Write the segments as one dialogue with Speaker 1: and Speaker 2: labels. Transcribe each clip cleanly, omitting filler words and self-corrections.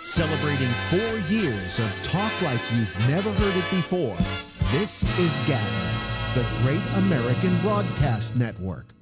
Speaker 1: Celebrating 4 years of talk like you've never heard it before, this is GABNET, the Great American Broadcast Network.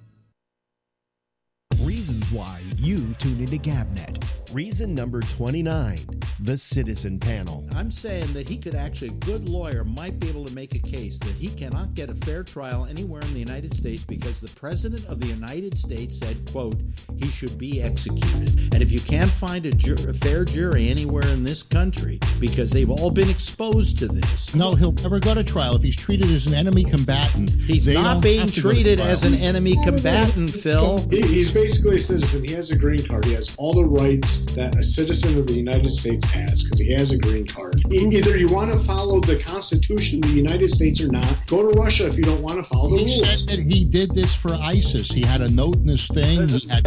Speaker 1: Reasons why you tune into GABNET. Reason number 29, the Citizen Panel.
Speaker 2: I'm saying that he could actually, a good lawyer might be able to make a case that he cannot get a fair trial anywhere in the United States because the President of the United States said, quote, he should be executed. And if you can't find a fair jury anywhere in this country because they've all been exposed to this.
Speaker 3: No, he'll never go to trial if he's treated as an enemy combatant.
Speaker 2: He's not being treated as an enemy combatant, Phil.
Speaker 4: He's basically a citizen. He has a green card. He has all the rights that a citizen of the United States has because he has a green card. Either you want to follow the Constitution of the United States or not. Go to Russia if you don't want to follow the rules.
Speaker 3: He said that he did this for ISIS. He had a note in his thing. He had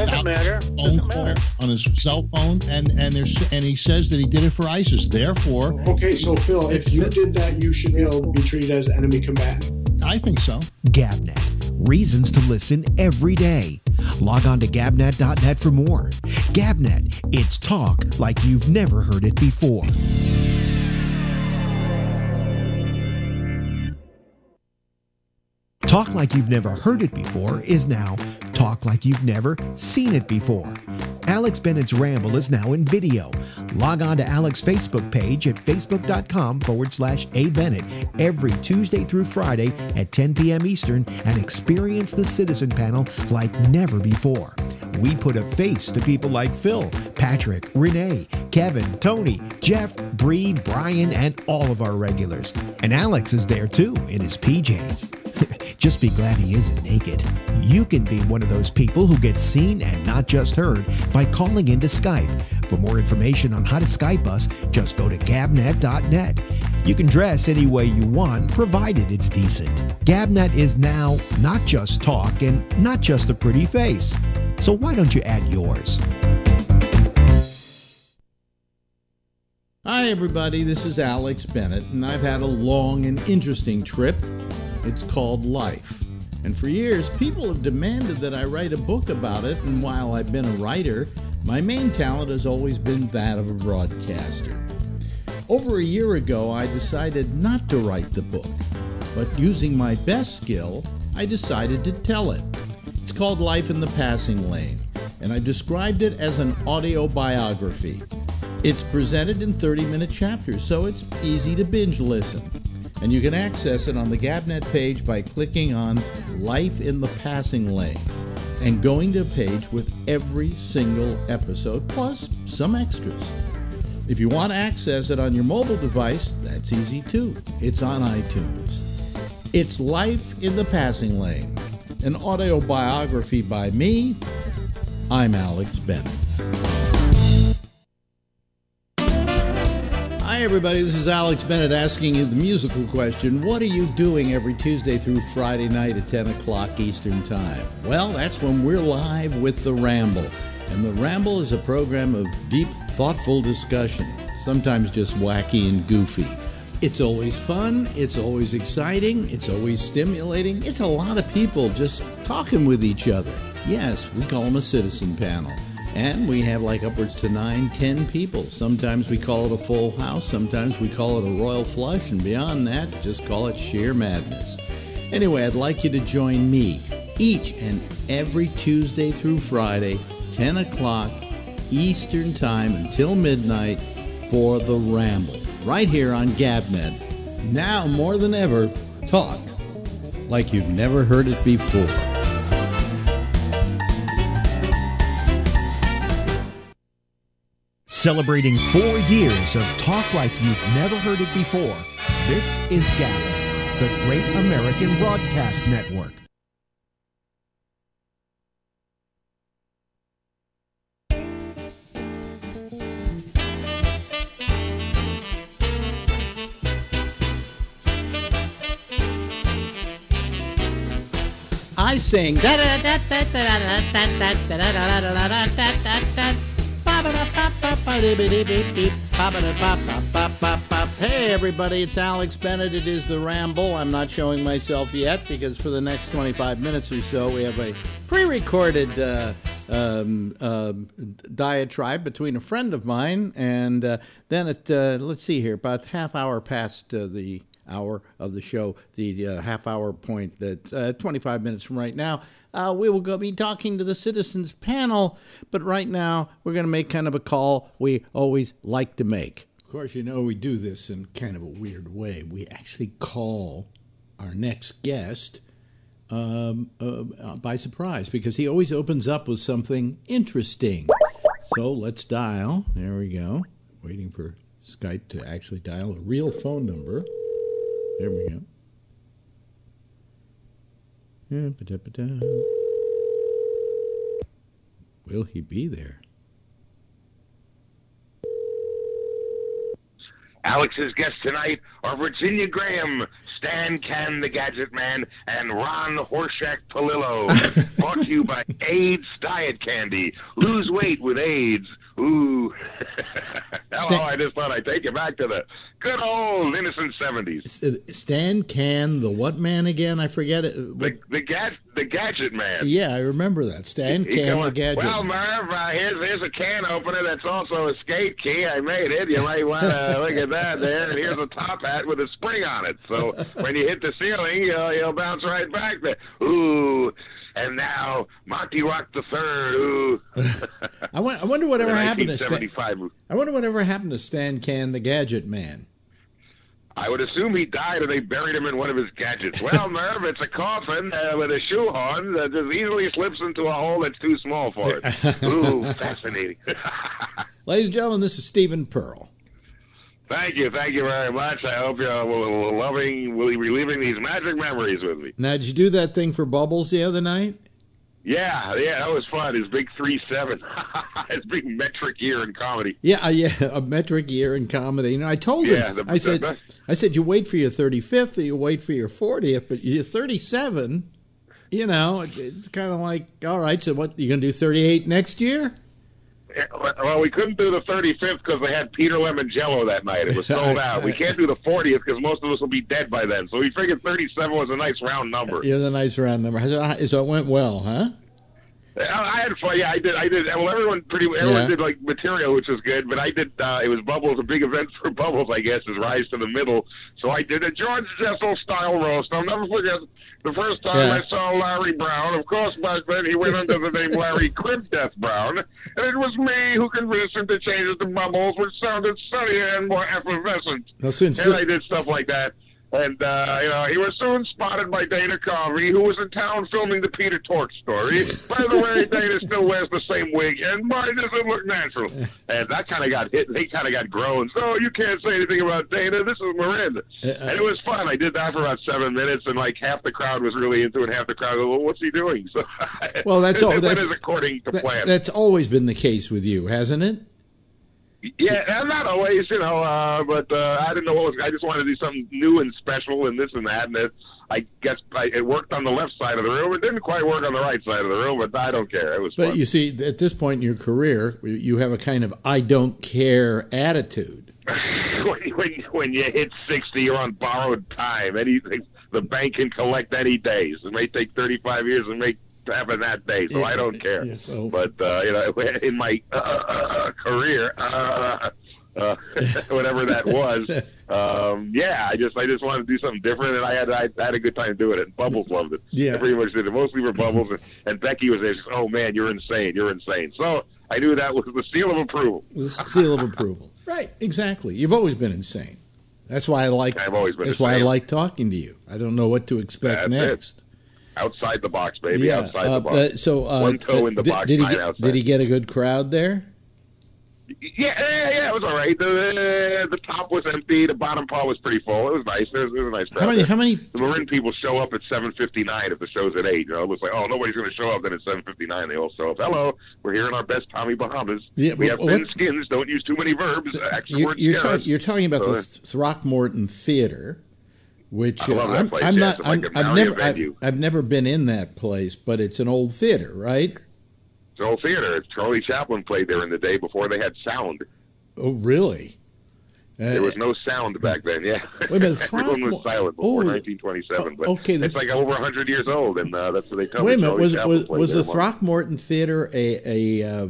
Speaker 3: phone calls on his cell phone, and he says that he did it for ISIS. Therefore,
Speaker 4: okay, so Phil, if you did that, you should be able to be treated as enemy combatant.
Speaker 3: I think so.
Speaker 1: GABNET. Reasons to listen every day. Log on to gabnet.net for more. GABNET. It's talk like you've never heard it before. Talk like you've never heard it before is now talk like you've never seen it before. Alex Bennett's Ramble is now in video. Log on to Alex's Facebook page at facebook.com/abennett every Tuesday through Friday at 10 p.m. Eastern and experience the Citizen Panel like never before. We put a face to people like Phil, Patrick, Renee, Kevin, Tony, Jeff, Bree, Brian, and all of our regulars. And Alex is there too in his PJs. Just be glad he isn't naked. You can be one of those people who gets seen and not just heard by calling into Skype. For more information on how to Skype us, just go to gabnet.net. You can dress any way you want, provided it's decent. GABNET is now not just talk and not just a pretty face. So why don't you add yours?
Speaker 2: Hi, everybody. This is Alex Bennett, and I've had a long and interesting trip. It's called life. And for years, people have demanded that I write a book about it, and while I've been a writer, my main talent has always been that of a broadcaster. Over a year ago, I decided not to write the book, but using my best skill, I decided to tell it. It's called Life in the Passing Lane, and I described it as an audio biography. It's presented in 30-minute chapters, so it's easy to binge listen. And you can access it on the GABNET page by clicking on Life in the Passing Lane and going to a page with every single episode, plus some extras. If you want to access it on your mobile device, that's easy too. It's on iTunes. It's Life in the Passing Lane, an audio biography by me. I'm Alex Bennett. Hi, everybody. This is Alex Bennett asking you the musical question. What are you doing every Tuesday through Friday night at 10 o'clock Eastern Time? Well, that's when we're live with The Ramble. And The Ramble is a program of deep, thoughtful discussion, sometimes just wacky and goofy. It's always fun. It's always exciting. It's always stimulating. It's a lot of people just talking with each other. Yes, we call them a citizen panel. And we have like upwards to 9-10 people. Sometimes we call it a full house. Sometimes we call it a royal flush. And beyond that, just call it sheer madness. Anyway, I'd like you to join me each and every Tuesday through Friday, 10 o'clock Eastern Time until midnight for The Ramble. Right here on GABNET. Now more than ever, talk like you've never heard it before.
Speaker 1: Celebrating 4 years of talk like you've never heard it before, this is GABNET, the Great American Broadcast Network.
Speaker 2: I sing. Hey everybody, it's Alex Bennett. It is The Ramble. I'm not showing myself yet because for the next 25 minutes or so we have a pre-recorded diatribe between a friend of mine, and then at, let's see here, about half hour past the hour of the show, the half hour point, that 25 minutes from right now, we will be talking to the citizens panel. But right now, we're going to make kind of a call we always like to make. Of course, you know we do this in kind of a weird way. We actually call our next guest by surprise, because he always opens up with something interesting. So let's dial. There we go. Waiting for Skype to actually dial a real phone number. There we go. Will he be there?
Speaker 5: Alex's guests tonight are Virginia Graham, Stan Can the Gadget Man, and Ron Horshack Palillo. Brought to you by AIDS Diet Candy. Lose weight with AIDS. Ooh. Hello, I just thought I'd take you back to the good old innocent 70s.
Speaker 2: Stan Can, the what man again? I forget it.
Speaker 5: The Gadget Man.
Speaker 2: Yeah, I remember that. Stan Can, the Gadget
Speaker 5: Man. Well, Merv, here's a can opener that's also a skate key. I made it. You might want to look at that there. And here's a top hat with a spring on it. So when you hit the ceiling, you'll bounce right back there. Ooh. And now, Monty Rock the Third. Ooh.
Speaker 2: I wonder whatever happened to Stan.
Speaker 5: I
Speaker 2: wonder whatever happened to Stan Can, the Gadget Man.
Speaker 5: I would assume he died or they buried him in one of his gadgets. Well, Merv, it's a coffin with a shoehorn that just easily slips into a hole that's too small for it. Ooh, fascinating.
Speaker 2: Ladies and gentlemen, this is Stephen Pearl.
Speaker 5: Thank you very much. I hope you're reliving these magic memories with me.
Speaker 2: Now, did you do that thing for Bubbles the other night?
Speaker 5: Yeah, that was fun. His big 3-7. His big metric year in comedy.
Speaker 2: Yeah, a metric year in comedy. You know, I told him, I said, you wait for your 35th or you wait for your 40th, but you're 37, you know, it's kind of like, all right, so what, you going to do 38 next year?
Speaker 5: Well, we couldn't do the 35th because they had Peter Lemongello that night. It was sold out. We can't do the 40th because most of us will be dead by then. So we figured 37 was a nice round number.
Speaker 2: Yeah, a nice round number. So it went well, huh?
Speaker 5: I had fun. Yeah, I did. Well, everyone did like material, which was good. But I did. It was Bubbles, a big event for Bubbles, I guess, is Rise to the Middle. So I did a George Jessel style roast. I'll never forget the first time I saw Larry Brown. Of course, back then he went under the name Larry Crib Death Brown, and it was me who convinced him to change it to Bubbles, which sounded sunnier and more effervescent. And I did stuff like that. And, he was soon spotted by Dana Carvey, who was in town filming the Peter Tork story. By the way, Dana still wears the same wig, and mine doesn't look natural. And that kind of got hit, and he kind of got grown. So you can't say anything about Dana. This is Marin. And it was fun. I did that for about 7 minutes, and like half the crowd was really into it, half the crowd was, well, what's he doing? So
Speaker 2: well, that's all. That's
Speaker 5: according to plan.
Speaker 2: That's always been the case with you, hasn't it?
Speaker 5: Yeah, not always, but I didn't know what was. I just wanted to do something new and special and this and that, and I guess it worked on the left side of the room. It didn't quite work on the right side of the room, but I don't care. It was fun.
Speaker 2: But you see, at this point in your career, you have a kind of I don't care attitude.
Speaker 5: when you hit 60, you're on borrowed time. Anything the bank can collect any days. It may take 35 years to make happen that day, so I don't care. Yeah, so. But in my career, whatever that was, I just wanted to do something different, and I had a good time doing it. And Bubbles loved it. Yeah, I pretty much did it, mostly for Bubbles, and Becky was there. She said, "Oh man, you're insane! You're insane!" So I knew that was the seal of approval.
Speaker 2: The seal of approval, right? Exactly. You've always been insane. That's why I like.
Speaker 5: I've always been.
Speaker 2: That's why I like talking to you. I don't know what to expect next.
Speaker 5: It. Outside the box, baby. Outside the box. One toe in the box, outside.
Speaker 2: Did he get a good crowd there?
Speaker 5: Yeah, it was all right. The top was empty. The bottom part was pretty full. It was nice. It was a nice crowd.
Speaker 2: How many?
Speaker 5: The Marin people show up at 7:59 if the show's at 8. It was like, oh, nobody's going to show up. Then at 7:59, they all show up. Hello, we're here in our best Tommy Bahamas. Yeah, we have thin skins. Don't use too many verbs.
Speaker 2: You're talking about the Throckmorton Theater. Which I've never been in that place, but it's an old theater, right?
Speaker 5: It's an old theater. Charlie Chaplin played there in the day before they had sound.
Speaker 2: Oh, really?
Speaker 5: There was no sound back then. Yeah,
Speaker 2: wait a minute,
Speaker 5: everyone was silent before 1927. But
Speaker 2: okay,
Speaker 5: it's like over 100 years old, and that's what they tell me.
Speaker 2: Wait a minute, was the Throckmorton Theater a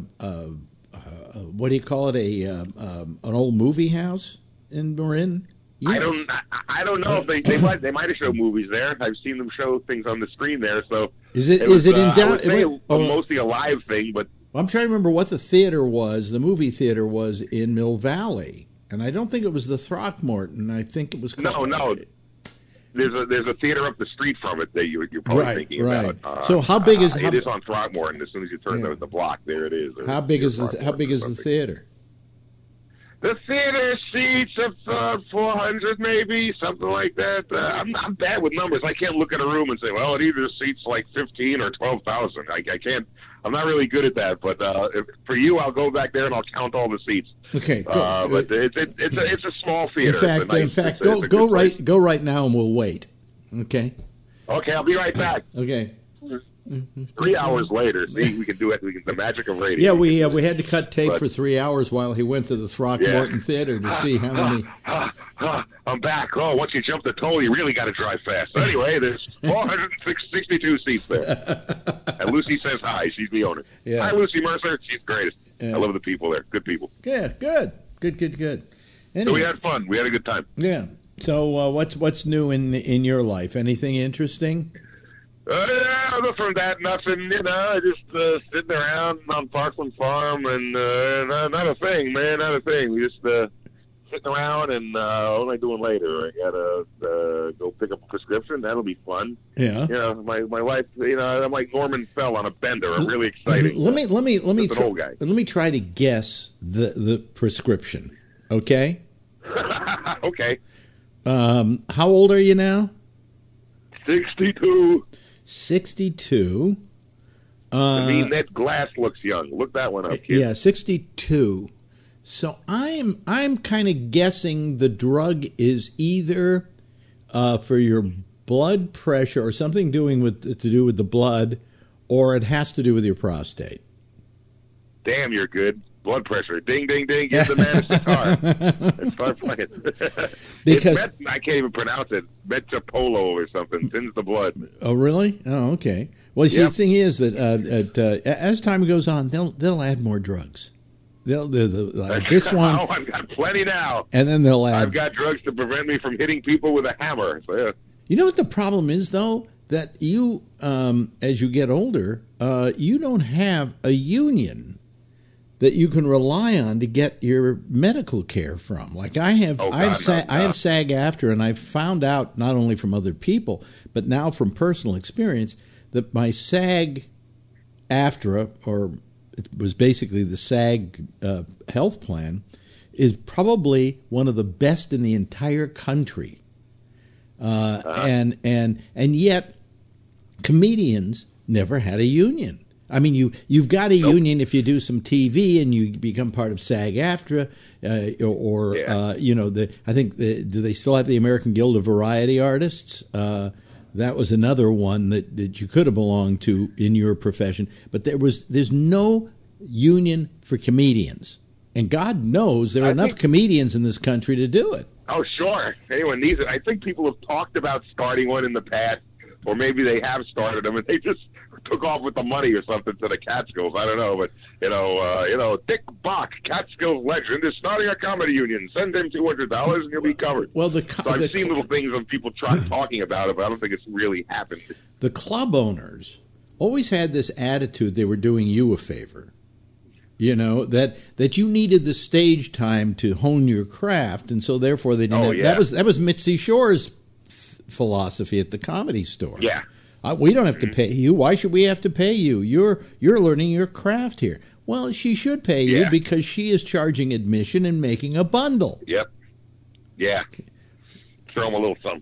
Speaker 2: what do you call it, an old movie house in Marin? Yes.
Speaker 5: I don't know if they might have showed movies there. I've seen them show things on the screen there. So
Speaker 2: is it in down?
Speaker 5: Mostly a live thing, but
Speaker 2: I'm trying to remember what the theater was. The movie theater was in Mill Valley, and I don't think it was the Throckmorton. I think it was
Speaker 5: no. There's a theater up the street from it that you're probably thinking about.
Speaker 2: So how big is
Speaker 5: it? Is on Throckmorton. As soon as you turn the block, there it is.
Speaker 2: How big is the theater?
Speaker 5: The theater seats of 400, maybe something like that. I'm bad with numbers. I can't look at a room and say, well, it either seats like 15 or 12,000. I can't. I'm not really good at that. But for you, I'll go back there and I'll count all the seats.
Speaker 2: Okay.
Speaker 5: But it's a small theater.
Speaker 2: In fact, go right now and we'll wait. Okay.
Speaker 5: Okay, I'll be right back.
Speaker 2: Okay.
Speaker 5: 3 hours later, see, we can do it. The magic of radio.
Speaker 2: Yeah, we had to cut tape for 3 hours while he went to the Throckmorton Theater to see how many.
Speaker 5: I'm back. Oh, once you jump the toll, you really got to drive fast. So anyway, there's 462 seats there. And Lucy says hi. She's the owner.
Speaker 2: Yeah.
Speaker 5: Hi, Lucy Mercer. She's the greatest. Yeah. I love the people there. Good people.
Speaker 2: Yeah, good. Anyway,
Speaker 5: so we had fun. We had a good time.
Speaker 2: Yeah. So what's new in your life? Anything interesting?
Speaker 5: Other from that, nothing. Just sitting around on Parkland Farm, and not a thing, man, not a thing. We just sitting around, and what am I doing later? I gotta go pick up a prescription. That'll be fun.
Speaker 2: Yeah.
Speaker 5: My life. I'm like Norman Fell on a bender. I'm really excited.
Speaker 2: Let me try to guess the prescription. Okay.
Speaker 5: Okay.
Speaker 2: How old are you now?
Speaker 5: 62.
Speaker 2: 62.
Speaker 5: That glass looks young. Look that one up, kid.
Speaker 2: Yeah, 62. So I'm kind of guessing the drug is either for your blood pressure or something to do with the blood, or it has to do with your prostate.
Speaker 5: Damn, you're good. Blood pressure. Ding, ding, ding. Get the man a cigar. And start playing.
Speaker 2: Because
Speaker 5: I can't even pronounce it. Metapolo or something. Thins the blood.
Speaker 2: Oh, really? Oh, okay. Well, see, the thing is that as time goes on, they'll add more drugs. They'll this one.
Speaker 5: Oh, I've got plenty now.
Speaker 2: And then they'll add.
Speaker 5: I've got drugs to prevent me from hitting people with a hammer. So, yeah.
Speaker 2: You know what the problem is, though? That you, as you get older, you don't have a union that you can rely on to get your medical care from. Like I have, I have SAG-AFTRA, and I've found out not only from other people, but now from personal experience, that my SAG-AFTRA, or it was basically the SAG health plan, is probably one of the best in the entire country. And yet, comedians never had a union. I mean, you've got a union if you do some TV and you become part of SAG-AFTRA, I think do they still have the American Guild of Variety Artists? That was another one that you could have belonged to in your profession, but there's no union for comedians, and God knows there are enough comedians in this country to do it.
Speaker 5: Oh, sure. Anyone needs it. I think people have talked about starting one in the past, or maybe they have started them and they just took off with the money or something to the Catskills. I don't know, but Dick Bach, Catskills legend, is starting a comedy union. Send him $200 and you'll be covered.
Speaker 2: Well,
Speaker 5: I've seen little things of people talking about it, but I don't think it's really happened.
Speaker 2: The club owners always had this attitude they were doing you a favor. You know, that you needed the stage time to hone your craft, and so therefore they didn't. That was Mitzi Shore's philosophy at the Comedy Store.
Speaker 5: Yeah.
Speaker 2: We don't have to pay you. Why should we have to pay you? You're learning your craft here. Well, she should pay you because she is charging admission and making a bundle.
Speaker 5: Yep. Yeah. Throw them a little something.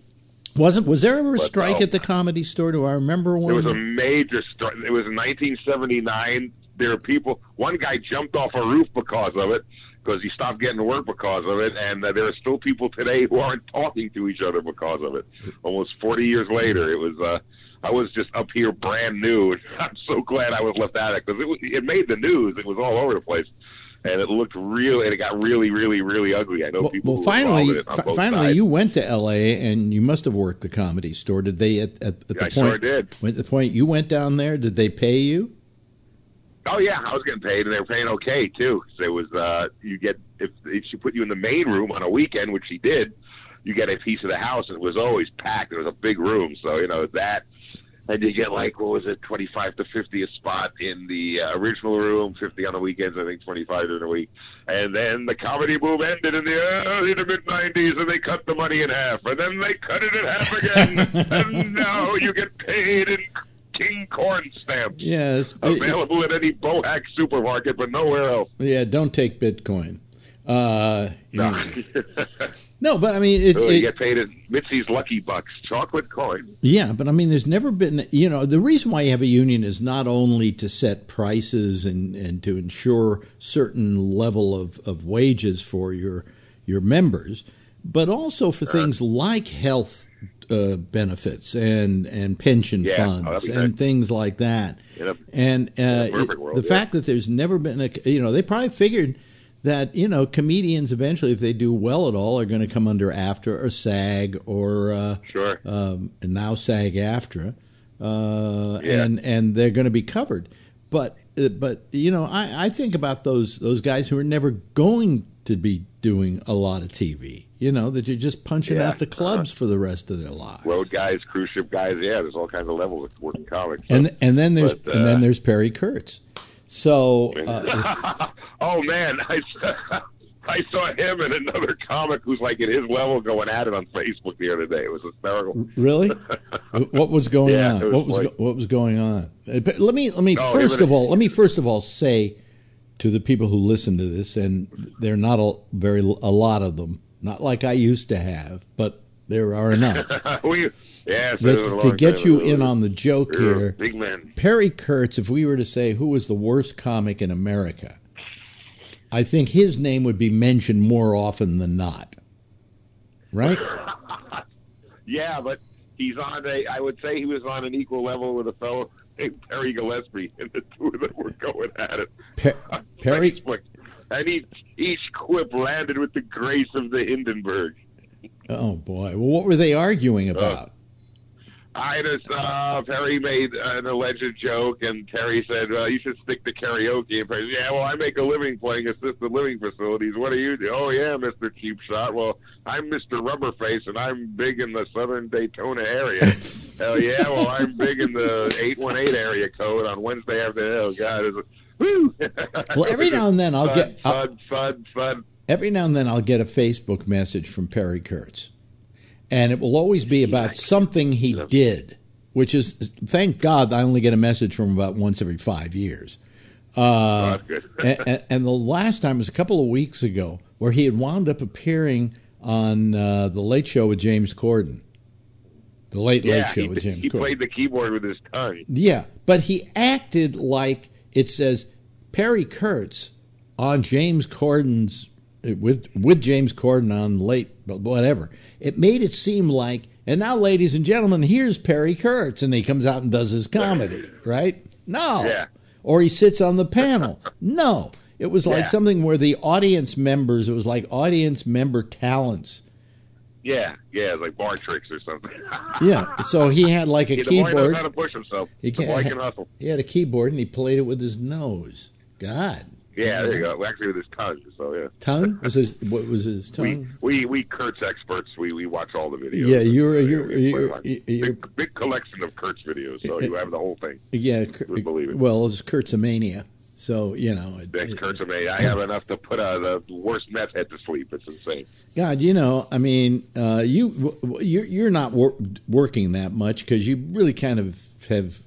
Speaker 2: Was there ever a strike at the Comedy Store? Do I remember one?
Speaker 5: There was a major strike. It was in 1979. There were people. One guy jumped off a roof because of it, because he stopped getting to work because of it, and there are still people today who aren't talking to each other because of it. Almost 40 years later, it was. I was just up here brand new, and I'm so glad I was left out of it, because it made the news. It was all over the place. and it looked real, and it got really, really, really ugly. I know people. Well,
Speaker 2: finally, you went to L.A. and you must have worked the Comedy Store. Did they at the point?
Speaker 5: Sure did.
Speaker 2: At the point you went down there, did they pay you?
Speaker 5: Oh yeah, I was getting paid, and they were paying okay too. So it was you get if she put you in the main room on a weekend, which she did, you get a piece of the house, and it was always packed. It was a big room, so that. And you get like, what was it, 25 to 50 a spot in the original room, 50 on the weekends, I think 25 during the week. And then the comedy boom ended in the mid-90s, and they cut the money in half. And then they cut it in half again. And now you get paid in King Corn stamps.
Speaker 2: Yes.
Speaker 5: Available at any Bohack supermarket, but nowhere else.
Speaker 2: Yeah, don't take Bitcoin. No. No, but I mean,
Speaker 5: you get paid in Mitzi's Lucky Bucks, chocolate coin.
Speaker 2: Yeah, but I mean, there's never been, the reason why you have a union is not only to set prices and to ensure certain level of wages for your members, but also for things like health benefits and pension funds and things like that. And the fact that there's never been they probably figured that, comedians eventually, if they do well at all, are going to come under AFTRA or SAG or and now SAG-AFTRA, and they're going to be covered. But I think about those guys who are never going to be doing a lot of TV. That you're just punching out the clubs for the rest of their lives.
Speaker 5: Road guys, cruise ship guys, there's all kinds of levels of working comics.
Speaker 2: And then there's Perry Kurtz. So,
Speaker 5: oh man, I saw him and another comic who's like at his level going at it on Facebook the other day. It was hysterical.
Speaker 2: Really? What was going on? What was going on? Let me first of all say to the people who listen to this, and there are not a lot of them, not like I used to have, but there are enough. To get you in on the joke here,
Speaker 5: big man.
Speaker 2: Perry Kurtz, if we were to say who was the worst comic in America, I think his name would be mentioned more often than not. Right?
Speaker 5: Yeah, but he's on I would say he was on an equal level with a fellow named Perry Gillespie, and the two of them were going at it.
Speaker 2: Perry?
Speaker 5: And each quip landed with the grace of the Hindenburg.
Speaker 2: Oh, boy. Well, what were they arguing about?
Speaker 5: Perry made an alleged joke, and Terry said, well, you should stick to karaoke. And Perry said, I make a living playing assisted living facilities. What do you do? Oh, yeah, Mr. Cheap Shot. Well, I'm Mr. Rubberface, and I'm big in the southern Daytona area. Hell yeah, well, I'm big in the 818 area code on Wednesday afternoon. Oh, God. Woo!
Speaker 2: Well, every now and then I'll get...
Speaker 5: Fud.
Speaker 2: Every now and then I'll get a Facebook message from Perry Kurtz. And it will always be about something he did, which is, thank God, I only get a message from him about once every 5 years.
Speaker 5: That's good.
Speaker 2: and the last time was a couple of weeks ago, where he had wound up appearing on The Late Show with James Corden. The Late Show with James Corden.
Speaker 5: He played the keyboard with his tongue.
Speaker 2: Yeah, but he acted like it says Perry Kurtz on James Corden's, with James Corden on Late, whatever. It made it seem like, and now, ladies and gentlemen, here's Perry Kurtz, and he comes out and does his comedy, right? No.
Speaker 5: Yeah.
Speaker 2: Or he sits on the panel. No. It was like something where the audience members, it was like audience member talents.
Speaker 5: Yeah, it's like bar tricks or something.
Speaker 2: Yeah, so he had like a keyboard.
Speaker 5: The boy knows how to push himself. The boy can hustle.
Speaker 2: He had a keyboard, and he played it with his nose. God.
Speaker 5: Yeah, there you go. Actually, with his tongue. So yeah.
Speaker 2: Tongue? What was his tongue?
Speaker 5: We Kurtz experts. We watch all the videos.
Speaker 2: Yeah, you're
Speaker 5: big collection of Kurtz videos. So you have the whole thing.
Speaker 2: Yeah,
Speaker 5: believe it.
Speaker 2: Well, it's Kurtzomania. So
Speaker 5: That's Kurtzomania. I have enough to put the worst meth head to sleep. It's insane.
Speaker 2: God, I mean, you're not working that much because you really kind of have.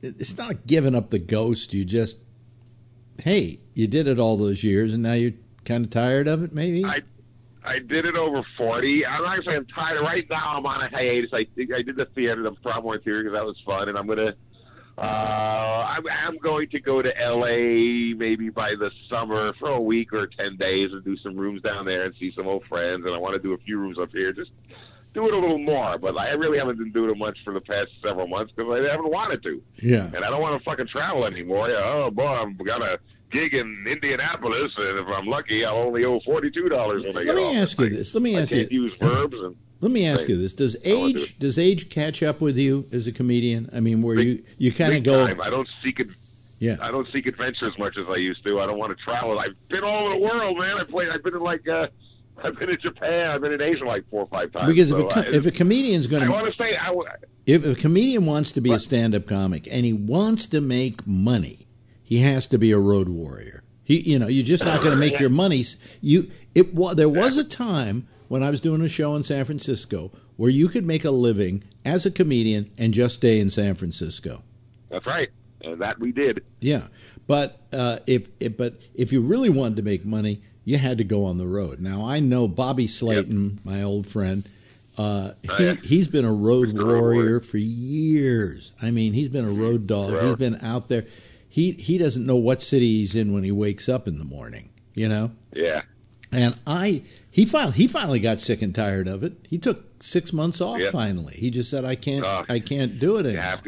Speaker 2: It's not giving up the ghost. You just. Hey, you did it all those years, and now you're kind of tired of it, maybe?
Speaker 5: I did it over 40. I'm tired. Right now, I'm on a hiatus. I did the theater, the Broadway theater, because that was fun, and I'm going to go to L.A. maybe by the summer for a week or 10 days and do some rooms down there and see some old friends, and I want to do a few rooms up here, just do it a little more. But I really haven't been doing it much for the past several months because I haven't wanted to.
Speaker 2: Yeah.
Speaker 5: And I don't want to fucking travel anymore. Oh, boy, I'm going to gig in Indianapolis, and if I'm lucky, I'll only owe $42 when I get off.
Speaker 2: Let me ask you this. Let me ask you.
Speaker 5: I can't use verbs. And,
Speaker 2: let me ask you this: Does age catch up with you as a comedian? I mean, where you kind of go?
Speaker 5: Time. I don't seek it. Yeah. I don't seek adventure as much as I used to. I don't want to travel. I've been all over the world, man. I've been in I've been in Japan. I've been in Asia like 4 or 5 times.
Speaker 2: Because if a comedian's going to,
Speaker 5: I want to say,
Speaker 2: if a comedian wants to be a stand-up comic and he wants to make money, he has to be a road warrior. You're just not going to make your money. There was a time when I was doing a show in San Francisco where you could make a living as a comedian and just stay in San Francisco.
Speaker 5: That's right, and that we did.
Speaker 2: Yeah, but if you really wanted to make money, you had to go on the road. Now, I know Bobby Slayton, my old friend, he's been a road warrior for years. I mean, he's been a road dog. He's been out there. He doesn't know what city he's in when he wakes up in the morning,
Speaker 5: Yeah.
Speaker 2: And he finally got sick and tired of it. He took 6 months off finally. He just said, I can't do it anymore.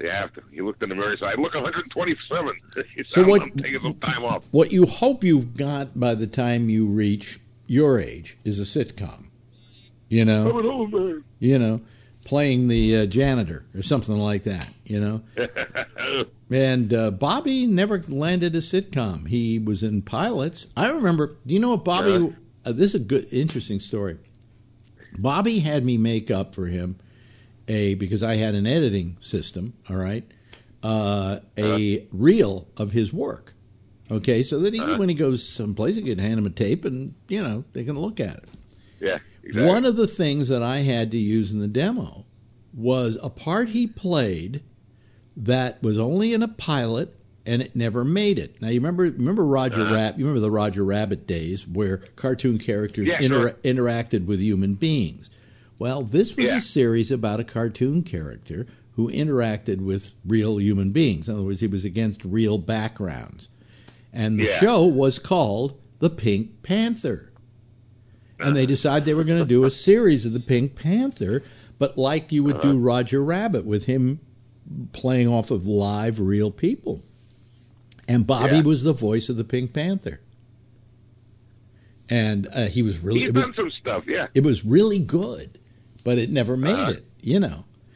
Speaker 5: You have to. You looked in the mirror and said, I look 127.
Speaker 2: So
Speaker 5: I'm taking some time off.
Speaker 2: What you hope you've got by the time you reach your age is a sitcom. I'm an old man. Playing the janitor or something like that, And Bobby never landed a sitcom. He was in pilots. I remember, do you know what Bobby, this is a good, interesting story. Bobby had me make up for him because I had an editing system, all right, a reel of his work, okay, so that when he goes someplace, he can hand him a tape and, they can look at it.
Speaker 5: Yeah, exactly.
Speaker 2: One of the things that I had to use in the demo was a part he played that was only in a pilot and it never made it. Now, you remember Roger Rabbit? You remember the Roger Rabbit days where cartoon characters interacted with human beings? Well, this was a series about a cartoon character who interacted with real human beings. In other words, he was against real backgrounds. And the show was called The Pink Panther. And they decided they were going to do a series of The Pink Panther, but like you would do Roger Rabbit with him playing off of live, real people. And Bobby was the voice of the Pink Panther. And he was really...
Speaker 5: He's done some stuff,
Speaker 2: It was really good, but it never made it,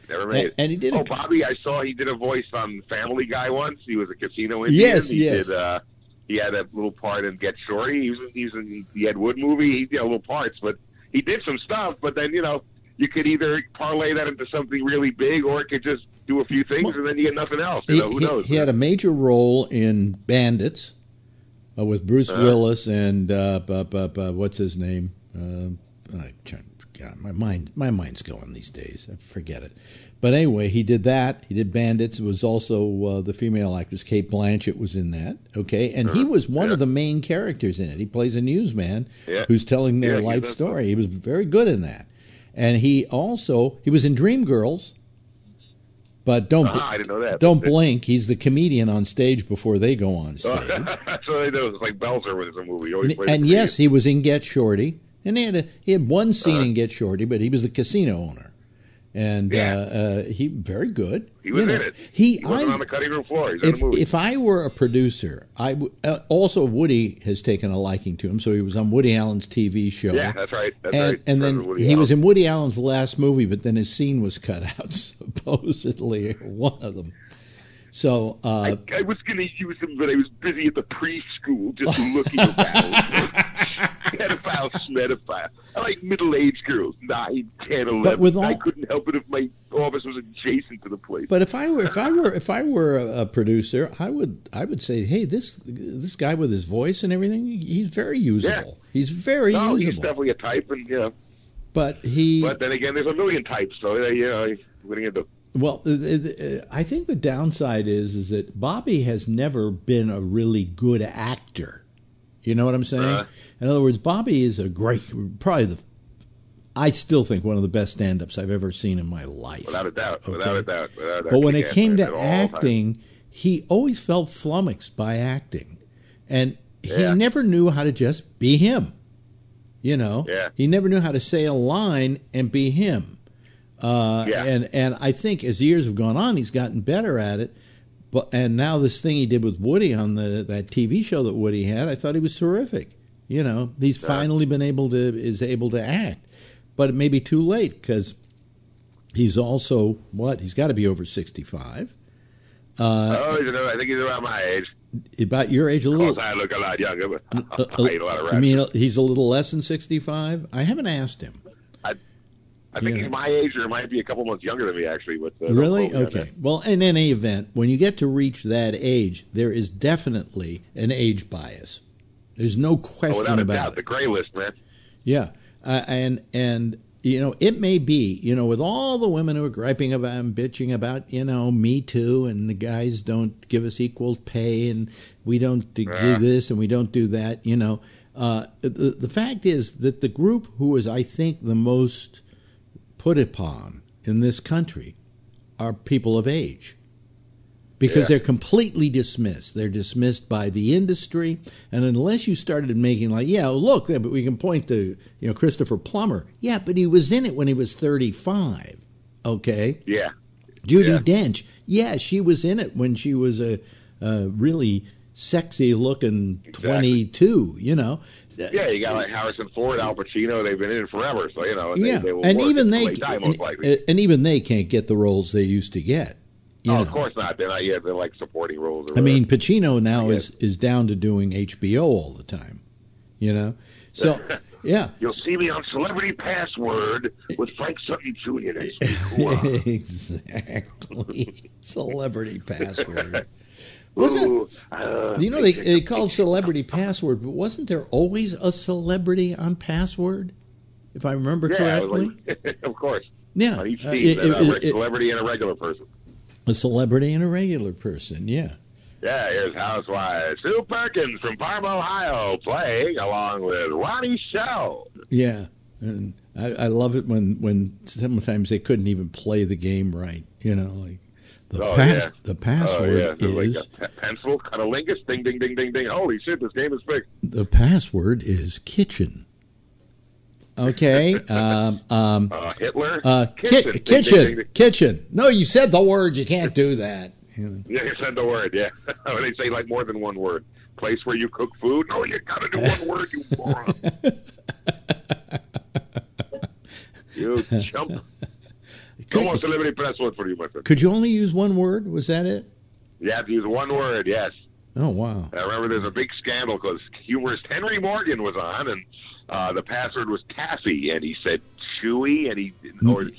Speaker 5: Never made it.
Speaker 2: And he did
Speaker 5: Bobby, I saw he did a voice on Family Guy once. He was a casino Indian.
Speaker 2: Yes.
Speaker 5: He had a little part in Get Shorty. He's in the Ed Wood movie. He did little parts, but he did some stuff. But then, you could either parlay that into something really big, or it could just do a few things, and then you get nothing else. Who knows?
Speaker 2: He had a major role in Bandits with Bruce Willis and what's his name? God, my mind's going these days. I forget it. But anyway, he did that. He did Bandits. It was also the female actress Kate Blanchett was in that. Okay, and he was one of the main characters in it. He plays a newsman who's telling their life story. He was very good in that. And he was in Dreamgirls. But
Speaker 5: I didn't know that.
Speaker 2: Don't blink. He's the comedian on stage before they go on stage.
Speaker 5: That's what they do. It's like Belzer with his movie.
Speaker 2: And yes, he was in Get Shorty. And he had one scene in Get Shorty, but he was the casino owner. And he very good.
Speaker 5: He was in it. He wasn't on the cutting room floor. He's in the movie.
Speaker 2: If I were a producer, also Woody has taken a liking to him, so he was on Woody Allen's TV show.
Speaker 5: Yeah, that's right.
Speaker 2: And then he was in Woody Allen's last movie, but then his scene was cut out, supposedly, one of them. So
Speaker 5: I was going to use him, but I was busy at the preschool just looking around. Pedophile. I like middle-aged girls, 9, 10, 11. I couldn't help it if my office was adjacent to the place.
Speaker 2: But if I were a producer, I would say, hey, this guy with his voice and everything, he's very usable. Yeah. He's very usable.
Speaker 5: He's definitely a type, and
Speaker 2: But
Speaker 5: then again, there's a million types, so what are you going to do?
Speaker 2: Well, I think the downside is that Bobby has never been a really good actor. You know what I'm saying? In other words, Bobby is I still think one of the best stand-ups I've ever seen in my life.
Speaker 5: Without a doubt.
Speaker 2: Okay?
Speaker 5: Without a doubt.
Speaker 2: But when it came to acting, he always felt flummoxed by acting. And he never knew how to just be him. He never knew how to say a line and be him. And I think as years have gone on, he's gotten better at it. and now this thing he did with Woody on that TV show that Woody had, I thought he was terrific. You know, he's finally is able to act, but it may be too late because he's also he's got to be over 65.
Speaker 5: I think he's about my age.
Speaker 2: About your age, a little.
Speaker 5: Of course, I look a lot younger, but I eat a lot of rats.
Speaker 2: I mean, he's a little less than 65. I haven't asked him.
Speaker 5: I think he's my age, or it might be a couple months younger than me, actually.
Speaker 2: Really? Okay. Well, in any event, when you get to reach that age, there is definitely an age bias. There's no question
Speaker 5: without
Speaker 2: about
Speaker 5: doubt,
Speaker 2: it.
Speaker 5: The gray list, man.
Speaker 2: Yeah, and you know, it may be, you know, with all the women who are griping about and bitching about, you know, Me Too, and the guys don't give us equal pay, and we don't do this and we don't do that. You know, the fact is that the group who is, I think, the most put upon in this country are people of age, because they're completely dismissed. They're dismissed by the industry, and unless you started making like, look, but we can point to, you know, Christopher Plummer. Yeah, but he was in it when he was 35. Okay.
Speaker 5: Yeah.
Speaker 2: Judi Dench. Yeah, she was in it when she was a really sexy-looking 22. You know.
Speaker 5: Yeah, you got like Harrison Ford, Al Pacino. They've been in it forever, so you know. They will
Speaker 2: and
Speaker 5: work
Speaker 2: even
Speaker 5: most likely.
Speaker 2: And even they can't get the roles they used to get.
Speaker 5: Of course not. They're not yet. They're like supporting roles.
Speaker 2: I mean, Pacino now is down to doing HBO all the time. You know, so yeah.
Speaker 5: You'll see me on Celebrity Password with Frank Sutton Jr. next week. Wow.
Speaker 2: Exactly, Celebrity Password. You know, they called Celebrity Password, but wasn't there always a celebrity on Password? If I remember correctly.
Speaker 5: Like, of course.
Speaker 2: Yeah.
Speaker 5: On each team, a celebrity and a regular person.
Speaker 2: A celebrity and a regular person, yeah.
Speaker 5: Yeah, here's Housewives. Sue Perkins from Parma, Ohio, playing along with Ronnie Shell.
Speaker 2: Yeah, and I love it when sometimes they couldn't even play the game right. You know, like the password is
Speaker 5: like a pencil, cunnilingus, ding, ding, ding, ding, ding. Holy shit, this game is fixed.
Speaker 2: The password is kitchen. Okay.
Speaker 5: Hitler?
Speaker 2: Kitchen.
Speaker 5: Ding, ding, ding.
Speaker 2: Kitchen. No, you said the word. You can't do that.
Speaker 5: Yeah, you said the word, yeah. When they say like more than one word. Place where you cook food? No, you got to do one word, you moron. You chump. Almost Celebrity Password for you, my friend.
Speaker 2: Could you only use one word? Was that it?
Speaker 5: You have to use one word, yes.
Speaker 2: Oh, wow.
Speaker 5: I remember there's a big scandal because humorist Henry Morgan was on, and the password was Cassie, and he said Chewy, and he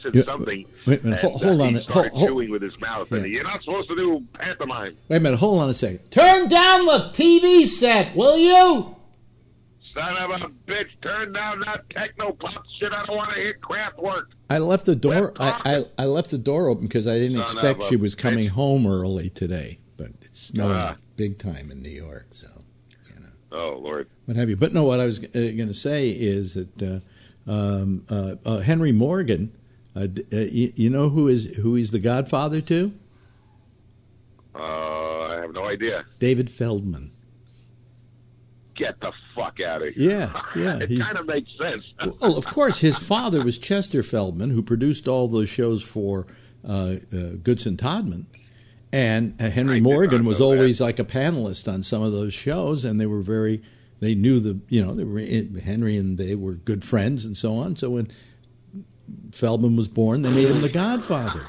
Speaker 5: said something.
Speaker 2: Wait a minute, hold on.
Speaker 5: He started chewing with his mouth, and you're not supposed to do pantomime.
Speaker 2: Wait a minute, hold on a second. Turn down the TV set, will you?
Speaker 5: Son of a bitch, turn down that techno-pop shit. I don't want to hear craft work.
Speaker 2: I left the door. I left the door open because I didn't expect she was coming home early today. But it's snowing big time in New York, so you know.
Speaker 5: Oh Lord.
Speaker 2: What have you? But no, what I was going to say is that Henry Morgan. You know who he's the godfather to?
Speaker 5: I have no idea.
Speaker 2: David Feldman.
Speaker 5: Get the fuck out of here.
Speaker 2: Yeah.
Speaker 5: It kind of makes sense.
Speaker 2: Well, of course, his father was Chester Feldman, who produced all those shows for Goodson Todman. And Henry Morgan was always like a panelist on some of those shows, and they knew Henry and they were good friends and so on. So when Feldman was born, they made him the godfather.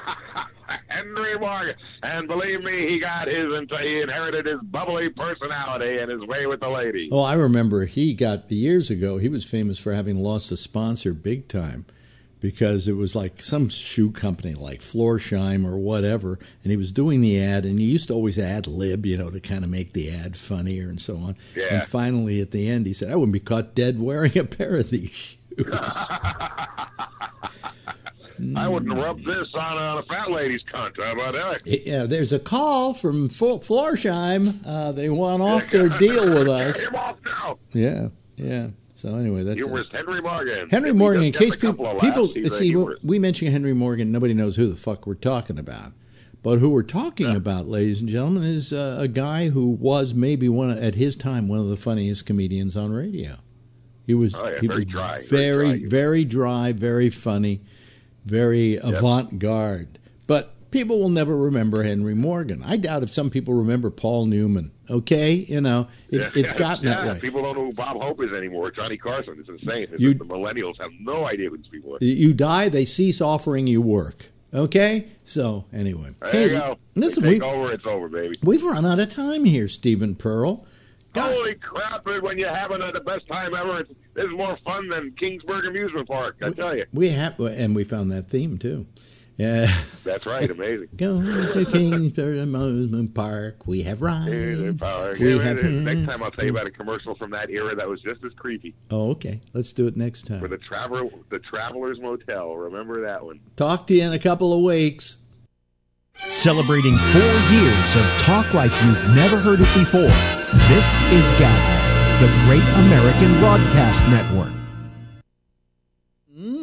Speaker 5: Henry Morgan. And believe me, he inherited his bubbly personality and his way with the lady.
Speaker 2: Oh, I remember years ago, he was famous for having lost a sponsor big time because it was like some shoe company like Florsheim or whatever, and he was doing the ad, and he used to always ad-lib, to kind of make the ad funnier and so on.
Speaker 5: Yeah.
Speaker 2: And finally, at the end, he said, I wouldn't be caught dead wearing a pair of these shoes.
Speaker 5: I wouldn't rub this on a fat lady's cunt. How about that?
Speaker 2: Yeah, there's a call from Florsheim. They want off their deal with us.
Speaker 5: Get him off now.
Speaker 2: Yeah. So anyway, that's
Speaker 5: humorist Henry Morgan.
Speaker 2: Henry Morgan. In case people see, we mention Henry Morgan, nobody knows who the fuck we're talking about. But who we're talking about, ladies and gentlemen, is a guy who was maybe at his time one of the funniest comedians on radio. He was
Speaker 5: very dry,
Speaker 2: very dry, very funny. Very avant-garde. But people will never remember Henry Morgan. I doubt if some people remember Paul Newman. Okay, it's gotten that way.
Speaker 5: People don't know who Bob Hope is anymore. Johnny Carson. It's insane. The millennials have no idea who these people are.
Speaker 2: You die, they cease offering you work. Okay? So, anyway.
Speaker 5: There you go. Listen, it's over, baby.
Speaker 2: We've run out of time here, Stephen Pearl. God.
Speaker 5: Holy crap, when you're having the best time ever, this is more fun than Kingsburg Amusement Park, I tell you.
Speaker 2: And we found that theme, too. Yeah,
Speaker 5: that's right. Amazing.
Speaker 2: Go to Kingsburg Amusement Park. We have rides.
Speaker 5: Next time I'll tell you about a commercial from that era that was just as creepy.
Speaker 2: Oh, okay. Let's do it next time.
Speaker 5: For the Travelers Motel. Remember that one.
Speaker 2: Talk to you in a couple of weeks.
Speaker 1: Celebrating 4 years of talk like you've never heard it before. This is Gabnet, the Great American Broadcast Network.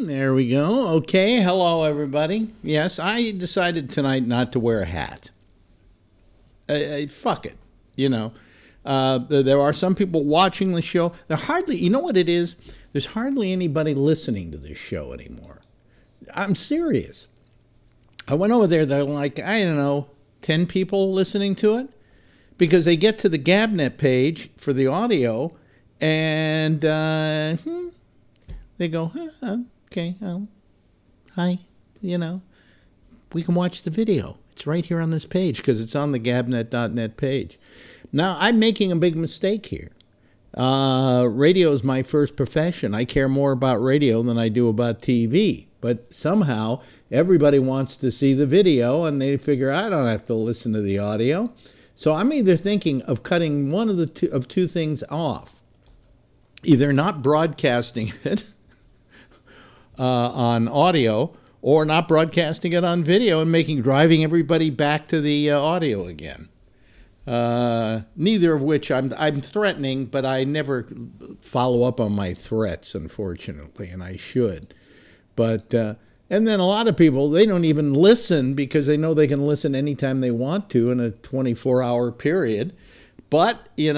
Speaker 2: There we go. Okay, hello everybody. Yes, I decided tonight not to wear a hat. Fuck it, there are some people watching the show. You know what it is? There's hardly anybody listening to this show anymore. I'm serious. I went over there, they're like, 10 people listening to it? Because they get to the Gabnet page for the audio, and they go, okay, hi, we can watch the video. It's right here on this page because it's on the Gabnet.net page. Now, I'm making a big mistake here. Radio is my first profession. I care more about radio than I do about TV. But somehow, everybody wants to see the video, and they figure I don't have to listen to the audio. So I'm either thinking of cutting one of the two things off. Either not broadcasting it on audio, or not broadcasting it on video and driving everybody back to the audio again. Neither of which I'm threatening, but I never follow up on my threats, unfortunately, and I should. But and then a lot of people, they don't even listen because they know they can listen anytime they want to in a 24-hour period. But, you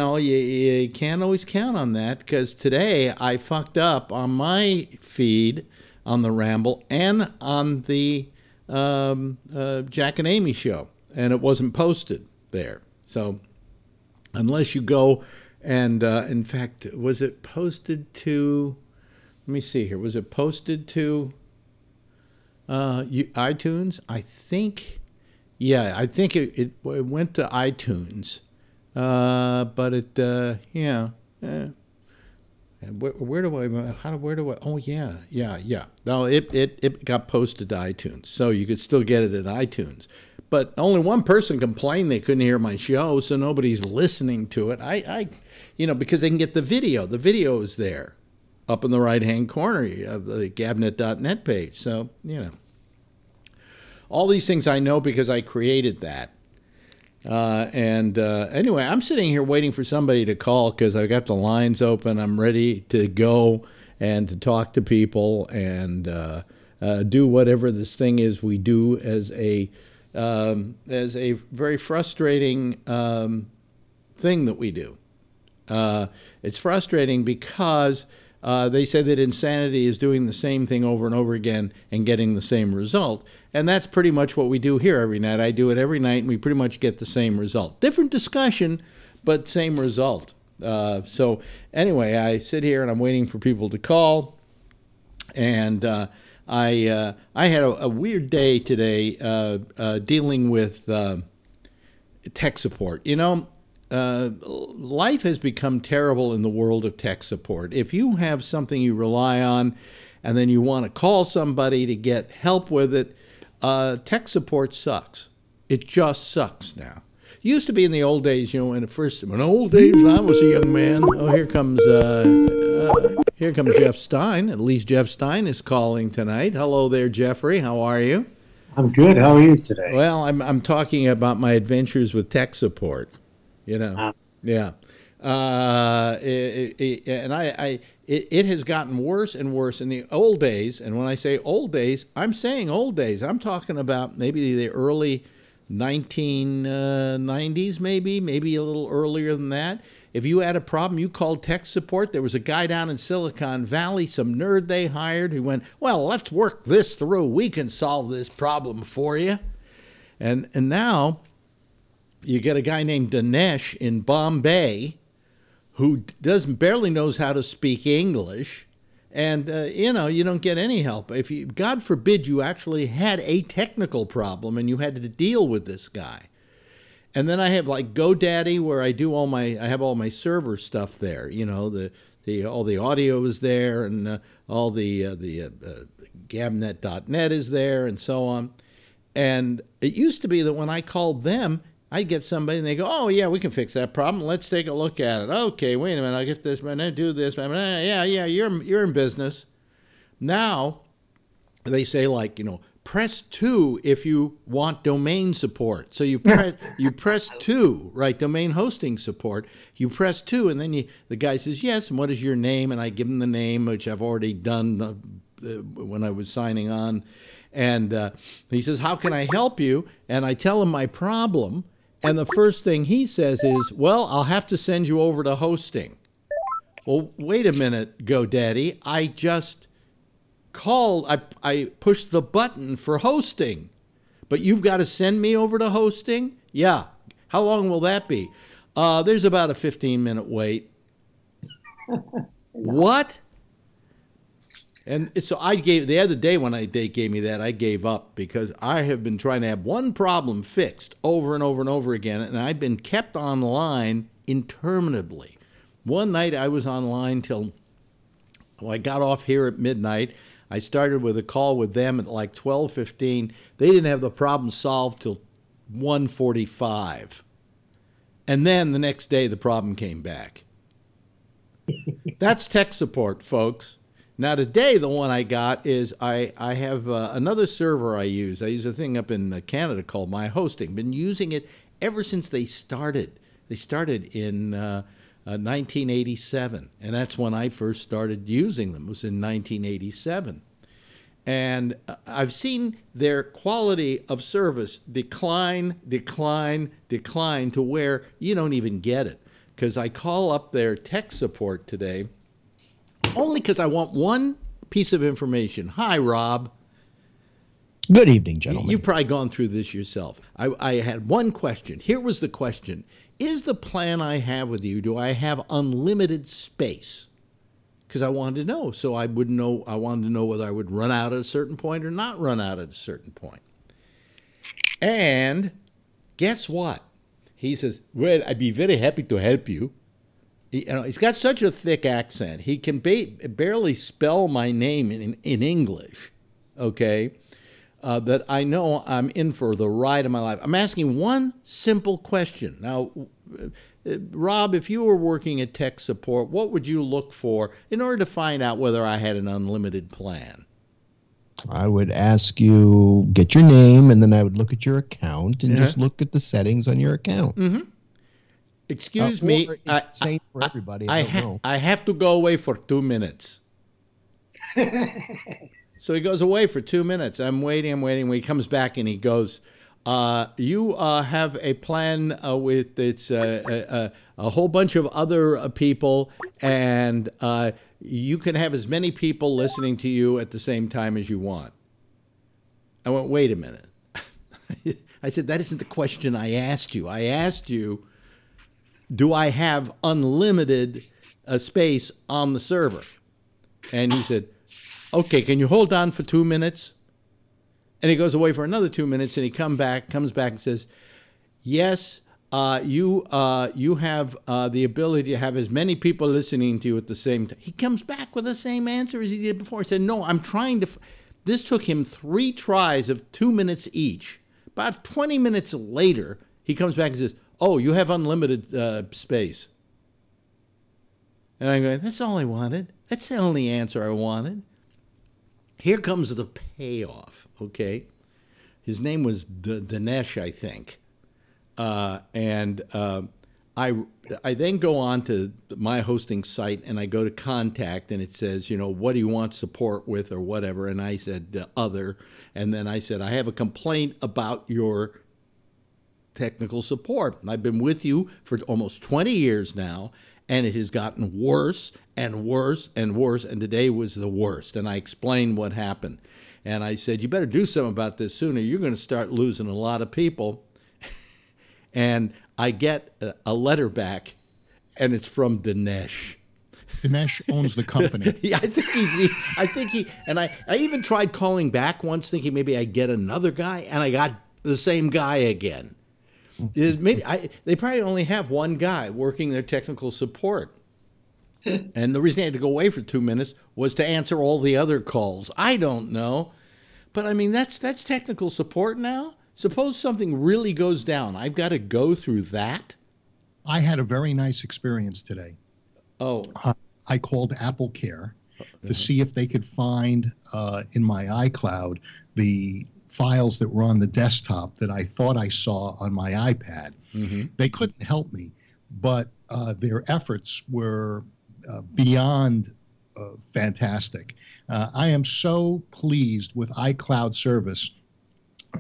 Speaker 2: can't always count on that because today I fucked up on my feed on the Ramble and on the Jack and Amy show, and it wasn't posted there. So unless you go and, in fact, was it posted to, let me see here, was it posted to iTunes? I think it went to iTunes, but it, where do I, oh yeah. No, it got posted to iTunes, so you could still get it at iTunes. But only one person complained they couldn't hear my show, so nobody's listening to it. I because they can get the video. The video is there, up in the right-hand corner of the Gabnet.net page. So, all these things I know because I created that. Anyway, I'm sitting here waiting for somebody to call because I've got the lines open. I'm ready to go and to talk to people and do whatever this thing is we do as a very frustrating thing that we do. It's frustrating because they say that insanity is doing the same thing over and over again and getting the same result. And that's pretty much what we do here every night. I do it every night, and we pretty much get the same result. Different discussion, but same result. So anyway, I sit here, and I'm waiting for people to call. And I had a weird day today dealing with tech support. Life has become terrible in the world of tech support. If you have something you rely on and then you want to call somebody to get help with it, tech support sucks. It just sucks now. It used to be in the old days, when I was a young man. Oh, here comes Jeff Stein. At least Jeff Stein is calling tonight. Hello there, Jeffrey. How are you?
Speaker 6: I'm good. How are you today?
Speaker 2: Well, I'm talking about my adventures with tech support. Yeah. It has gotten worse and worse in the old days. And when I say old days, I'm saying old days. I'm talking about maybe the early 1990s, maybe a little earlier than that. If you had a problem, you called tech support. There was a guy down in Silicon Valley, some nerd they hired, who went, well, let's work this through. We can solve this problem for you. And now you get a guy named Dinesh in Bombay who barely knows how to speak English. And, you don't get any help. If you, God forbid, you actually had a technical problem and you had to deal with this guy. And then I have like GoDaddy, where I have all my server stuff there. All the audio is there, and all the Gabnet.net is there, and so on. And it used to be that when I called them, I'd get somebody and they go, "Oh yeah, we can fix that problem. Let's take a look at it." Okay, wait a minute, I'll get this, man. I do this, man. Yeah, you're in business. Now they say, like, press 2 if you want domain support. So you press 2, right? Domain hosting support. You press 2, and then the guy says yes. And what is your name? And I give him the name, which I've already done when I was signing on. And he says, "How can I help you?" And I tell him my problem. And the first thing he says is, "Well, I'll have to send you over to hosting." Well, wait a minute, GoDaddy. I just called, I pushed the button for hosting, but you've got to send me over to hosting? Yeah. How long will that be? There's about a 15-minute wait. What? And so the other day when they gave me that, I gave up, because I have been trying to have one problem fixed over and over and over again, and I've been kept online interminably. One night I was online till, I got off here at midnight. I started with a call with them at like 12:15. They didn't have the problem solved till 1:45. And then the next day the problem came back. That's tech support, folks. Now today the one I got is I have another server I use. I use a thing up in Canada called My Hosting. Been using it ever since they started. They started in 1987, and that's when I first started using them. It was in 1987. And I've seen their quality of service decline to where you don't even get it. Because I call up their tech support today, only because I want one piece of information. Hi, Rob.
Speaker 7: Good evening, gentlemen.
Speaker 2: You've probably gone through this yourself. I had one question. Here was the question. Is the plan I have with you, do I have unlimited space? Because I wanted to know, so I would know. I wanted to know whether I would run out at a certain point or not run out at a certain point. And guess what? He says, "Well, I'd be very happy to help you." He's got such a thick accent. He can barely spell my name in English, okay, that I know I'm in for the ride of my life. I'm asking one simple question. Now, Rob, if you were working at tech support, what would you look for in order to find out whether I had an unlimited plan?
Speaker 7: I would ask you, get your name, and then I would look at your account and just look at the settings on your account.
Speaker 2: Mm-hmm. Excuse me.
Speaker 7: It's the same for everybody. I don't know.
Speaker 2: I have to go away for 2 minutes. So he goes away for 2 minutes. I'm waiting. When he comes back and he goes, you have a plan with a whole bunch of other people, and you can have as many people listening to you at the same time as you want. I went, wait a minute. I said, that isn't the question I asked you. I asked you, do I have unlimited space on the server? And he said, okay, can you hold on for 2 minutes? And he goes away for another 2 minutes, and he comes back and says, yes, you have the ability to have as many people listening to you at the same time. He comes back with the same answer as he did before. He said, no, I'm trying to. This took him 3 tries of 2 minutes each. About 20 minutes later, he comes back and says, oh, you have unlimited space. And I'm going, that's all I wanted. That's the only answer I wanted. Here comes the payoff, okay? His name was Dinesh, I think. I then go on to my hosting site, and I go to contact, and it says, what do you want support with or whatever? And I said, other. And then I said, I have a complaint about your technical support. And I've been with you for almost 20 years now, and it has gotten worse and worse and worse, and today was the worst. And I explained what happened. And I said, you better do something about this sooner. You're going to start losing a lot of people. And I get a letter back, and it's from Dinesh.
Speaker 3: Dinesh owns the company.
Speaker 2: Yeah, I think he, and I even tried calling back once thinking maybe I'd get another guy, and I got the same guy again. They probably only have one guy working their technical support. And the reason I had to go away for 2 minutes was to answer all the other calls. I don't know. But I mean, that's technical support now. Suppose something really goes down. I've got to go through that.
Speaker 3: I had a very nice experience today.
Speaker 2: Oh.
Speaker 3: I called Apple Care to see if they could find in my iCloud the files that were on the desktop that I thought I saw on my iPad. Mm-hmm. They couldn't help me, but their efforts were beyond fantastic. I am so pleased with iCloud service.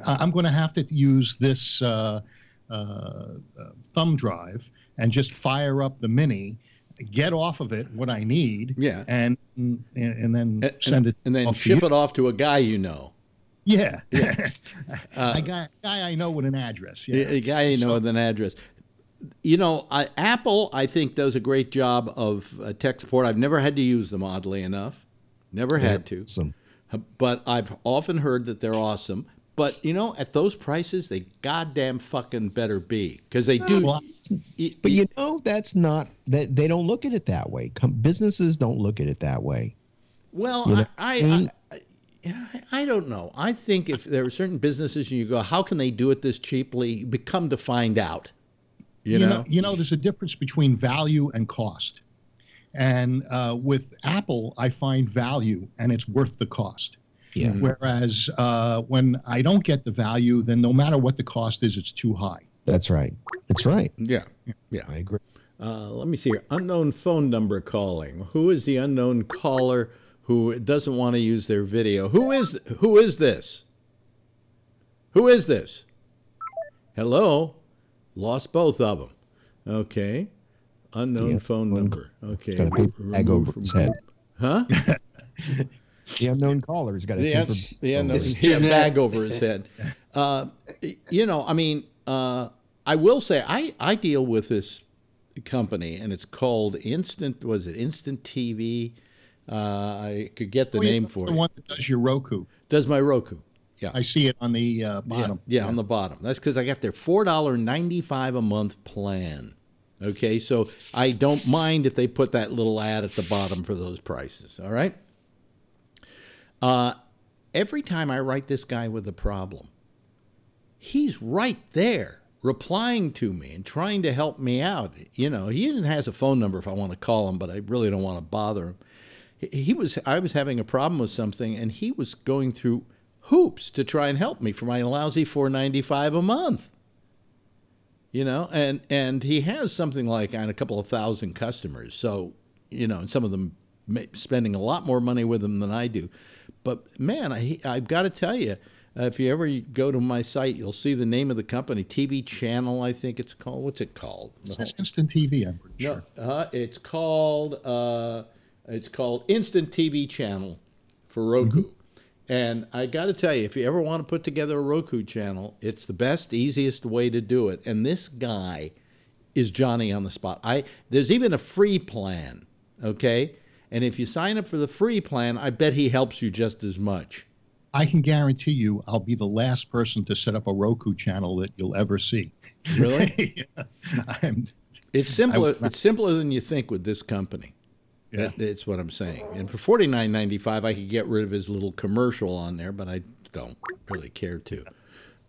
Speaker 3: I'm going to have to use this thumb drive and just fire up the Mini, get off of it what I need, and then send it,
Speaker 2: and then ship it off to a guy you know.
Speaker 3: Yeah, a guy I know with an address. Yeah,
Speaker 2: a guy you know with an address. You know, Apple, I think, does a great job of tech support. I've never had to use them, oddly enough. Never had to.
Speaker 7: Awesome.
Speaker 2: But I've often heard that they're awesome. But, you know, at those prices, they goddamn fucking better be. Because they do.
Speaker 7: Well, but, you know, that's not, that they don't look at it that way. Businesses don't look at it that way.
Speaker 2: Well,
Speaker 7: you know
Speaker 2: I don't know. I think if there are certain businesses and you go, how can they do it this cheaply? You come to find out. You know,
Speaker 3: there's a difference between value and cost. And with Apple, I find value and it's worth the cost.
Speaker 7: Yeah.
Speaker 3: Whereas when I don't get the value, then no matter what the cost is, it's too high.
Speaker 7: That's right. That's right.
Speaker 2: Yeah.
Speaker 7: I agree.
Speaker 2: Let me see here. Unknown phone number calling. Who is the unknown caller who doesn't want to use their video? Who is this? Who is this? Hello? Lost both of them. Okay. Unknown phone number. Okay.
Speaker 7: Got a paper bag over his head.
Speaker 2: Huh?
Speaker 7: The unknown caller's got a
Speaker 2: bag over his head. You know, I mean, I will say I deal with this company, and it's called Instant. Was it Instant TV? I could get the name for it.
Speaker 3: The one that does your Roku.
Speaker 2: Does my Roku? Yeah,
Speaker 3: I see it on the bottom.
Speaker 2: Yeah, on the bottom. That's because I got their $4.95 a month plan. Okay, so I don't mind if they put that little ad at the bottom for those prices. All right. Every time I write this guy with a problem, he's right there replying to me and trying to help me out. You know, he even has a phone number if I want to call him, but I really don't want to bother him. I was having a problem with something, and he was going through hoops to try and help me for my lousy $4.95 a month. You know, and he has something like a couple of thousand customers. So, you know, and some of them spending a lot more money with him than I do. But man, I've got to tell you, if you ever go to my site, you'll see the name of the company, TV Channel, I think it's called. What's it called?
Speaker 3: It's Instant TV, I'm pretty sure.
Speaker 2: It's called Instant TV Channel for Roku. Mm-hmm. And I got to tell you, if you ever want to put together a Roku channel, it's the best, easiest way to do it. And this guy is Johnny on the spot. There's even a free plan, okay? And if you sign up for the free plan, I bet he helps you just as much.
Speaker 3: I can guarantee you I'll be the last person to set up a Roku channel that you'll ever see.
Speaker 2: Really? It's simpler than you think with this company. Yeah. That's what I'm saying. And for $49.95, I could get rid of his little commercial on there, but I don't really care to.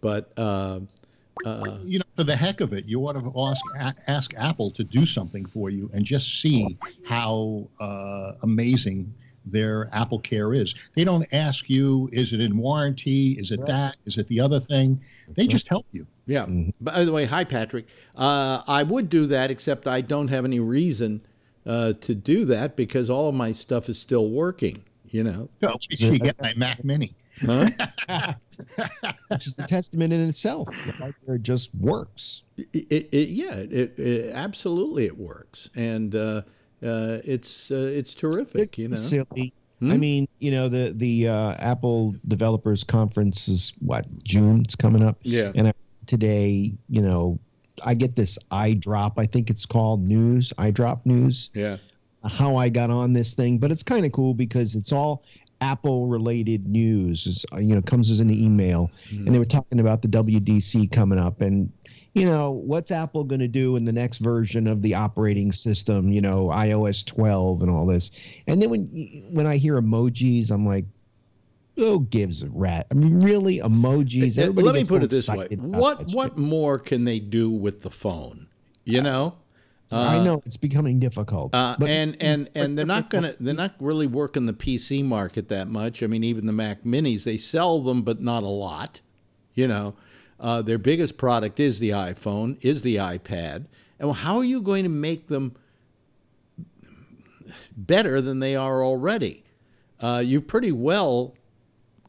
Speaker 2: But
Speaker 3: you know, for the heck of it, you ought to ask Apple to do something for you and just see how amazing their Apple Care is. They don't ask you, is it in warranty? Is it that? Is it the other thing? They just help you.
Speaker 2: Yeah. By the way, hi, Patrick. I would do that, except I don't have any reason to do that because all of my stuff is still working, you know.
Speaker 3: No, you get my Mac Mini.
Speaker 2: Huh?
Speaker 7: Which is the testament in itself. It just works.
Speaker 2: It absolutely it works, and it's terrific. You know,
Speaker 7: silly. I mean, you know, the Apple Developers Conference is what, June? It's coming up.
Speaker 2: Yeah.
Speaker 7: And today, you know, I get this iDrop, I think it's called news, iDrop news.
Speaker 2: Yeah.
Speaker 7: How I got on this thing, but it's kind of cool because it's all Apple related news. It's, you know, comes as an email, and they were talking about the WDC coming up, and you know, what's Apple going to do in the next version of the operating system, you know, iOS 12 and all this. And then when I hear emojis, I'm like, who gives a rat? I mean, really, emojis? Everybody
Speaker 2: Let me
Speaker 7: gets
Speaker 2: put
Speaker 7: all
Speaker 2: it this way.
Speaker 7: excited about that
Speaker 2: What
Speaker 7: shit.
Speaker 2: more can they do with the phone? You know?
Speaker 7: I know it's becoming difficult. But
Speaker 2: And they're not really working the PC market that much. I mean, even the Mac Minis, they sell them, but not a lot. You know, their biggest product is the iPhone, is the iPad. And how are you going to make them better than they are already? You pretty well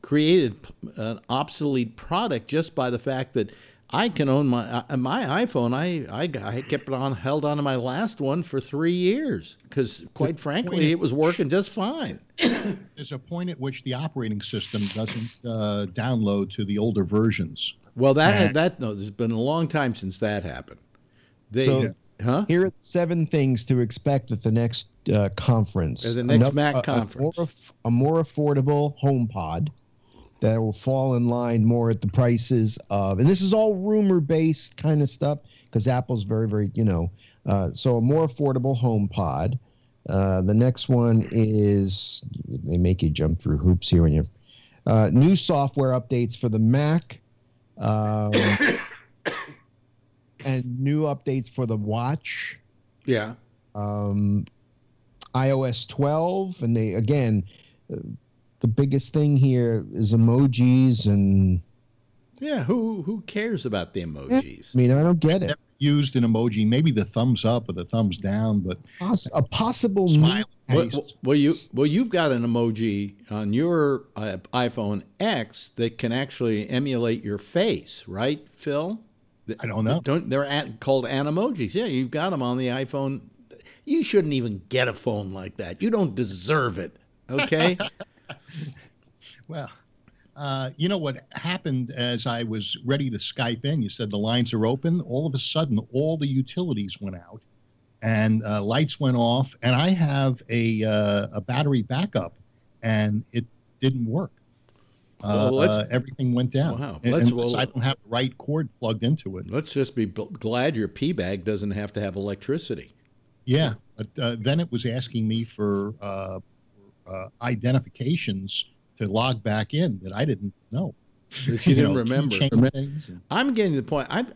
Speaker 2: created an obsolete product just by the fact that I can own my iPhone. I kept it on, held on to my last one for 3 years because, quite frankly, it was working just fine.
Speaker 3: There's a point at which the operating system doesn't download to the older versions.
Speaker 2: Well, no, there's been a long time since that happened.
Speaker 7: Here are 7 things to expect at the next conference.
Speaker 2: At the next Mac conference.
Speaker 7: A more affordable HomePod that will fall in line more at the prices of, and this is all rumor-based kind of stuff because Apple's very, very, you know, so a more affordable HomePod. The next one is, they make you jump through hoops here when you new software updates for the Mac, and new updates for the Watch.
Speaker 2: Yeah.
Speaker 7: iOS 12, and they, again, the biggest thing here is emojis, and
Speaker 2: yeah, who cares about the emojis?
Speaker 7: I mean, I don't get it.
Speaker 3: Never used an emoji, maybe the thumbs up or the thumbs down, but
Speaker 7: A possible
Speaker 3: smile.
Speaker 2: Well, you've got an emoji on your iPhone X that can actually emulate your face, right, Phil?
Speaker 3: I don't know.
Speaker 2: They're called animojis. Yeah, you've got them on the iPhone. You shouldn't even get a phone like that. You don't deserve it. Okay.
Speaker 3: Well, you know what happened as I was ready to Skype in? You said the lines are open. All of a sudden, all the utilities went out, and lights went off. And I have a battery backup, and it didn't work. Everything went down.
Speaker 2: Wow.
Speaker 3: And I don't have the right cord plugged into it.
Speaker 2: Let's just be glad your P bag doesn't have to have electricity.
Speaker 3: Yeah, but then it was asking me for identifications to log back in that I didn't know.
Speaker 2: That you didn't remember. I'm getting to the point. I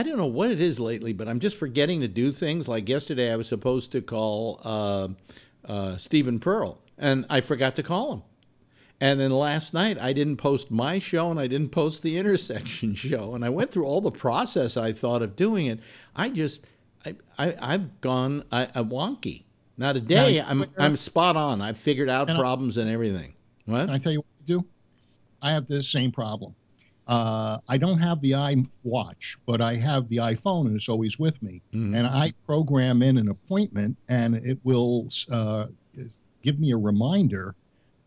Speaker 2: don't know what it is lately, but I'm just forgetting to do things. Like yesterday, I was supposed to call Stephen Pearl, and I forgot to call him. And then last night, I didn't post my show, and I didn't post the Intersection show. And I went through all the process I thought of doing it. I've gone wonky. Now today, I'm spot on. I've figured out problems and everything. What?
Speaker 3: Can I tell you what to do? I have the same problem. I don't have the iWatch, but I have the iPhone, and it's always with me. Mm-hmm. And I program in an appointment, and it will give me a reminder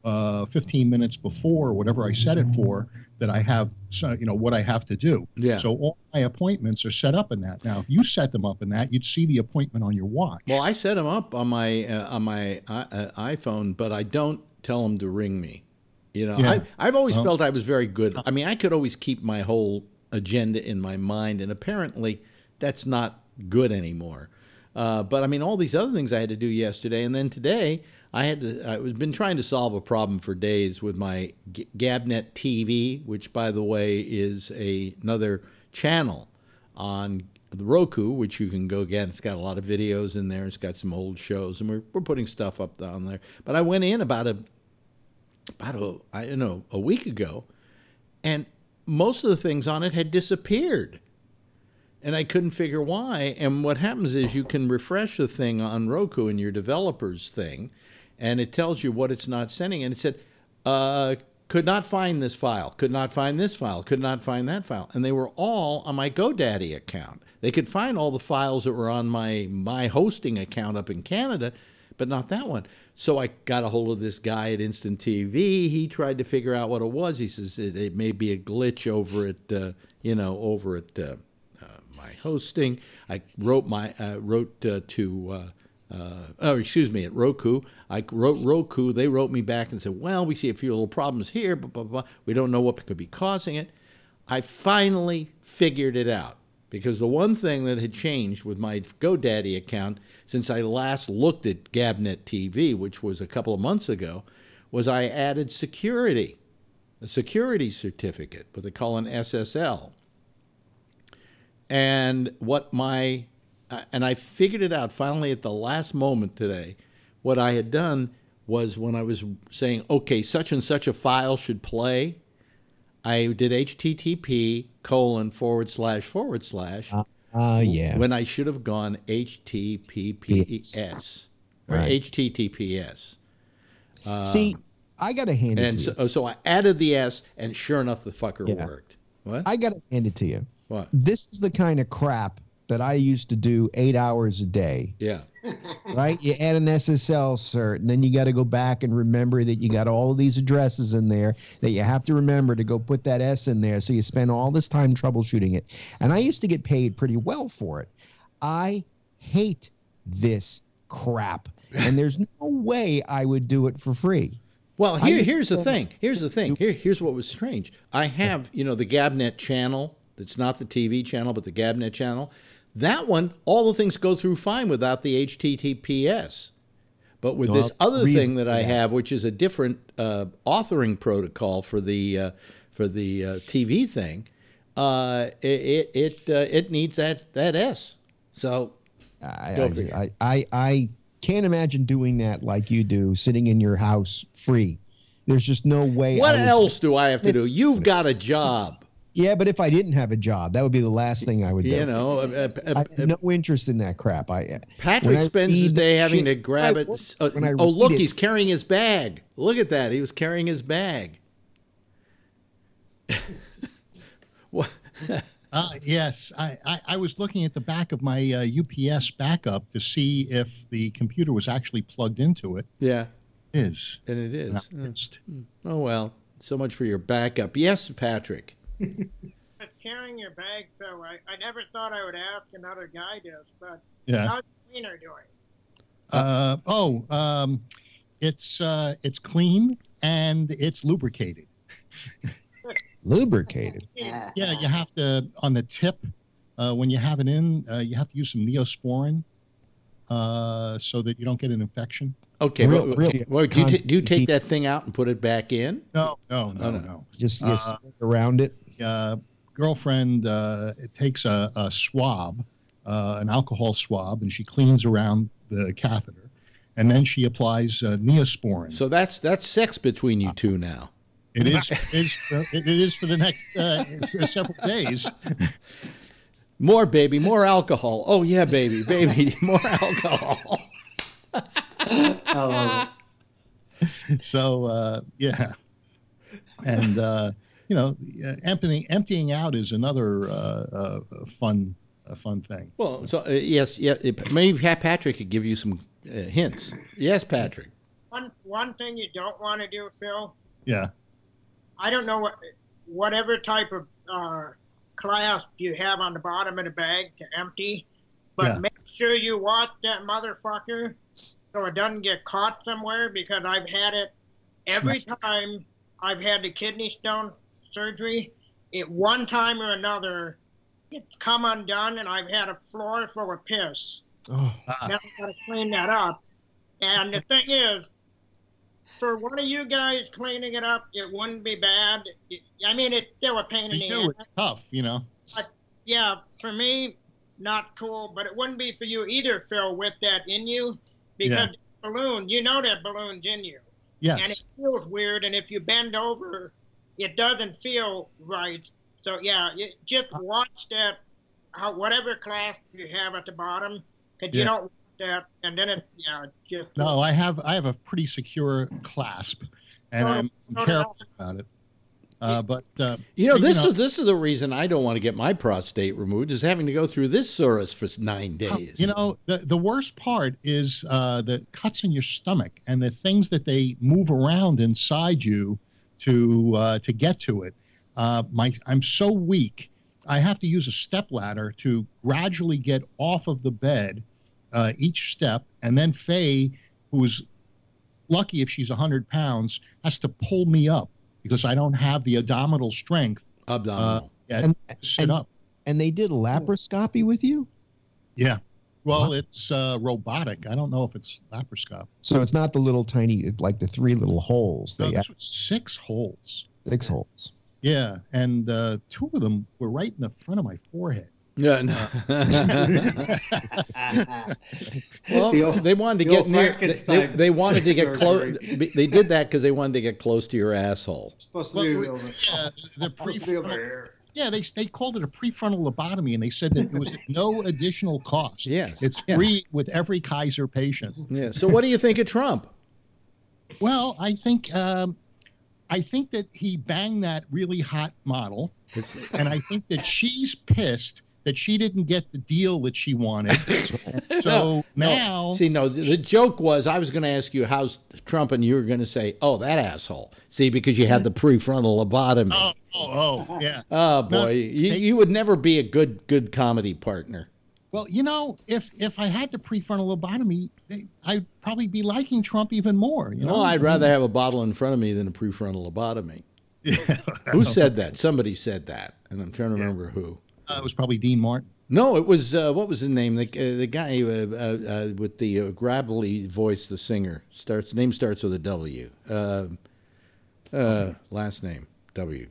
Speaker 3: 15 minutes before, whatever I set it for, that I have, what I have to do.
Speaker 2: Yeah.
Speaker 3: So all my appointments are set up in that. Now, if you set them up in that, you'd see the appointment on your watch.
Speaker 2: Well, I set them up on my iPhone, but I don't tell them to ring me. You know, yeah. I've always felt I was very good. I mean, I could always keep my whole agenda in my mind, and apparently that's not good anymore. But I mean, all these other things I had to do yesterday, and then today I've been trying to solve a problem for days with my Gabnet TV, which, by the way, is another channel on the Roku, which you can go get. It's got a lot of videos in there. It's got some old shows, and we're putting stuff up on there. But I went in about a week ago, and most of the things on it had disappeared. And I couldn't figure why. And what happens is you can refresh the thing on Roku in your developer's thing, and it tells you what it's not sending. And it said, could not find this file, could not find this file, could not find that file. And they were all on my GoDaddy account. They could find all the files that were on my hosting account up in Canada, but not that one. So I got a hold of this guy at Instant TV. He tried to figure out what it was. He says it may be a glitch over at my hosting. I wrote at Roku. I wrote Roku. They wrote me back and said, well, we see a few little problems here, blah, blah, blah. We don't know what could be causing it. I finally figured it out, because the one thing that had changed with my GoDaddy account since I last looked at Gabnet TV, which was a couple of months ago, was I added security, a security certificate, what they call an SSL. And and I figured it out finally at the last moment today. What I had done was, when I was saying, okay, such and such a file should play, I did http:///
Speaker 7: Yeah.
Speaker 2: when I should have gone HTTPS or
Speaker 7: Right.
Speaker 2: HTTPS.
Speaker 7: See, I got to hand it to you.
Speaker 2: So I added the S, and sure enough, the fucker
Speaker 7: Yeah.
Speaker 2: worked. What?
Speaker 7: I got to hand it to you.
Speaker 2: What?
Speaker 7: This is the kind of crap that I used to do 8 hours a day.
Speaker 2: Yeah.
Speaker 7: Right? You add an SSL cert, and then you got to go back and remember that you got all of these addresses in there that you have to remember to go put that S in there. So you spend all this time troubleshooting it. And I used to get paid pretty well for it. I hate this crap. And there's no way I would do it for free.
Speaker 2: Well, here's the thing. Here's the thing. Here's what was strange. I have, the Gabnet channel. That's not the TV channel, but the Gabnet channel. That one, all the things go through fine without the HTTPS. But with this other thing that I have, which is a different authoring protocol for the TV thing, it needs that S. So
Speaker 7: I can't imagine doing that like you do, sitting in your house free. There's just no way.
Speaker 2: What else do I have to do? You've got a job.
Speaker 7: Yeah, but if I didn't have a job, that would be the last thing I would do. I have no interest in that crap.
Speaker 2: Patrick spends his day having to grab it. Look, he's carrying his bag. Look at that. He was carrying his bag. What?
Speaker 3: Yes, I was looking at the back of my UPS backup to see if the computer was actually plugged into it.
Speaker 2: Yeah.
Speaker 3: It is.
Speaker 2: And it is. Oh, well, so much for your backup. Yes, Patrick.
Speaker 8: But carrying your bag, though, I never thought I would ask another guy this, but
Speaker 3: yeah.
Speaker 8: how's the cleaner doing?
Speaker 3: It's clean and it's lubricated.
Speaker 7: Lubricated?
Speaker 3: Yeah, you have to, on the tip, when you have it in, you have to use some Neosporin so that you don't get an infection.
Speaker 2: Okay, well, do you take that thing out and put it back in?
Speaker 3: No.
Speaker 7: Just around it.
Speaker 3: Girlfriend takes a swab, an alcohol swab, and she cleans around the catheter, and then she applies Neosporin.
Speaker 2: So that's sex between you two now.
Speaker 3: It is. It is for the next several days.
Speaker 2: More, baby, more alcohol. Oh yeah, baby, more alcohol.
Speaker 3: So yeah, and emptying out is another fun thing.
Speaker 2: Well, so yes, maybe Patrick could give you some hints. Yes, Patrick.
Speaker 8: One thing you don't want to do, Phil.
Speaker 3: Yeah.
Speaker 8: I don't know whatever type of clasp you have on the bottom of the bag to empty, but make sure you watch that motherfucker so it doesn't get caught somewhere, because I've had it every time I've had the kidney stone surgery. At one time or another, it's come undone, and I've had a floor full of piss. Now I've got to clean that up. And the thing is, for one of you guys cleaning it up, it wouldn't be bad. I mean, it's still a pain in the ass.
Speaker 3: It's tough,
Speaker 8: But yeah, for me, not cool. But it wouldn't be for you either, Phil, with that in you, because the balloon, that balloon's in you.
Speaker 3: Yes.
Speaker 8: And it feels weird, and if you bend over, it doesn't feel right. So yeah, just watch that, whatever clasp you have at the bottom, because you don't want that, and then just.
Speaker 3: No, I have a pretty secure clasp, and I'm careful about it.
Speaker 2: This is the reason I don't want to get my prostate removed, is having to go through this service for 9 days.
Speaker 3: The worst part is the cuts in your stomach and the things that they move around inside you to get to it. I'm so weak. I have to use a step ladder to gradually get off of the bed each step, and then Faye, who's lucky if she's 100 pounds, has to pull me up because I don't have the abdominal strength. Sit up.
Speaker 7: And they did laparoscopy with you?
Speaker 3: Yeah. Well, it's robotic. I don't know if it's laparoscopy.
Speaker 7: So it's not the little tiny, like the 3 little holes.
Speaker 3: No, this was 6 holes.
Speaker 7: 6 holes.
Speaker 3: Yeah, and 2 of them were right in the front of my forehead.
Speaker 2: Yeah. No. Well, they wanted to get near. They wanted to get close. They did that because they wanted to get close to your asshole.
Speaker 8: Supposed to be over here.
Speaker 3: Yeah, they called it a prefrontal lobotomy, and they said that it was at no additional cost.
Speaker 2: Yes,
Speaker 3: it's free with every Kaiser patient.
Speaker 2: Yeah. So, what do you think of Trump?
Speaker 3: Well, I think that he banged that really hot model, and I think that she's pissed that she didn't get the deal that she wanted. So now...
Speaker 2: See, the joke was I was going to ask you how's Trump, and you were going to say, oh, that asshole. See, because you had the prefrontal lobotomy.
Speaker 3: Oh, yeah.
Speaker 2: Oh, boy. You would never be a good comedy partner.
Speaker 3: Well, if I had the prefrontal lobotomy, I'd probably be liking Trump even more.
Speaker 2: Well, I'd rather have a bottle in front of me than a prefrontal lobotomy. Yeah. Who said that? Somebody said that, and I'm trying to remember who.
Speaker 3: It was probably Dean Martin.
Speaker 2: No, it was, what was his name? The guy with the gravelly voice, the singer. Name starts with a W. Last name, W.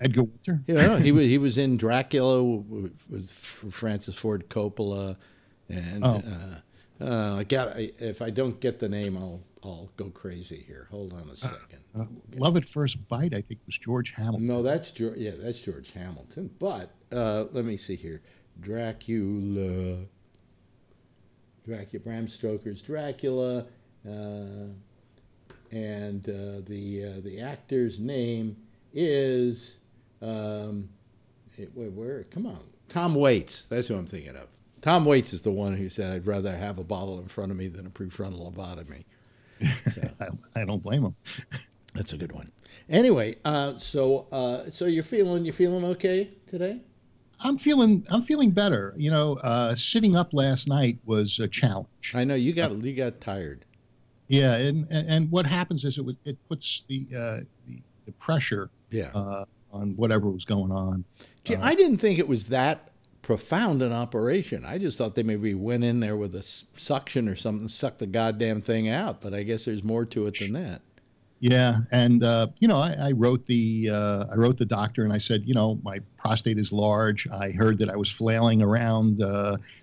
Speaker 3: Edgar Winter?
Speaker 2: Yeah, he was in Dracula with Francis Ford Coppola. And if I don't get the name, I'll go crazy here. Hold on a second.
Speaker 3: Love at First Bite, I think, was George Hamilton.
Speaker 2: No, that's George Hamilton. But let me see here. Dracula, Bram Stoker's Dracula, and the actor's name is come on, Tom Waits. That's who I'm thinking of. Tom Waits is the one who said, "I'd rather have a bottle in front of me than a prefrontal lobotomy." So,
Speaker 3: I don't blame him.
Speaker 2: That's a good one. Anyway, so you're feeling okay today?
Speaker 3: I'm feeling better. Sitting up last night was a challenge.
Speaker 2: I know you got tired.
Speaker 3: Yeah, and what happens is it puts the pressure on whatever was going on.
Speaker 2: Gee, I didn't think it was that profound an operation. I just thought they maybe went in there with a suction or something, sucked the goddamn thing out. But I guess there's more to it than that.
Speaker 3: Yeah, and I wrote the doctor and I said, my prostate is large. I heard that I was flailing around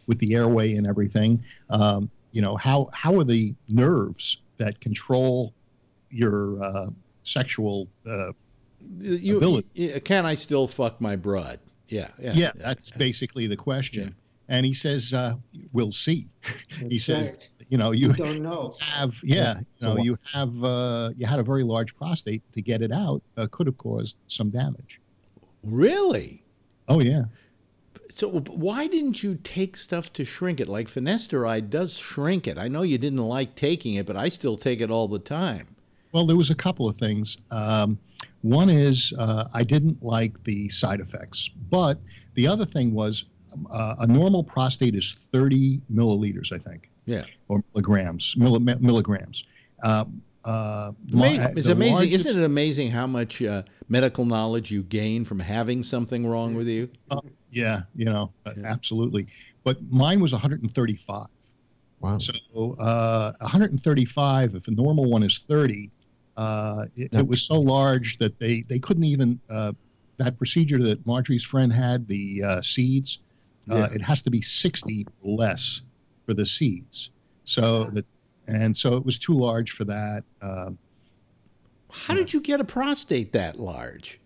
Speaker 3: with the airway and everything. How are the nerves that control your sexual ability?
Speaker 2: Can I still fuck my broad? Yeah,
Speaker 3: that's basiced the question. Yeah. And he says, "We'll see." He says, you
Speaker 8: don't know.
Speaker 3: You had a very large prostate. To get it out could have caused some damage.
Speaker 2: Really?
Speaker 3: Oh yeah.
Speaker 2: So why didn't you take stuff to shrink it? Like finasteride does shrink it. I know you didn't like taking it, but I still take it all the time.
Speaker 3: Well, there was a couple of things. One is I didn't like the side effects, but the other thing was a normal prostate is 30 milliliters, I think.
Speaker 2: Yeah.
Speaker 3: Or milligrams. Milligrams.
Speaker 2: It's amazing. Isn't it amazing how much medical knowledge you gain from having something wrong with you?
Speaker 3: Yeah, absolutely. But mine was 135.
Speaker 7: Wow.
Speaker 3: So 135, if a normal one is 30, it was so large that they couldn't even, that procedure that Marjorie's friend had, the seeds, it has to be 60 less for the seeds. So so it was too large for that.
Speaker 2: How did you get a prostate that large?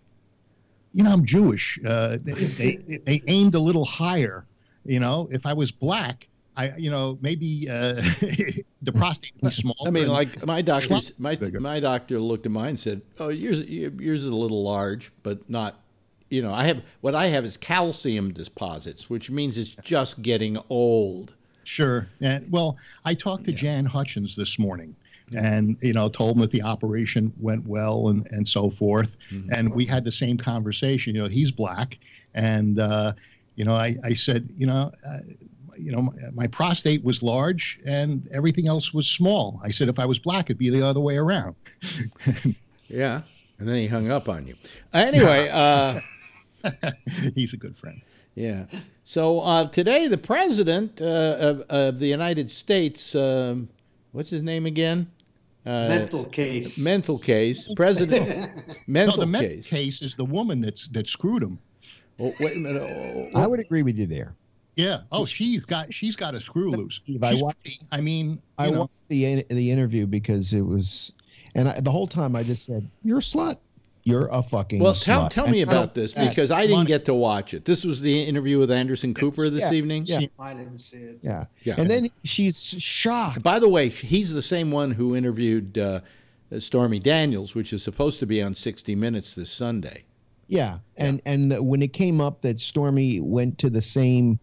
Speaker 3: I'm Jewish. They aimed a little higher. If I was black, maybe the prostate would be smaller.
Speaker 2: I mean, like my doctor looked at mine and said, "Oh, yours is a little large, but not." I have is calcium deposits, which means it's just getting old.
Speaker 3: Sure. And well, I talked to Jan Hutchins this morning, and told him that the operation went well and so forth. And we had the same conversation. He's black, and I said, my prostate was large and everything else was small. I said, if I was black, it'd be the other way around.
Speaker 2: Yeah. And then he hung up on you. Anyway,
Speaker 3: he's a good friend.
Speaker 2: Yeah. So today, the president of the United States, what's his name again?
Speaker 6: Mental case.
Speaker 2: Mental case. President.
Speaker 3: The mental case is the woman that screwed him.
Speaker 2: Oh, wait a minute.
Speaker 7: I would agree with you there.
Speaker 3: Yeah. Oh, she's got a screw loose.
Speaker 7: I watched the interview because it was, and the whole time I just said, "You're a slut. You're a fucking slut."
Speaker 2: Tell me about this, because I didn't get to watch it. This was the interview with Anderson Cooper this evening?
Speaker 7: Yeah.
Speaker 6: I didn't see it.
Speaker 7: Yeah. And then she's shocked.
Speaker 2: By the way, he's the same one who interviewed Stormy Daniels, which is supposed to be on 60 Minutes this Sunday.
Speaker 7: Yeah. And when it came up that Stormy went to the same,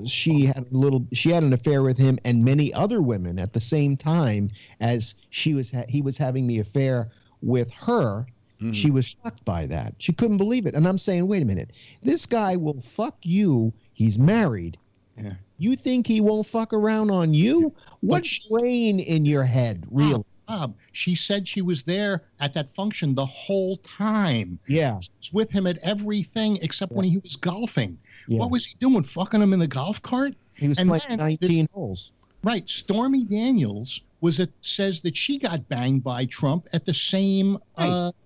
Speaker 7: she had an affair with him and many other women at the same time as he was having the affair with her. She was shocked by that. She couldn't believe it. And I'm saying, wait a minute. This guy will fuck you. He's married.
Speaker 3: Yeah.
Speaker 7: You think he won't fuck around on you? What's brain in your head, really?
Speaker 3: Bob, she said she was there at that function the whole time.
Speaker 7: Yeah.
Speaker 3: She was with him at everything except when he was golfing.
Speaker 7: Yeah.
Speaker 3: What was he doing? Fucking him in the golf cart?
Speaker 7: He was playing 19 holes.
Speaker 3: Right. Stormy Daniels says that she got banged by Trump at the same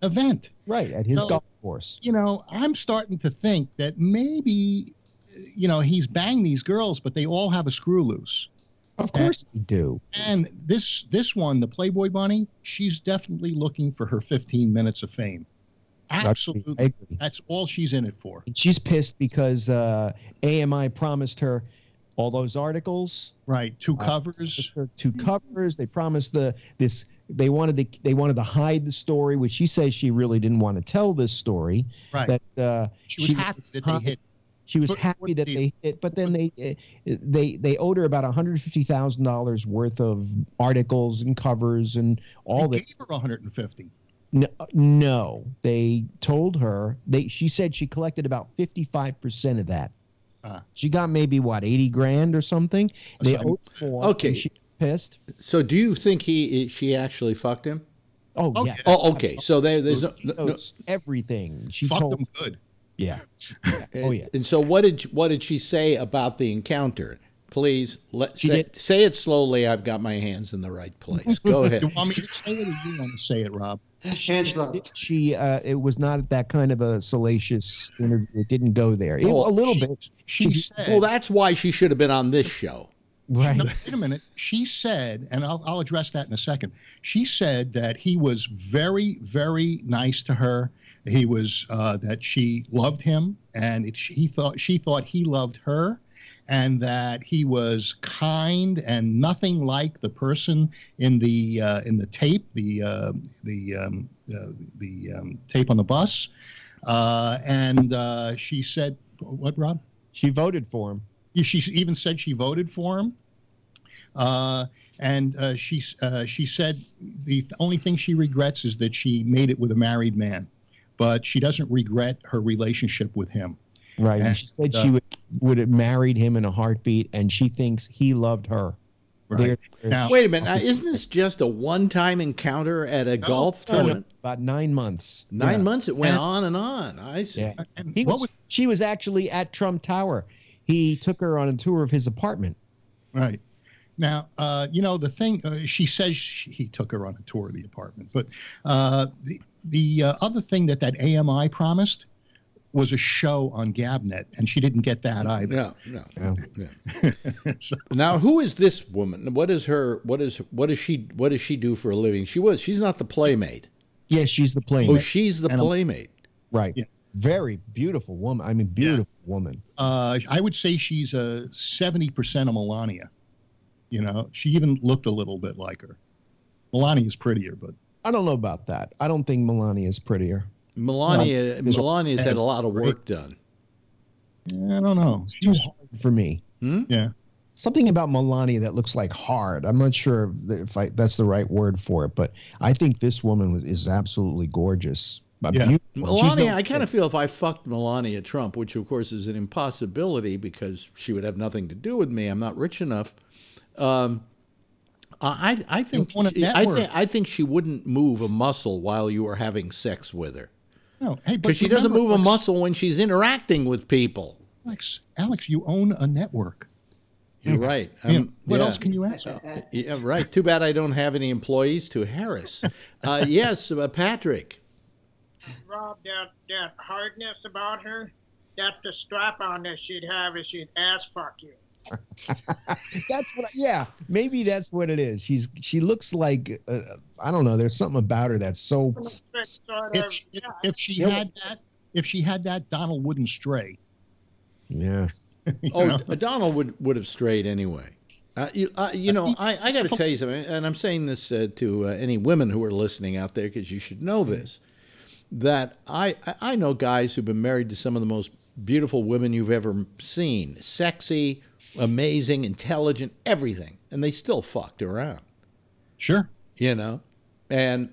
Speaker 3: event.
Speaker 7: Right, at his golf course.
Speaker 3: I'm starting to think that maybe, he's banged these girls, but they all have a screw loose.
Speaker 7: Of course they do.
Speaker 3: And this one, the Playboy Bunny, she's definitely looking for her 15 minutes of fame. Absolutely.
Speaker 7: I agree.
Speaker 3: That's all she's in it for.
Speaker 7: She's pissed because AMI promised her all those articles.
Speaker 3: Right. Two covers.
Speaker 7: Two covers. They promised they wanted to hide the story, which she says she really didn't want to tell this story.
Speaker 3: Right.
Speaker 7: That
Speaker 3: she was happy that they hit.
Speaker 7: She was happy that they hit, but then they owed her about $150,000 worth of articles and covers and all that.
Speaker 3: They gave her $150,000.
Speaker 7: No, they told her she said she collected about 55% of that. She got maybe $80 grand or something. They owed more.
Speaker 2: Okay,
Speaker 7: she was pissed.
Speaker 2: So, do you think she actually fucked him?
Speaker 7: Oh yeah.
Speaker 2: Oh, okay. So there's no
Speaker 7: everything. She
Speaker 3: fucked
Speaker 7: told
Speaker 3: him good.
Speaker 7: Yeah.
Speaker 2: Oh yeah. And so, what did she say about the encounter? Please say it slowly. I've got my hands in the right place. Go ahead.
Speaker 3: Do you want me to say it, or do you want to say it, Rob?
Speaker 7: She it was not that kind of a salacious interview. It didn't go there. A little bit.
Speaker 3: She said.
Speaker 2: Well, that's why she should have been on this show.
Speaker 7: Right.
Speaker 3: No, wait a minute. She said, and I'll address that in a second. She said that he was very, very nice to her. He was that she loved him, and she thought he loved her, and that he was kind and nothing like the person in the tape, the tape on the bus. And she said, "What, Rob?"
Speaker 7: She voted for him.
Speaker 3: She even said she voted for him. And she said the only thing she regrets is that she made it with a married man, but she doesn't regret her relationship with him.
Speaker 7: Right. And she said she would have married him in a heartbeat, and she thinks he loved her.
Speaker 3: Right.
Speaker 2: Now, wait a minute. Now, isn't this just a one-time encounter at a golf tournament?
Speaker 7: About 9 months.
Speaker 2: 9 months. It went on and on. I see.
Speaker 7: Yeah. She was actually at Trump Tower. He took her on a tour of his apartment.
Speaker 3: Right. Now, the thing, she says he took her on a tour of the apartment. But the other thing that AMI promised was a show on Gabnet, and she didn't get that either.
Speaker 2: No. So, now, who is this woman? What does she do for a living? She's not the Playmate.
Speaker 7: Yes, she's the Playmate.
Speaker 2: Oh, she's the Playmate.
Speaker 7: Right. Yeah. Very beautiful woman. I mean, beautiful woman.
Speaker 3: I would say she's 70% of Melania. You know, she even looked a little bit like her. Melania is prettier, but
Speaker 7: I don't know about that. I don't think Melania is prettier.
Speaker 2: Melania's had a lot of work done.
Speaker 3: I don't know.
Speaker 7: It's too hard for me.
Speaker 3: Yeah.
Speaker 7: Something about Melania that looks like hard. I'm not sure if that's the right word for it, but I think this woman is absolutely gorgeous.
Speaker 3: Yeah.
Speaker 2: Melania, I kind of feel if I fucked Melania Trump, which of course is an impossibility because she would have nothing to do with me. I'm not rich enough. I think she wouldn't move a muscle while you are having sex with her.
Speaker 3: No, hey,
Speaker 2: because she doesn't move a muscle when she's interacting with people.
Speaker 3: Alex, you own a network.
Speaker 2: You're right.
Speaker 3: What else can you ask?
Speaker 2: Yeah, right. Too bad I don't have any employees to harass. Yes, Patrick.
Speaker 8: Rob, that hardness about her, that's the strap-on that she'd have if she'd ass fuck you.
Speaker 7: That's what. Maybe that's what it is. She looks like I don't know. There's something about her that's so.
Speaker 3: If she had that, Donald wouldn't stray.
Speaker 7: Yeah.
Speaker 2: Donald would have strayed anyway. I got to tell you something, and I'm saying this to any women who are listening out there because you should know this. That I know guys who've been married to some of the most beautiful women you've ever seen, sexy, amazing, intelligent, everything, and they still fucked around.
Speaker 3: Sure.
Speaker 2: You know, and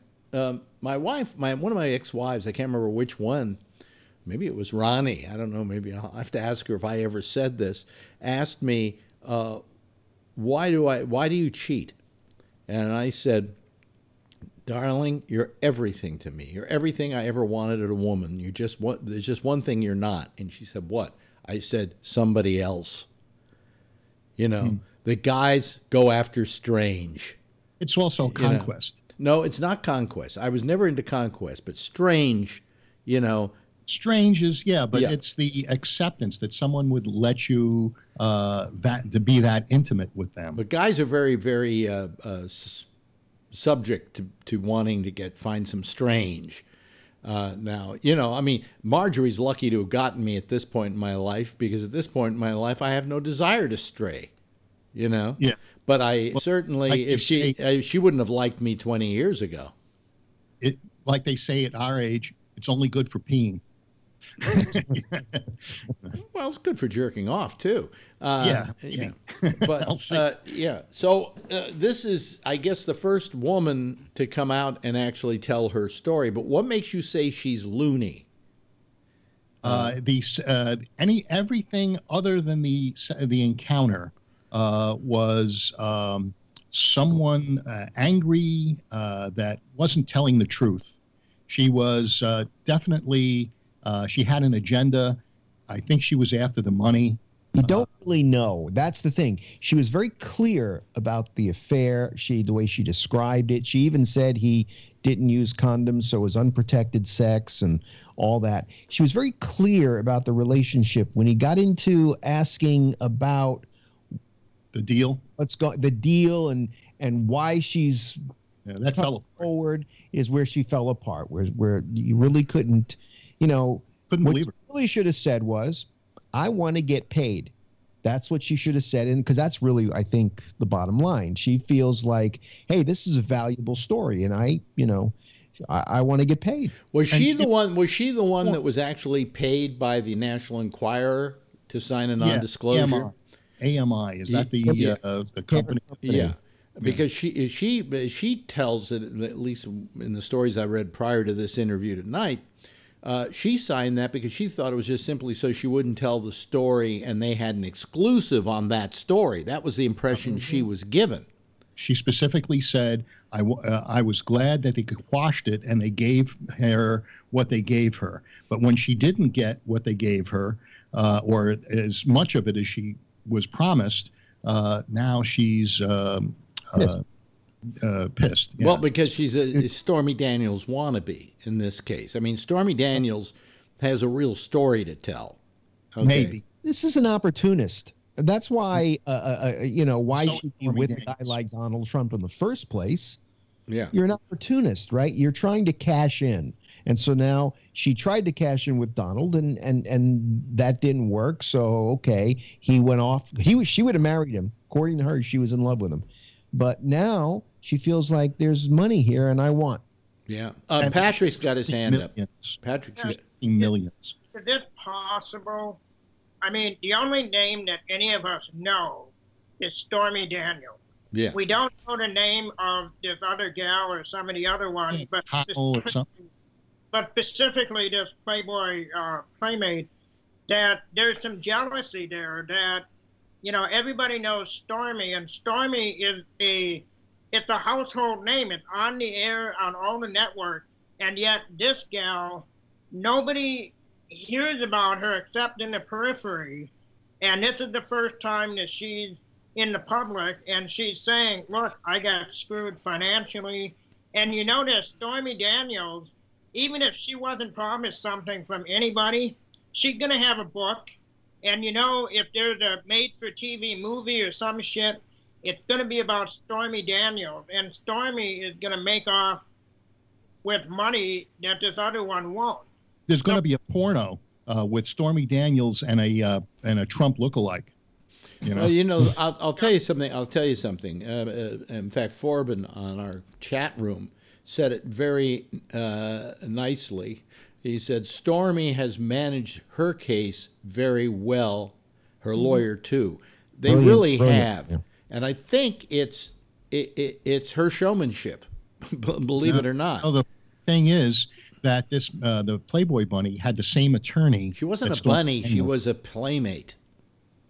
Speaker 2: my wife, one of my ex-wives, I can't remember which one, maybe it was Ronnie, I don't know, maybe I'll have to ask her if I ever said this, asked me, why do you cheat? And I said, darling, you're everything to me. You're everything I ever wanted in a woman. There's just one thing you're not. And she said, what? I said, somebody else. You know, the guys go after strange.
Speaker 3: It's also conquest.
Speaker 2: No, it's not conquest. I was never into conquest, but strange, you know.
Speaker 3: Strange is, but it's the acceptance that someone would let you to be that intimate with them.
Speaker 2: But guys are very, very subject to wanting to find some strange. Now, you know, I mean, Marjorie's lucky to have gotten me at this point in my life because at this point in my life, I have no desire to stray, you know?
Speaker 3: Yeah.
Speaker 2: But certainly, like if she wouldn't have liked me 20 years ago.
Speaker 3: Like they say at our age, it's only good for peeing.
Speaker 2: Well, it's good for jerking off too.
Speaker 3: But
Speaker 2: So this is, I guess, the first woman to come out and actually tell her story. But what makes you say she's loony?
Speaker 3: Everything other than the encounter was someone angry that wasn't telling the truth. She was definitely. She had an agenda. I think she was after the money.
Speaker 7: You don't really know. That's the thing. She was very clear about the affair. The way she described it. She even said he didn't use condoms, so it was unprotected sex and all that. She was very clear about the relationship. When he got into asking about
Speaker 3: the deal,
Speaker 7: the deal and why she's
Speaker 3: that fell
Speaker 7: forward is where she fell apart. Where you really couldn't. You know,
Speaker 3: couldn't believe it.
Speaker 7: What she really should have said was, I want to get paid. That's what she should have said. And because that's really, I think, the bottom line. She feels like, hey, this is a valuable story. And I want to get paid.
Speaker 2: Was she the one that was actually paid by the National Enquirer to sign a non-disclosure?
Speaker 3: AMI. Is that the company?
Speaker 2: Yeah. Because she tells it, at least in the stories I read prior to this interview tonight, she signed that because she thought it was just simply so she wouldn't tell the story and they had an exclusive on that story. That was the impression she was given.
Speaker 3: She specifically said, I was glad that they quashed it and they gave her what they gave her. But when she didn't get what they gave her, or as much of it as she was promised, now she's pissed.
Speaker 2: Yeah. Well, because she's a Stormy Daniels wannabe in this case. I mean, Stormy Daniels has a real story to tell. Okay?
Speaker 3: Maybe.
Speaker 7: This is an opportunist. That's why, why should you with a guy like Donald Trump in the first place?
Speaker 2: Yeah.
Speaker 7: You're an opportunist, right? You're trying to cash in. And so now she tried to cash in with Donald, and that didn't work. So okay, he went off. She would have married him. According to her, she was in love with him. But now she feels like there's money here, and I want.
Speaker 2: Yeah. Patrick's got his hand up. Patrick's
Speaker 3: millions.
Speaker 8: Is this possible? I mean, the only name that any of us know is Stormy Daniels.
Speaker 2: Yeah.
Speaker 8: We don't know the name of this other gal or some of the other ones, but
Speaker 3: or something.
Speaker 8: But specifically this Playboy Playmate, that there's some jealousy there. That, you know, everybody knows Stormy, and Stormy is it's a household name. It's on the air on all the networks, and yet this gal, nobody hears about her except in the periphery, and this is the first time that she's in the public, and she's saying, look, I got screwed financially. And you notice Stormy Daniels, even if she wasn't promised something from anybody, she's going to have a book. And, you know, if there's a made-for-TV movie or some shit, it's going to be about Stormy Daniels. And Stormy is going to make off with money that this other one won't.
Speaker 3: There's going to be a porno with Stormy Daniels and a Trump lookalike. You know?
Speaker 2: Well, you know, I'll tell you something. In fact, Forbin on our chat room said it very nicely. He said, Stormy has managed her case very well, her lawyer too. They really have. Yeah. And I think it's her showmanship, believe it or not.
Speaker 3: No, the thing is that the Playboy bunny had the same attorney.
Speaker 2: She wasn't a bunny. She was a playmate.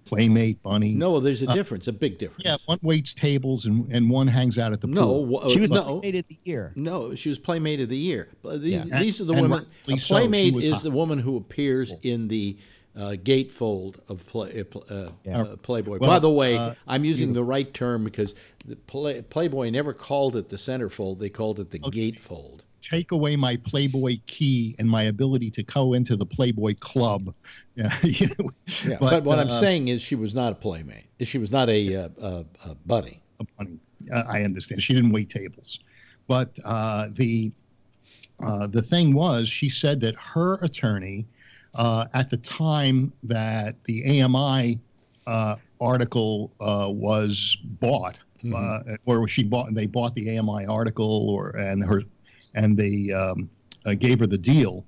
Speaker 3: Playmate bunny.
Speaker 2: No, there's a difference, a big difference.
Speaker 3: Yeah, one waits tables and one hangs out at the pool.
Speaker 2: No,
Speaker 7: she was Playmate of the Year.
Speaker 2: No, she was Playmate of the Year. These are the women. A Playmate is the woman who appears in the gatefold of Playboy. Well, by the way, I'm using the right term because Playboy never called it the centerfold; they called it the gatefold.
Speaker 3: Take away my Playboy key and my ability to go into the Playboy club. Yeah,
Speaker 2: but what I'm saying is she was not a playmate. She was not a bunny.
Speaker 3: A bunny. I understand. She didn't wait tables. But the thing was, she said that her attorney, at the time that the AMI article was bought, or they bought the AMI article, and they gave her the deal.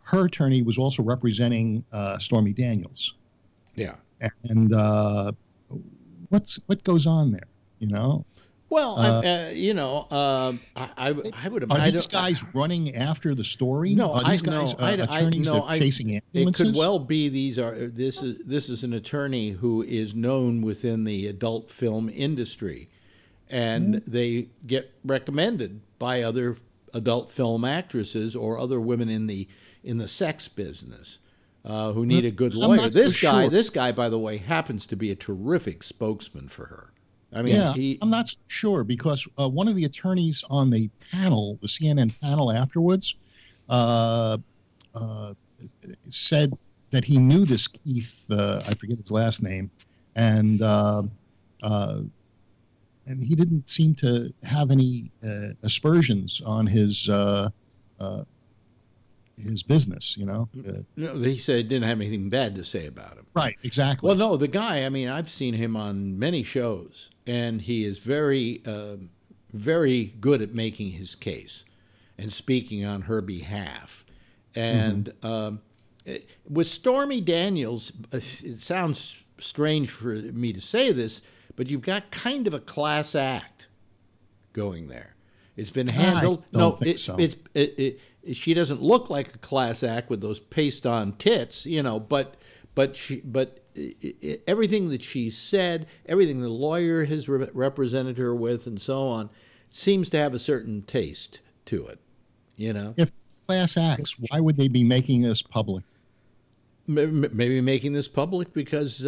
Speaker 3: Her attorney was also representing Stormy Daniels.
Speaker 2: Yeah.
Speaker 3: And what goes on there, you know?
Speaker 2: Well, I would imagine.
Speaker 3: Are these guys running after the story?
Speaker 2: No,
Speaker 3: are these guys attorneys that are chasing ambulances?
Speaker 2: It could well be this is an attorney who is known within the adult film industry, and they get recommended by other adult film actresses or other women in the sex business who need a good lawyer. This guy, by the way, happens to be a terrific spokesman for her. I mean,
Speaker 3: I'm not sure because one of the attorneys on the panel, the CNN panel afterwards, said that he knew this Keith, I forget his last name, and he didn't seem to have any aspersions on his business, you know.
Speaker 2: No, he said he didn't have anything bad to say about him.
Speaker 3: Right, exactly.
Speaker 2: Well, no, the guy, I mean, I've seen him on many shows, and he is very, very good at making his case and speaking on her behalf. And with Stormy Daniels, it sounds strange for me to say this, but you've got kind of a class act going there. It's been handled. She doesn't look like a class act with those paste-on tits, you know. But everything that she said, everything the lawyer has represented her with, and so on, seems to have a certain taste to it, you know.
Speaker 3: If class acts, why would they be making this public?
Speaker 2: Maybe making this public because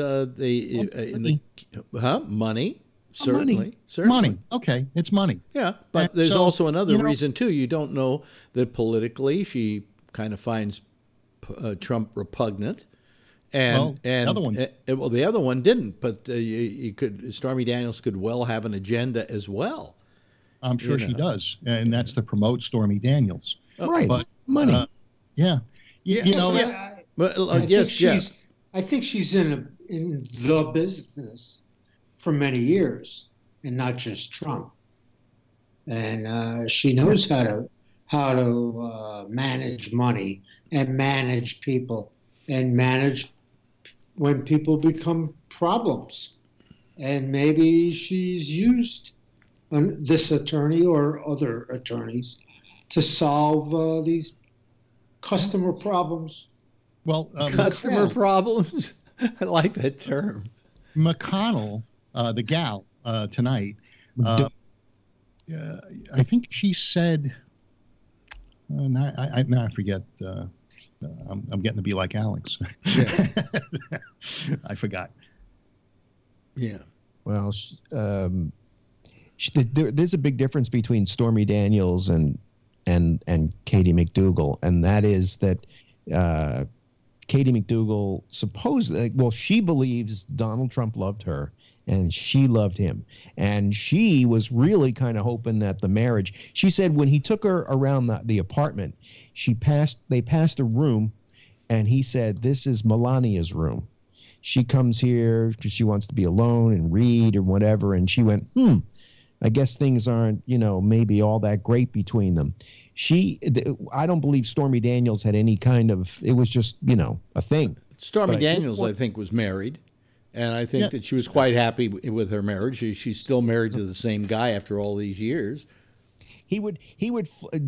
Speaker 2: money. Certainly.
Speaker 3: Money. Okay, it's money.
Speaker 2: Yeah, but there's also another reason too. You don't know that politically she kind of finds Trump repugnant, and the other one. The other one didn't. But Stormy Daniels could well have an agenda as well.
Speaker 3: I'm sure she does, and that's to promote Stormy Daniels.
Speaker 7: Right,
Speaker 3: but
Speaker 7: money.
Speaker 3: Yeah. You know.
Speaker 2: But
Speaker 6: I think she's in the business for many years, and not just Trump. And she knows how to manage money and manage people and manage when people become problems. And maybe she's used this attorney or other attorneys to solve these customer problems.
Speaker 3: Well,
Speaker 2: customer problems. I like that term.
Speaker 3: McConnell, the gal tonight, I think she said. Now I forget. I'm getting to be like Alex. Yeah. I forgot.
Speaker 2: Yeah.
Speaker 7: Well, there's a big difference between Stormy Daniels and Katie McDougal, and that is that Katie McDougal she believes Donald Trump loved her and she loved him, and she was really kind of hoping that the marriage. She said when he took her around the apartment, they passed a room, and he said, "This is Melania's room. She comes here because she wants to be alone and read or whatever." And she went, I guess things aren't, maybe all that great between them. I don't believe Stormy Daniels had any kind of, it was just, a thing.
Speaker 2: Stormy Daniels, I think, was married. And I think that she was quite happy with her marriage. She's still married to the same guy after all these years.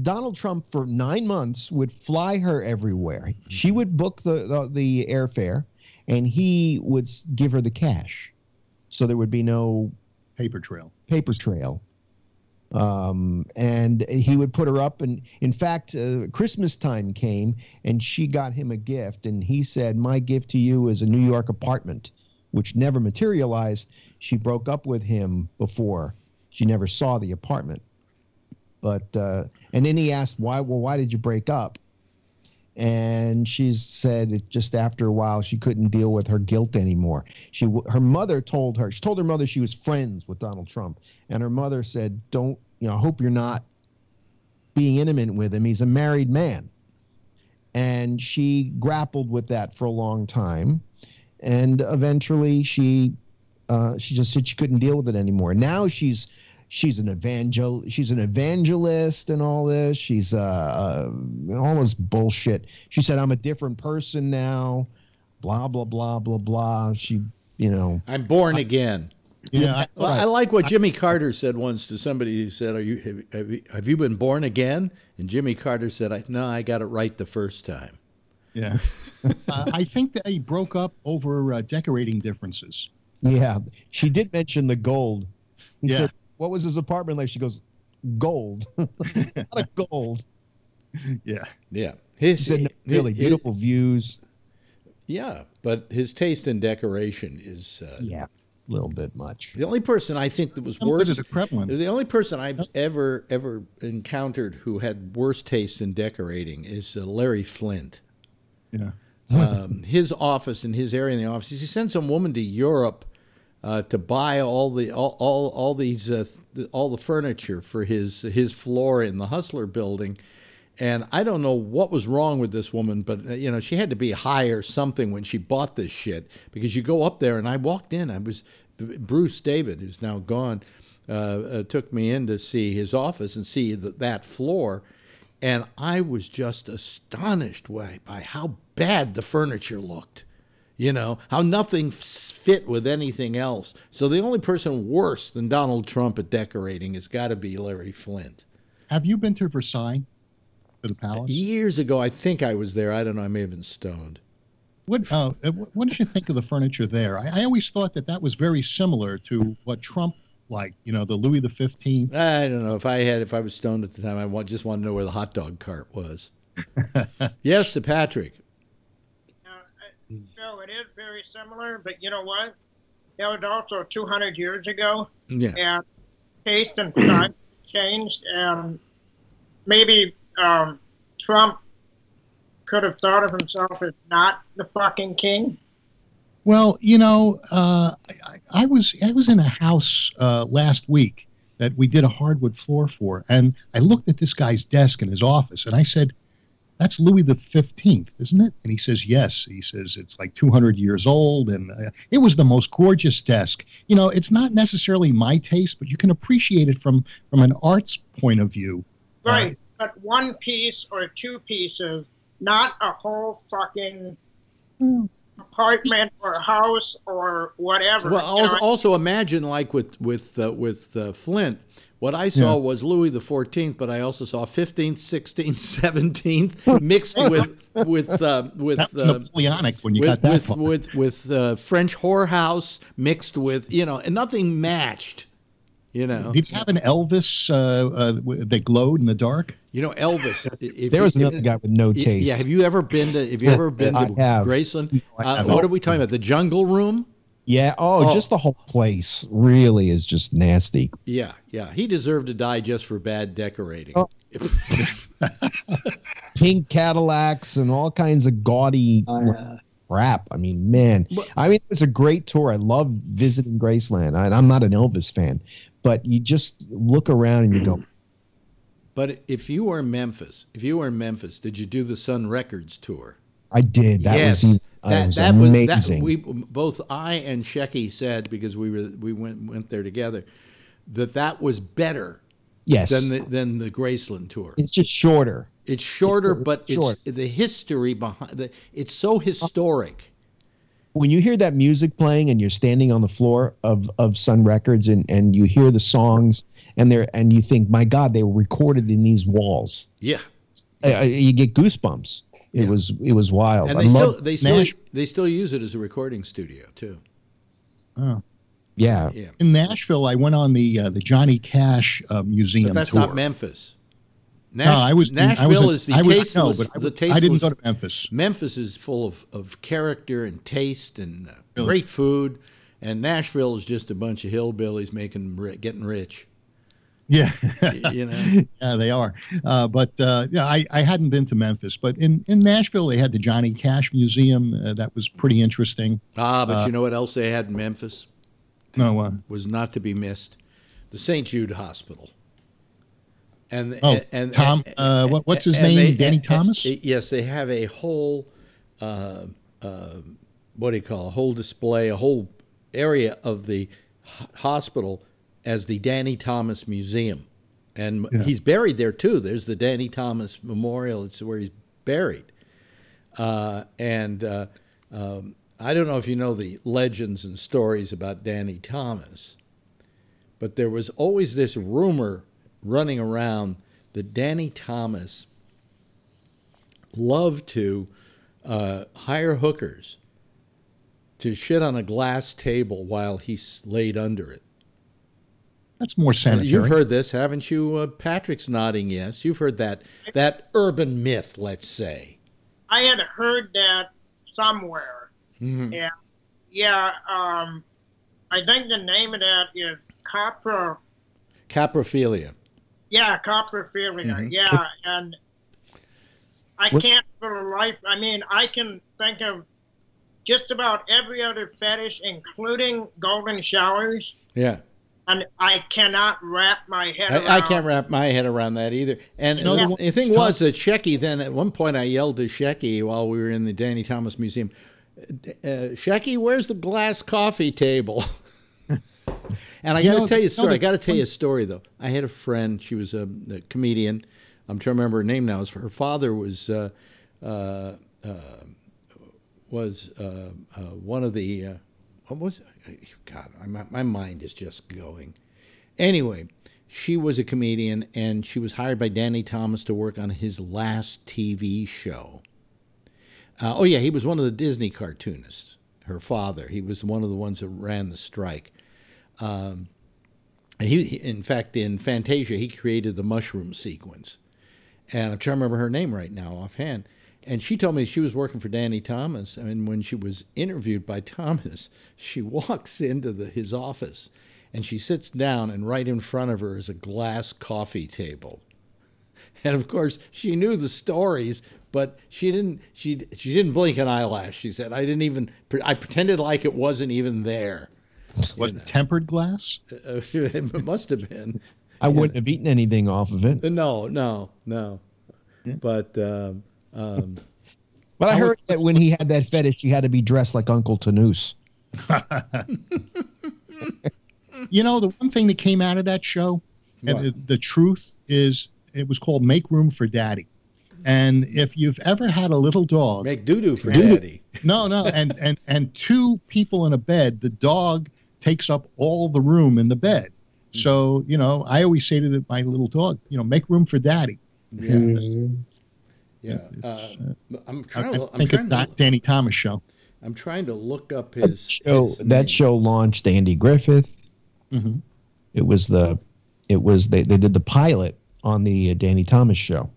Speaker 2: Donald Trump for 9 months would fly her everywhere. She would book the airfare, and he would give her the cash. So there would be no
Speaker 3: paper trail.
Speaker 7: And he would put her up. And in fact, Christmas time came, and she got him a gift. And he said, "My gift to you is a New York apartment," which never materialized. She broke up with him before. She never saw the apartment. But and then he asked, why did you break up? And she said just after a while she couldn't deal with her guilt anymore. Her mother told her mother she was friends with Donald Trump, and her mother said, "Don't, I hope you're not being intimate with him. He's a married man." And she grappled with that for a long time, and eventually she just said she couldn't deal with it anymore. Now she's an evangelist and all this. She's all this bullshit. She said, "I'm a different person now," blah blah blah blah blah. I'm
Speaker 2: born again.
Speaker 3: Yeah,
Speaker 2: I like what Jimmy Carter said once to somebody who said, have you been born again? And Jimmy Carter said, "No, I got it right the first time."
Speaker 3: Yeah. I think they broke up over decorating differences.
Speaker 7: Yeah, she did mention the gold. He said, "What was his apartment like?" She goes, "Gold." A lot of gold.
Speaker 3: Yeah.
Speaker 2: Yeah.
Speaker 7: She said, really beautiful views.
Speaker 2: Yeah, but his taste in decoration is...
Speaker 7: a little bit much.
Speaker 2: The only person I think that was worse... The only person I've ever encountered who had worse taste in decorating is Larry Flint.
Speaker 3: Yeah.
Speaker 2: His office and his area in the office, he sent some woman to Europe to buy all the furniture for his floor in the Hustler building, and I don't know what was wrong with this woman, but she had to be high or something when she bought this shit, because you go up there, and I walked in, Bruce David, who's now gone, took me in to see his office and see that floor, and I was just astonished by how bad the furniture looked. How nothing fit with anything else. So the only person worse than Donald Trump at decorating has got to be Larry Flint.
Speaker 3: Have you been to Versailles, to the palace?
Speaker 2: Years ago, I think I was there. I don't know. I may have been stoned.
Speaker 3: What did you think of the furniture there? I always thought that was very similar to what Trump liked, the Louis XV.
Speaker 2: I don't know. If I was stoned at the time, I just want to know where the hot dog cart was. Yes, Sir Patrick.
Speaker 8: So it is very similar, but you know what? That was also 200 years ago.
Speaker 2: Yeah.
Speaker 8: And taste and style changed, and maybe Trump could have thought of himself as not the fucking king.
Speaker 3: Well, I was in a house last week, that we did a hardwood floor for. And I looked at this guy's desk in his office, and I said, "That's Louis the 15th, isn't it?" And he says, "Yes." He says, "It's like 200 years old." And it was the most gorgeous desk. You know, it's not necessarily my taste, but you can appreciate it from an arts point of view.
Speaker 8: Right. But one piece or two pieces, not a whole fucking apartment or house or whatever.
Speaker 2: Well, also imagine, like with Flint, what I saw was Louis the 14th, but I also saw 15th, 16th, 17th mixed with
Speaker 3: That's Napoleonic when you got that far.
Speaker 2: with French whorehouse mixed with, you know, and nothing matched. You know,
Speaker 3: did you have an Elvis that glowed in the dark?
Speaker 2: You know, Elvis.
Speaker 7: There was another guy with no taste.
Speaker 2: Yeah, have you ever been to Graceland? What are we talking about? The Jungle Room?
Speaker 7: Yeah. Oh, just the whole place really is just nasty.
Speaker 2: Yeah, yeah. He deserved to die just for bad decorating.
Speaker 7: Oh. Pink Cadillacs and all kinds of gaudy crap. I mean, man. I mean, it was a great tour. I love visiting Graceland. I'm not an Elvis fan, but you just look around and you go.
Speaker 2: But if you were in Memphis, did you do the Sun Records tour?
Speaker 7: I did. That
Speaker 2: yes.
Speaker 7: was amazing.
Speaker 2: Both I and Shecky said, because we went there together, that was better.
Speaker 7: Yes.
Speaker 2: Than the Graceland tour.
Speaker 7: It's just shorter.
Speaker 2: It's shorter, but it's the history behind it's so historic.
Speaker 7: When you hear that music playing and you're standing on the floor of Sun Records and you hear the songs and you think, my God, they were recorded in these walls.
Speaker 2: Yeah.
Speaker 7: You get goosebumps. It was wild.
Speaker 2: And they still use it as a recording studio too.
Speaker 3: Oh.
Speaker 7: Yeah.
Speaker 3: In Nashville, I went on the Johnny Cash museum
Speaker 2: but that's
Speaker 3: tour.
Speaker 2: Not Memphis.
Speaker 3: Nashville
Speaker 2: is the tasteless.
Speaker 3: I didn't go to Memphis.
Speaker 2: Memphis is full of character and taste and great food, and Nashville is just a bunch of hillbillies getting rich.
Speaker 3: Yeah,
Speaker 2: you know.
Speaker 3: Yeah, they are. But I hadn't been to Memphis, but in Nashville they had the Johnny Cash Museum. That was pretty interesting.
Speaker 2: But you know what else they had in Memphis?
Speaker 3: No,
Speaker 2: was not to be missed. The St. Jude Hospital.
Speaker 3: What's his name? Danny Thomas?
Speaker 2: Yes, they have a whole, what do you call, a whole display, a whole area of the hospital as the Danny Thomas Museum. And he's buried there, too. There's the Danny Thomas Memorial. It's where he's buried. I don't know if you know the legends and stories about Danny Thomas, but there was always this rumor running around that Danny Thomas loved to hire hookers to shit on a glass table while he laid under it.
Speaker 3: That's more sanitary.
Speaker 2: You've heard this, haven't you? Patrick's nodding yes. You've heard that urban myth, let's say.
Speaker 8: I had heard that somewhere.
Speaker 2: Mm-hmm.
Speaker 8: I think the name of that is
Speaker 2: Caprophilia.
Speaker 8: Yeah, coprophilia. Mm-hmm. Yeah, and I can't for the life. I mean, I can think of just about every other fetish, including golden showers.
Speaker 2: Yeah.
Speaker 8: And I cannot wrap my head around.
Speaker 2: I can't wrap my head around that either. And the thing was that Shecky, then at one point I yelled to Shecky while we were in the Danny Thomas Museum, Shecky, where's the glass coffee table? And I got to tell you a story. I got to tell you a story, though. I had a friend. She was a comedian. I'm trying to remember her name now. Her father was one of the what was God? My mind is just going. Anyway, she was a comedian, and she was hired by Danny Thomas to work on his last TV show. He was one of the Disney cartoonists. Her father. He was one of the ones that ran the strike. In fact, in Fantasia, he created the mushroom sequence. And I'm trying to remember her name right now offhand. And she told me she was working for Danny Thomas. And when she was interviewed by Thomas, she walks into his office and she sits down, and right in front of her is a glass coffee table. And of course, she knew the stories, but she didn't blink an eyelash. She said, I pretended like it wasn't even there.
Speaker 3: Was it tempered glass?
Speaker 2: It must have been.
Speaker 7: I wouldn't have eaten anything off of it.
Speaker 2: No. But
Speaker 7: I heard that when he had that fetish, he had to be dressed like Uncle Tanous.
Speaker 3: You know, the one thing that came out of that show, and the truth is, it was called Make Room for Daddy. And if you've ever had a little dog,
Speaker 2: make doo-doo for daddy.
Speaker 3: No, and two people in a bed, the dog takes up all the room in the bed. So, you know, I always say to my little dog, you know, make room for daddy.
Speaker 2: Yeah. I'm trying to
Speaker 3: Danny Thomas show.
Speaker 2: I'm trying to look up his
Speaker 7: that show launched Andy Griffith.
Speaker 3: Mm-hmm.
Speaker 7: They did the pilot on the Danny Thomas show.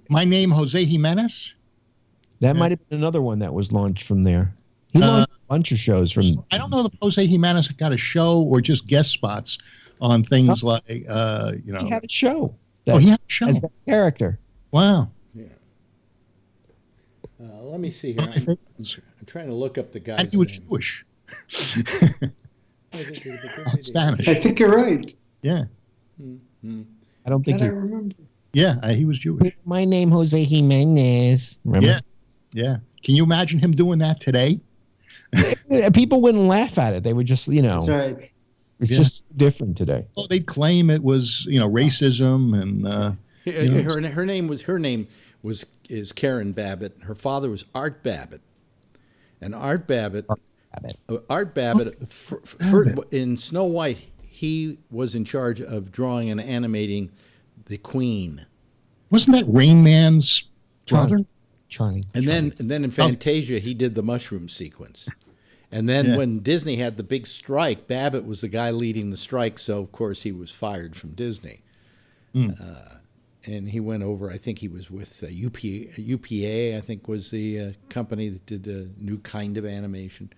Speaker 3: My Name, Jose Jimenez.
Speaker 7: That might have been another one that was launched from there. He launched a bunch of shows from.
Speaker 3: I don't know if Jose Jimenez got a show or just guest spots on things like, you know.
Speaker 7: He had a show.
Speaker 3: He had a show.
Speaker 7: As that character.
Speaker 3: Wow.
Speaker 2: Yeah. Let me see here. I'm trying to look up the guy's
Speaker 3: And he was
Speaker 2: name.
Speaker 3: Jewish.
Speaker 2: Not
Speaker 3: Spanish.
Speaker 6: I think you're right.
Speaker 3: Yeah.
Speaker 2: Mm-hmm.
Speaker 7: I don't think
Speaker 6: I remember.
Speaker 3: Yeah, he was Jewish.
Speaker 7: My name, Jose Jimenez. Remember?
Speaker 3: Yeah. Can you imagine him doing that today?
Speaker 7: People wouldn't laugh at it. They would just, you know.
Speaker 6: That's right.
Speaker 7: It's just different today.
Speaker 3: Well, they'd claim it was, you know, racism and.
Speaker 2: Her name is Karen Babbitt. Her father was Art Babbitt, and Art Babbitt in Snow White, he was in charge of drawing and animating the Queen.
Speaker 3: Wasn't that Rain Man's brother?
Speaker 7: Charlie.
Speaker 2: And then in Fantasia, he did the mushroom sequence. And then when Disney had the big strike, Babbitt was the guy leading the strike, so of course he was fired from Disney. And he went over, I think he was with UPA, I think was the company that did a new kind of animation.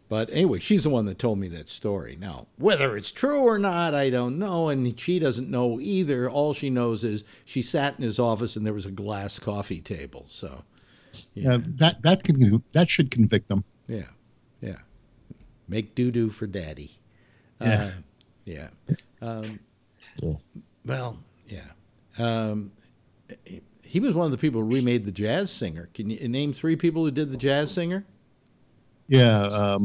Speaker 2: But anyway, she's the one that told me that story. Now, whether it's true or not, I don't know, and she doesn't know either. All she knows is she sat in his office and there was a glass coffee table. So,
Speaker 3: that should convict them.
Speaker 2: Yeah. Make doo-doo for daddy. He was one of the people who remade The Jazz Singer. Can you name 3 people who did The Jazz Singer?
Speaker 3: Yeah.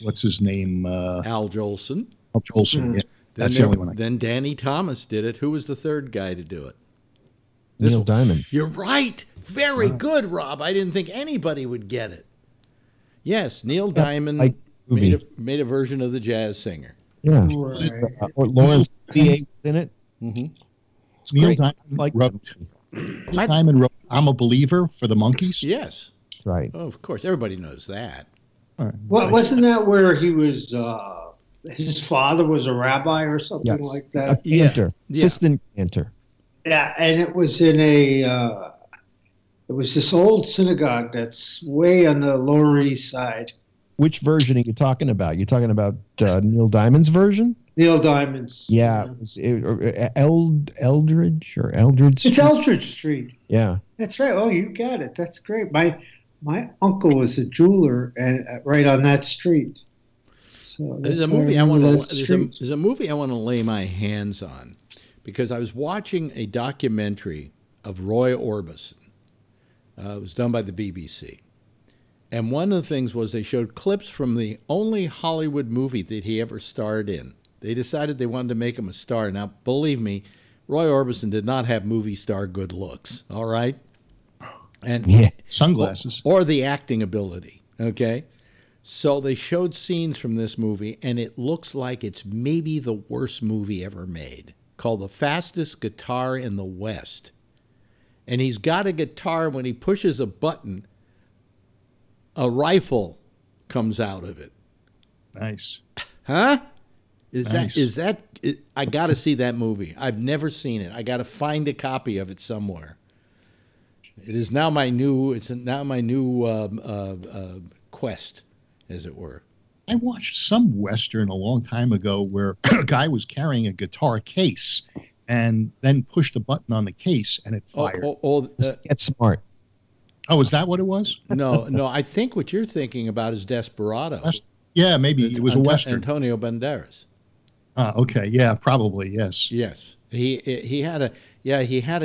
Speaker 3: What's his name?
Speaker 2: Al Jolson.
Speaker 3: Al Jolson. Yeah. That's the only one.
Speaker 2: Then Danny Thomas did it. Who was the third guy to do it?
Speaker 7: Neil Diamond.
Speaker 2: You're right. Very good, Rob. I didn't think anybody would get it. Yes, Neil Diamond made a version of The Jazz Singer.
Speaker 7: Yeah. Lawrence B.A. was in it.
Speaker 2: Mm-hmm.
Speaker 3: Neil Diamond wrote I'm a Believer for the Monkees.
Speaker 2: Yes.
Speaker 7: That's right.
Speaker 2: Oh, of course. Everybody knows that.
Speaker 6: Well, wasn't that where he was, his father was a rabbi or something like that?
Speaker 7: A cantor. Assistant cantor.
Speaker 6: Yeah, and it was in it was this old synagogue that's way on the Lower East Side.
Speaker 7: Which version are you talking about? You're talking about Neil Diamond's version?
Speaker 6: Neil Diamond's.
Speaker 7: Yeah. Eldridge or Eldridge Street?
Speaker 6: It's Eldridge Street.
Speaker 7: Yeah.
Speaker 6: That's right. Oh, you got it. That's great. My uncle was a jeweler and right on that street. So
Speaker 2: there's a movie I want to. There's a movie I want to lay my hands on, because I was watching a documentary of Roy Orbison. It was done by the BBC. And one of the things was they showed clips from the only Hollywood movie that he ever starred in. They decided they wanted to make him a star. Now, believe me, Roy Orbison did not have movie star good looks, all right? And
Speaker 3: sunglasses.
Speaker 2: Or the acting ability, okay? So they showed scenes from this movie, and it looks like it's maybe the worst movie ever made, called The Fastest Guitar in the West. And he's got a guitar, when he pushes a button, a rifle comes out of it.
Speaker 3: Nice.
Speaker 2: Huh? I got to see that movie. I've never seen it. I got to find a copy of it somewhere. It is now my new quest, as it were.
Speaker 3: I watched some Western a long time ago where a guy was carrying a guitar case and then pushed a button on the case and it fired.
Speaker 7: Get smart.
Speaker 3: Oh, is that what it was?
Speaker 2: No. I think what you're thinking about is Desperado.
Speaker 3: Yeah, maybe it was a Western.
Speaker 2: Antonio Banderas.
Speaker 3: Okay, yeah, probably, yes.
Speaker 2: Yes. He had a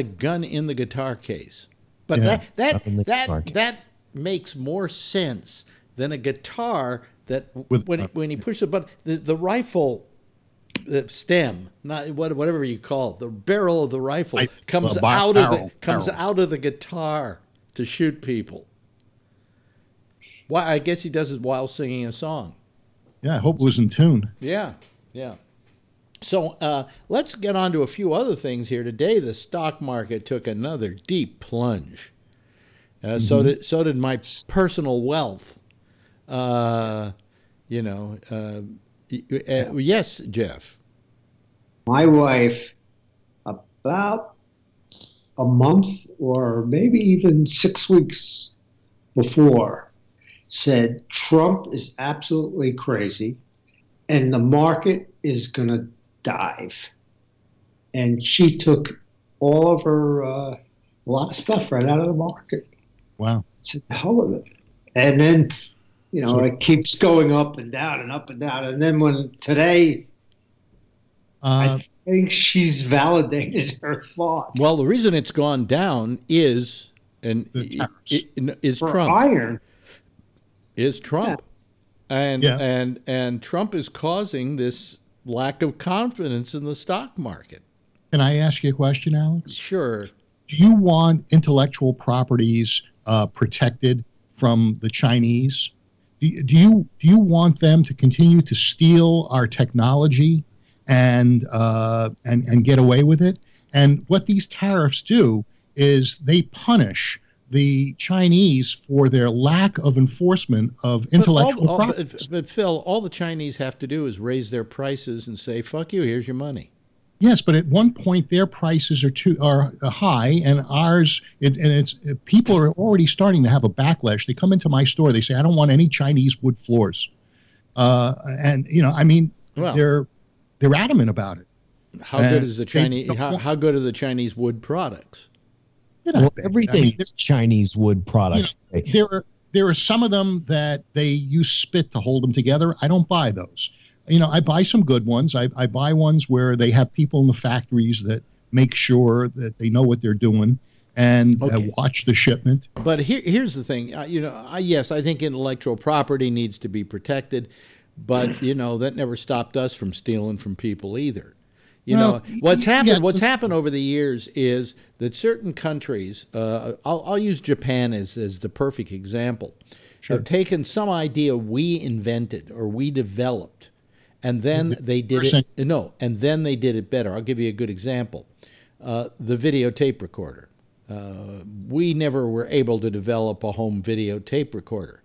Speaker 2: gun in the guitar case. But that makes more sense than a guitar that when he pushes the button, the rifle stem, not whatever you call it, the barrel of the rifle comes out of the guitar to shoot people. Why? I guess he does it while singing a song.
Speaker 3: Yeah, I hope it was in tune.
Speaker 2: Yeah. So let's get on to a few other things here. Today, the stock market took another deep plunge. So did my personal wealth. Yes, Jeff.
Speaker 6: My wife, about a month or maybe even 6 weeks before, said Trump is absolutely crazy and the market is going to dive. And she took all of her, a lot of stuff right out of the market.
Speaker 3: Wow.
Speaker 6: Said, the hell with it. And then, it keeps going up and down and up and down. And then today, I think she's validated her thought.
Speaker 2: Well, the reason it's gone down is Trump.
Speaker 6: Iron.
Speaker 2: Is Trump. Yeah. And Trump is causing this lack of confidence in the stock market.
Speaker 3: Can I ask you a question, Alex?
Speaker 2: Sure.
Speaker 3: Do you want intellectual properties protected from the Chinese? Do you want them to continue to steal our technology and get away with it? And what these tariffs do is they punish the Chinese for their lack of enforcement of intellectual property.
Speaker 2: But Phil, all the Chinese have to do is raise their prices and say, "Fuck you, here's your money."
Speaker 3: Yes, but at one point their prices are high, and ours. People are already starting to have a backlash. They come into my store, they say, "I don't want any Chinese wood floors," and they're adamant about it.
Speaker 2: How good is the Chinese? How good are the Chinese wood products?
Speaker 7: Well, everything is Chinese wood products.
Speaker 3: There are some of them that they use spit to hold them together. I don't buy those. I buy some good ones. I buy ones where they have people in the factories that make sure that they know what they're doing and watch the shipment.
Speaker 2: But here's the thing. Yes, I think intellectual property needs to be protected, but that never stopped us from stealing from people either. What's happened over the years is that certain countries, I'll use Japan as the perfect example, have taken some idea we invented or we developed, and then they did it. And then they did it better. I'll give you a good example: the videotape recorder. We never were able to develop a home videotape recorder.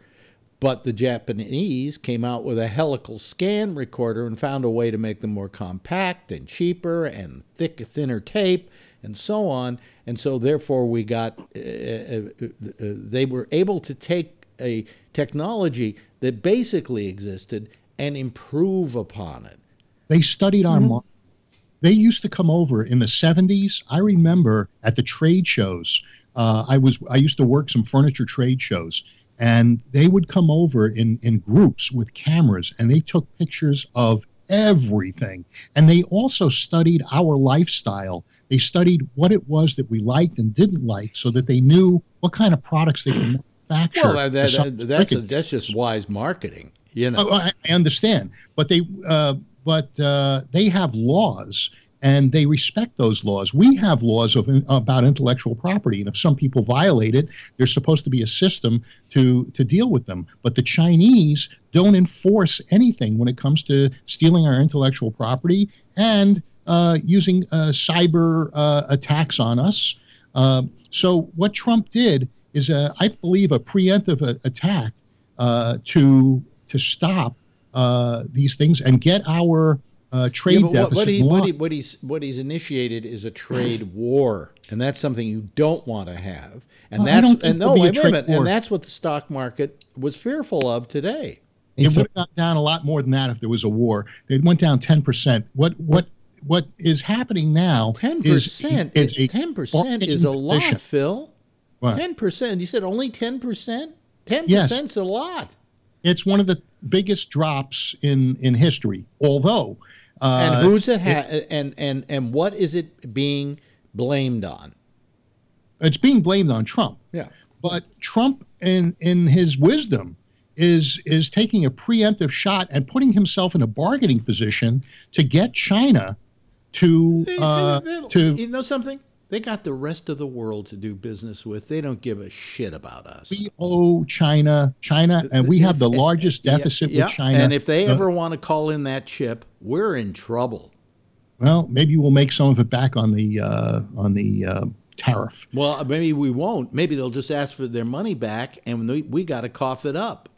Speaker 2: But the Japanese came out with a helical scan recorder and found a way to make them more compact and cheaper and thinner tape and so on. And so therefore we got, they were able to take a technology that basically existed and improve upon it.
Speaker 3: They studied our market. They used to come over in the 70s. I remember at the trade shows, I used to work some furniture trade shows. And they would come over in groups with cameras, and they took pictures of everything. And they also studied our lifestyle. They studied what it was that we liked and didn't like so that they knew what kind of products they could manufacture.
Speaker 2: Well, that's just wise marketing.
Speaker 3: I understand. But they have laws, and they respect those laws. We have laws about intellectual property, and if some people violate it, there's supposed to be a system to deal with them. But the Chinese don't enforce anything when it comes to stealing our intellectual property and using cyber attacks on us. So what Trump did is, I believe, a preemptive attack to stop these things and get our trade deficit.
Speaker 2: What he's initiated is a trade war, and that's something you don't want to have. And that's what the stock market was fearful of today.
Speaker 3: It would have gone down a lot more than that if there was a war. It went down 10%. What is happening now?
Speaker 2: 10%. 10% is a lot, Phil. What? 10%. You said only 10%. 10% is a lot.
Speaker 3: It's one of the biggest drops in history. Although,
Speaker 2: and who's it? And what is it being blamed on?
Speaker 3: It's being blamed on Trump.
Speaker 2: Yeah,
Speaker 3: but Trump, in his wisdom, is taking a preemptive shot and putting himself in a bargaining position to get China to
Speaker 2: you know something? They got the rest of the world to do business with. They don't give a shit about us.
Speaker 3: We owe China, and we have the largest deficit with China.
Speaker 2: And if they ever want to call in that chip, we're in trouble.
Speaker 3: Well, maybe we'll make some of it back on the tariff.
Speaker 2: Well, maybe we won't. Maybe they'll just ask for their money back, and we got to cough it up.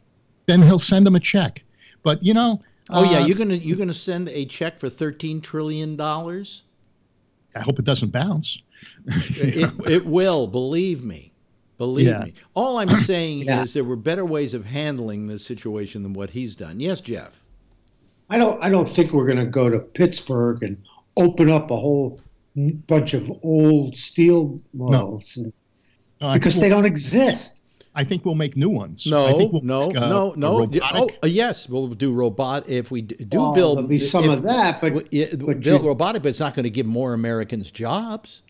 Speaker 3: Then he'll send them a check. But you know.
Speaker 2: Oh yeah, you're gonna send a check for $13 trillion.
Speaker 3: I hope it doesn't bounce.
Speaker 2: It will, believe me. Believe me. All I'm saying is there were better ways of handling this situation than what he's done. Yes, Jeff.
Speaker 6: I don't think we're going to go to Pittsburgh and open up a whole bunch of old steel mills because they don't exist.
Speaker 3: I think we'll make new ones.
Speaker 2: No.
Speaker 3: Robotic.
Speaker 2: Yes, we'll do robot. If we do build,
Speaker 6: there'll be some of that, but
Speaker 2: build robotic, but it's not going to give more Americans jobs.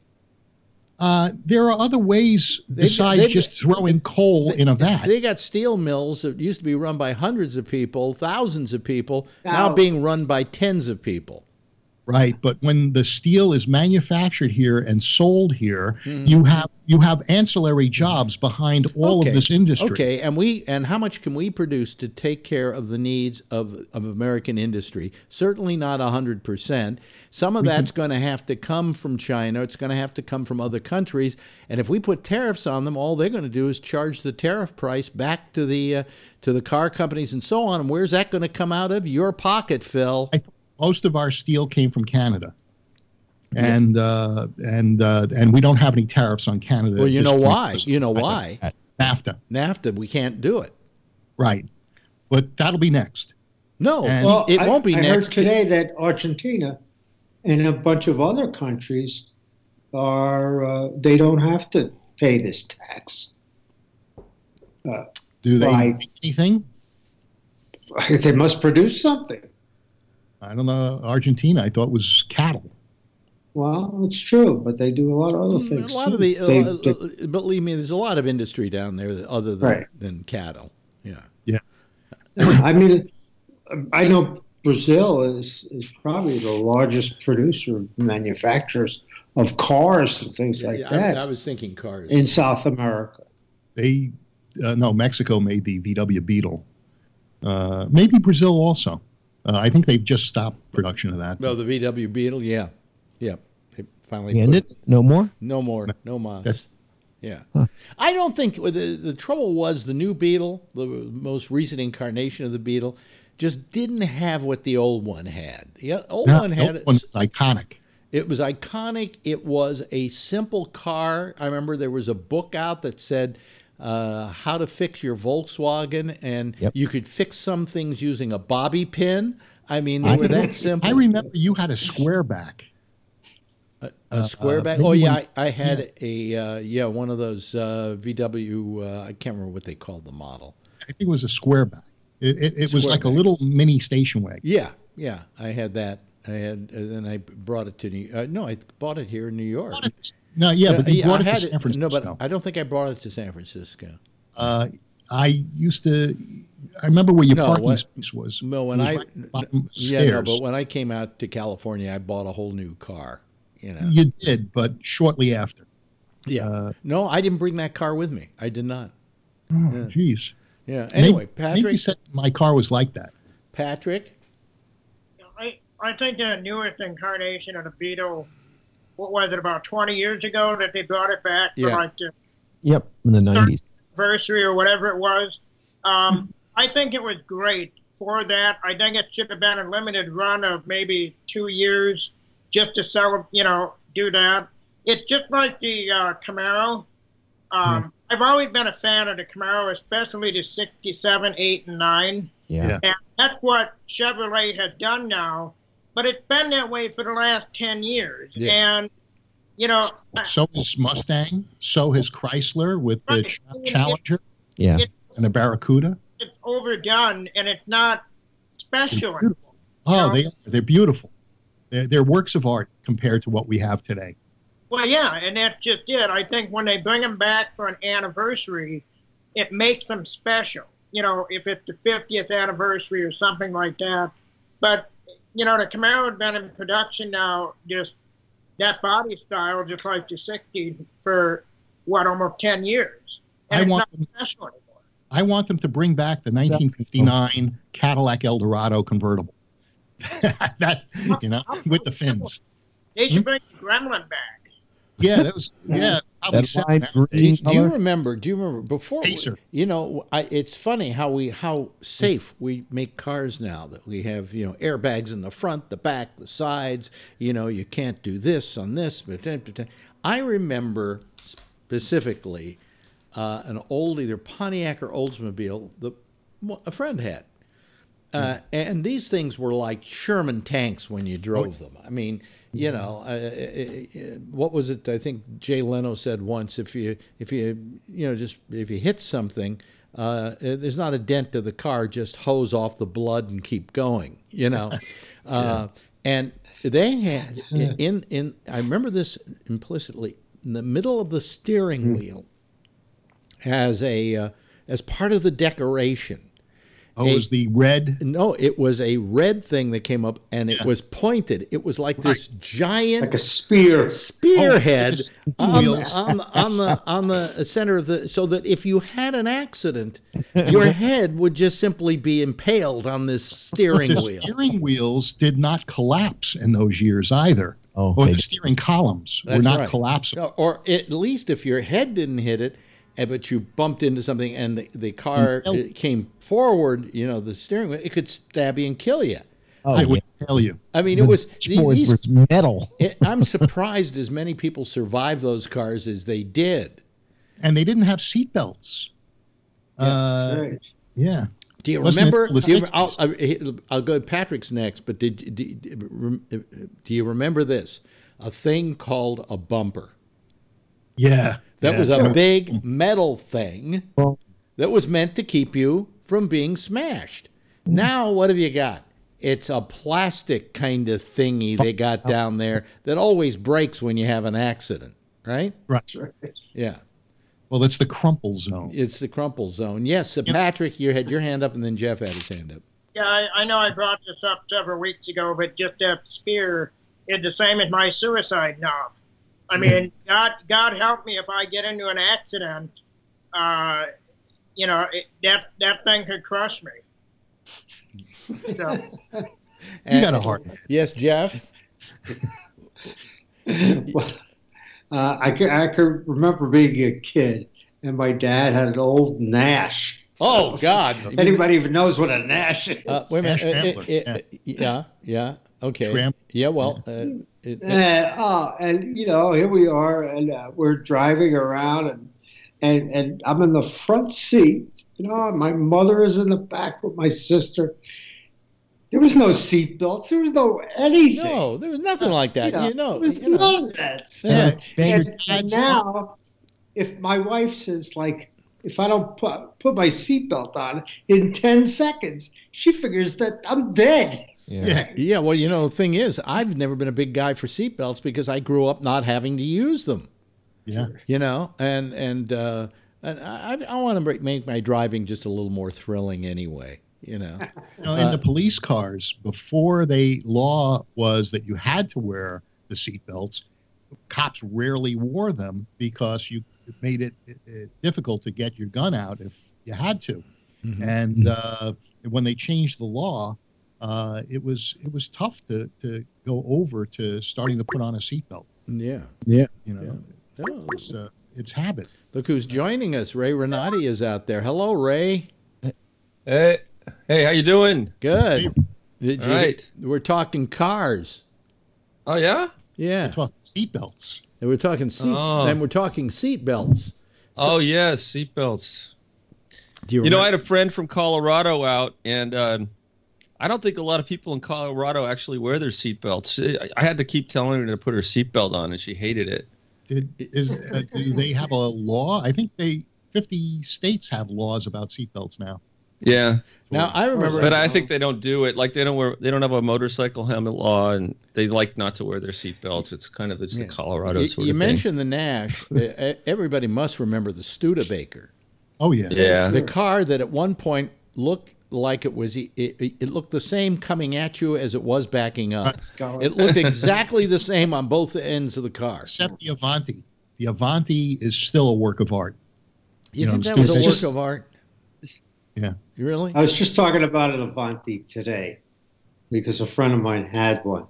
Speaker 3: There are other ways besides just throwing coal in a vat.
Speaker 2: They got steel mills that used to be run by hundreds of people, thousands of people, now being run by tens of people.
Speaker 3: Right, but when the steel is manufactured here and sold here, you have ancillary jobs behind all of this industry.
Speaker 2: Okay, and how much can we produce to take care of the needs of American industry? Certainly not 100%. Some of that's going to have to come from China. It's going to have to come from other countries. And if we put tariffs on them, all they're going to do is charge the tariff price back to the car companies and so on. And where's that going to come out of? Your pocket, Phil.
Speaker 3: Most of our steel came from Canada, and we don't have any tariffs on Canada.
Speaker 2: Well, you know why? You know why?
Speaker 3: NAFTA.
Speaker 2: NAFTA. We can't do it.
Speaker 3: Right, but that'll be next.
Speaker 2: No, it won't be next.
Speaker 6: I heard today that Argentina and a bunch of other countries they don't have to pay this tax.
Speaker 3: Do they make anything?
Speaker 6: They must produce something.
Speaker 3: I don't know. Argentina, I thought, was cattle.
Speaker 6: Well, it's true, but they do a lot of other things.
Speaker 2: A lot of believe me, there's a lot of industry down there other than cattle. Yeah.
Speaker 3: Yeah.
Speaker 6: I mean, I know Brazil is probably the largest producer of manufacturers of cars and things like that.
Speaker 2: I was thinking cars
Speaker 6: in South America.
Speaker 3: No, Mexico made the VW Beetle. Maybe Brazil also. I think they've just stopped production of that.
Speaker 2: No, the VW Beetle, yeah. They finally
Speaker 7: no more?
Speaker 2: No more. No mas. I don't think the trouble was the new Beetle, the most recent incarnation of the Beetle, just didn't have what the old one had. The old one was
Speaker 3: iconic.
Speaker 2: It was iconic. It was a simple car. I remember there was a book out that said how to fix your Volkswagen, and you could fix some things using a bobby pin. I mean, they were that simple.
Speaker 3: I remember you had a square back.
Speaker 2: A square back? Oh, yeah, I had one of those VW, I can't remember what they called the model.
Speaker 3: I think it was a square back. It was like a little mini station wagon.
Speaker 2: Yeah, I had that. And I brought it to no, I bought it here in New York.
Speaker 3: No, but you brought it to San Francisco.
Speaker 2: No, but I don't think I brought it to San Francisco.
Speaker 3: I remember where your parking space was.
Speaker 2: No, but when I came out to California, I bought a whole new car. You know,
Speaker 3: you did, but shortly after.
Speaker 2: Yeah. No, I didn't bring that car with me. I did not.
Speaker 3: Oh, jeez.
Speaker 2: Yeah. Anyway, Patrick.
Speaker 3: Maybe you said my car was like that.
Speaker 2: Patrick.
Speaker 8: I think the newest incarnation of the Beetle, what was it, about 20 years ago that they brought it back for like the
Speaker 7: in the 90s.
Speaker 8: Anniversary or whatever it was. I think it was great for that. I think it should have been a limited run of maybe 2 years just to sell, do that. It's just like the Camaro. I've always been a fan of the Camaro, especially the 67, 8, and 9.
Speaker 7: Yeah.
Speaker 8: And that's what Chevrolet has done now. But it's been that way for the last 10 years. Yeah. And,
Speaker 3: so is Mustang. So has Chrysler with the Challenger.
Speaker 7: Yeah.
Speaker 3: And the Barracuda.
Speaker 8: It's overdone and it's not special anymore.
Speaker 3: Oh, they're beautiful. They're works of art compared to what we have today.
Speaker 8: Well, yeah, and that's just it. I think when they bring them back for an anniversary, it makes them special. You know, if it's the 50th anniversary or something like that. But, you know, the Camaro has been in production now, just that body style, just like the 60 for, what, almost 10 years. And it's not special anymore.
Speaker 3: I want them to bring back the 1959 Cadillac Eldorado convertible. That, you know, with the fins.
Speaker 8: They should bring the Gremlin back.
Speaker 3: Yeah, that was
Speaker 2: Do you remember before?
Speaker 3: Pacer.
Speaker 2: You know, it's funny how safe we make cars now, that we have, you know, airbags in the front, the back, the sides. You know, you can't do this on this. I remember specifically an old either Pontiac or Oldsmobile that a friend had. And these things were like Sherman tanks when you drove them. I mean, you know, what was it? I think Jay Leno said once: if you hit something, there's not a dent to the car, just hose off the blood and keep going. You know, and they had I remember this implicitly, in the middle of the steering wheel, as part of the decoration.
Speaker 3: Oh, it was the red?
Speaker 2: No, it was a red thing that came up, and it was pointed. It was like this giant,
Speaker 6: like a spearhead
Speaker 2: on the center of the, so that if you had an accident, your head would just simply be impaled on this steering wheel.
Speaker 3: The steering wheels did not collapse in those years either.
Speaker 7: Oh,
Speaker 3: or the steering columns were not collapsible.
Speaker 2: Or at least if your head didn't hit it, but you bumped into something and the car came forward, you know, the steering wheel, it could stab you and kill you.
Speaker 3: Oh, I would tell you.
Speaker 2: I mean, it was
Speaker 7: metal.
Speaker 2: I'm surprised as many people survived those cars as they did.
Speaker 3: And they didn't have seat belts.
Speaker 2: Yeah. Do you remember? I'll go to Patrick's next, but do you remember this? A thing called a bumper.
Speaker 3: Yeah.
Speaker 2: That was a big metal thing that was meant to keep you from being smashed. Now, what have you got? It's a plastic kind of thingy they got down there that always breaks when you have an accident, right?
Speaker 3: Right.
Speaker 2: Yeah.
Speaker 3: Well, it's the crumple zone.
Speaker 2: It's the crumple zone. Yes, Patrick, you had your hand up, and then Jeff had his hand up.
Speaker 8: Yeah, I know I brought this up several weeks ago, but just that spear is the same as my suicide knob. I mean, God help me if I get into an accident. You know, that thing could crush me. So.
Speaker 3: You got a heart.
Speaker 2: Yes, Jeff.
Speaker 6: I could remember being a kid, and my dad had an old Nash.
Speaker 2: Oh God!
Speaker 6: Anybody even knows what a Nash is?
Speaker 2: Wait a minute. Yeah. Okay. Yeah. Well.
Speaker 6: And you know, here we are, and we're driving around, and I'm in the front seat. You know, my mother is in the back with my sister. There was no seatbelts. There was no anything.
Speaker 2: No, there was nothing like that.
Speaker 6: There was none of that. And now, if my wife says, like, if I don't put my seatbelt on in 10 seconds, she figures that I'm dead.
Speaker 2: Yeah. Well, you know, the thing is, I've never been a big guy for seatbelts because I grew up not having to use them.
Speaker 3: Yeah.
Speaker 2: You know, and I want to make my driving just a little more thrilling anyway. You know,
Speaker 3: in the police cars, before the law was that you had to wear the seatbelts, cops rarely wore them because it made it difficult to get your gun out if you had to. Mm-hmm. And when they changed the law, it was tough to go over to starting to put on a seatbelt.
Speaker 2: Yeah.
Speaker 3: You know, it's habit.
Speaker 2: Look who's joining us. Ray Renati is out there. Hello, Ray.
Speaker 9: Hey, how you doing?
Speaker 2: Good.
Speaker 9: All right.
Speaker 2: We're talking cars.
Speaker 9: Oh yeah?
Speaker 2: Yeah.
Speaker 3: We're talking seatbelts.
Speaker 2: And we're talking seatbelts.
Speaker 9: Oh yes, seatbelts.
Speaker 2: You know,
Speaker 9: I had a friend from Colorado out, and I don't think a lot of people in Colorado actually wear their seatbelts. I had to keep telling her to put her seatbelt on, and she hated it.
Speaker 3: Do they have a law? I think 50 states have laws about seatbelts now.
Speaker 9: Yeah.
Speaker 2: Now I remember,
Speaker 9: but I think they don't do it. Like they don't have a motorcycle helmet law, and they like not to wear their seatbelts. It's kind of the Colorado sort of thing.
Speaker 2: You mentioned the Nash. Everybody must remember the Studebaker.
Speaker 3: Oh yeah.
Speaker 9: Yeah.
Speaker 2: The car that at one point looked like it was. It looked the same coming at you as it was backing up. It looked exactly the same on both ends of the car.
Speaker 3: Except the Avanti. The Avanti is still a work of art.
Speaker 2: You think that was a work of art?
Speaker 3: Yeah.
Speaker 2: You really?
Speaker 6: I was just talking about an Avanti today because a friend of mine had one.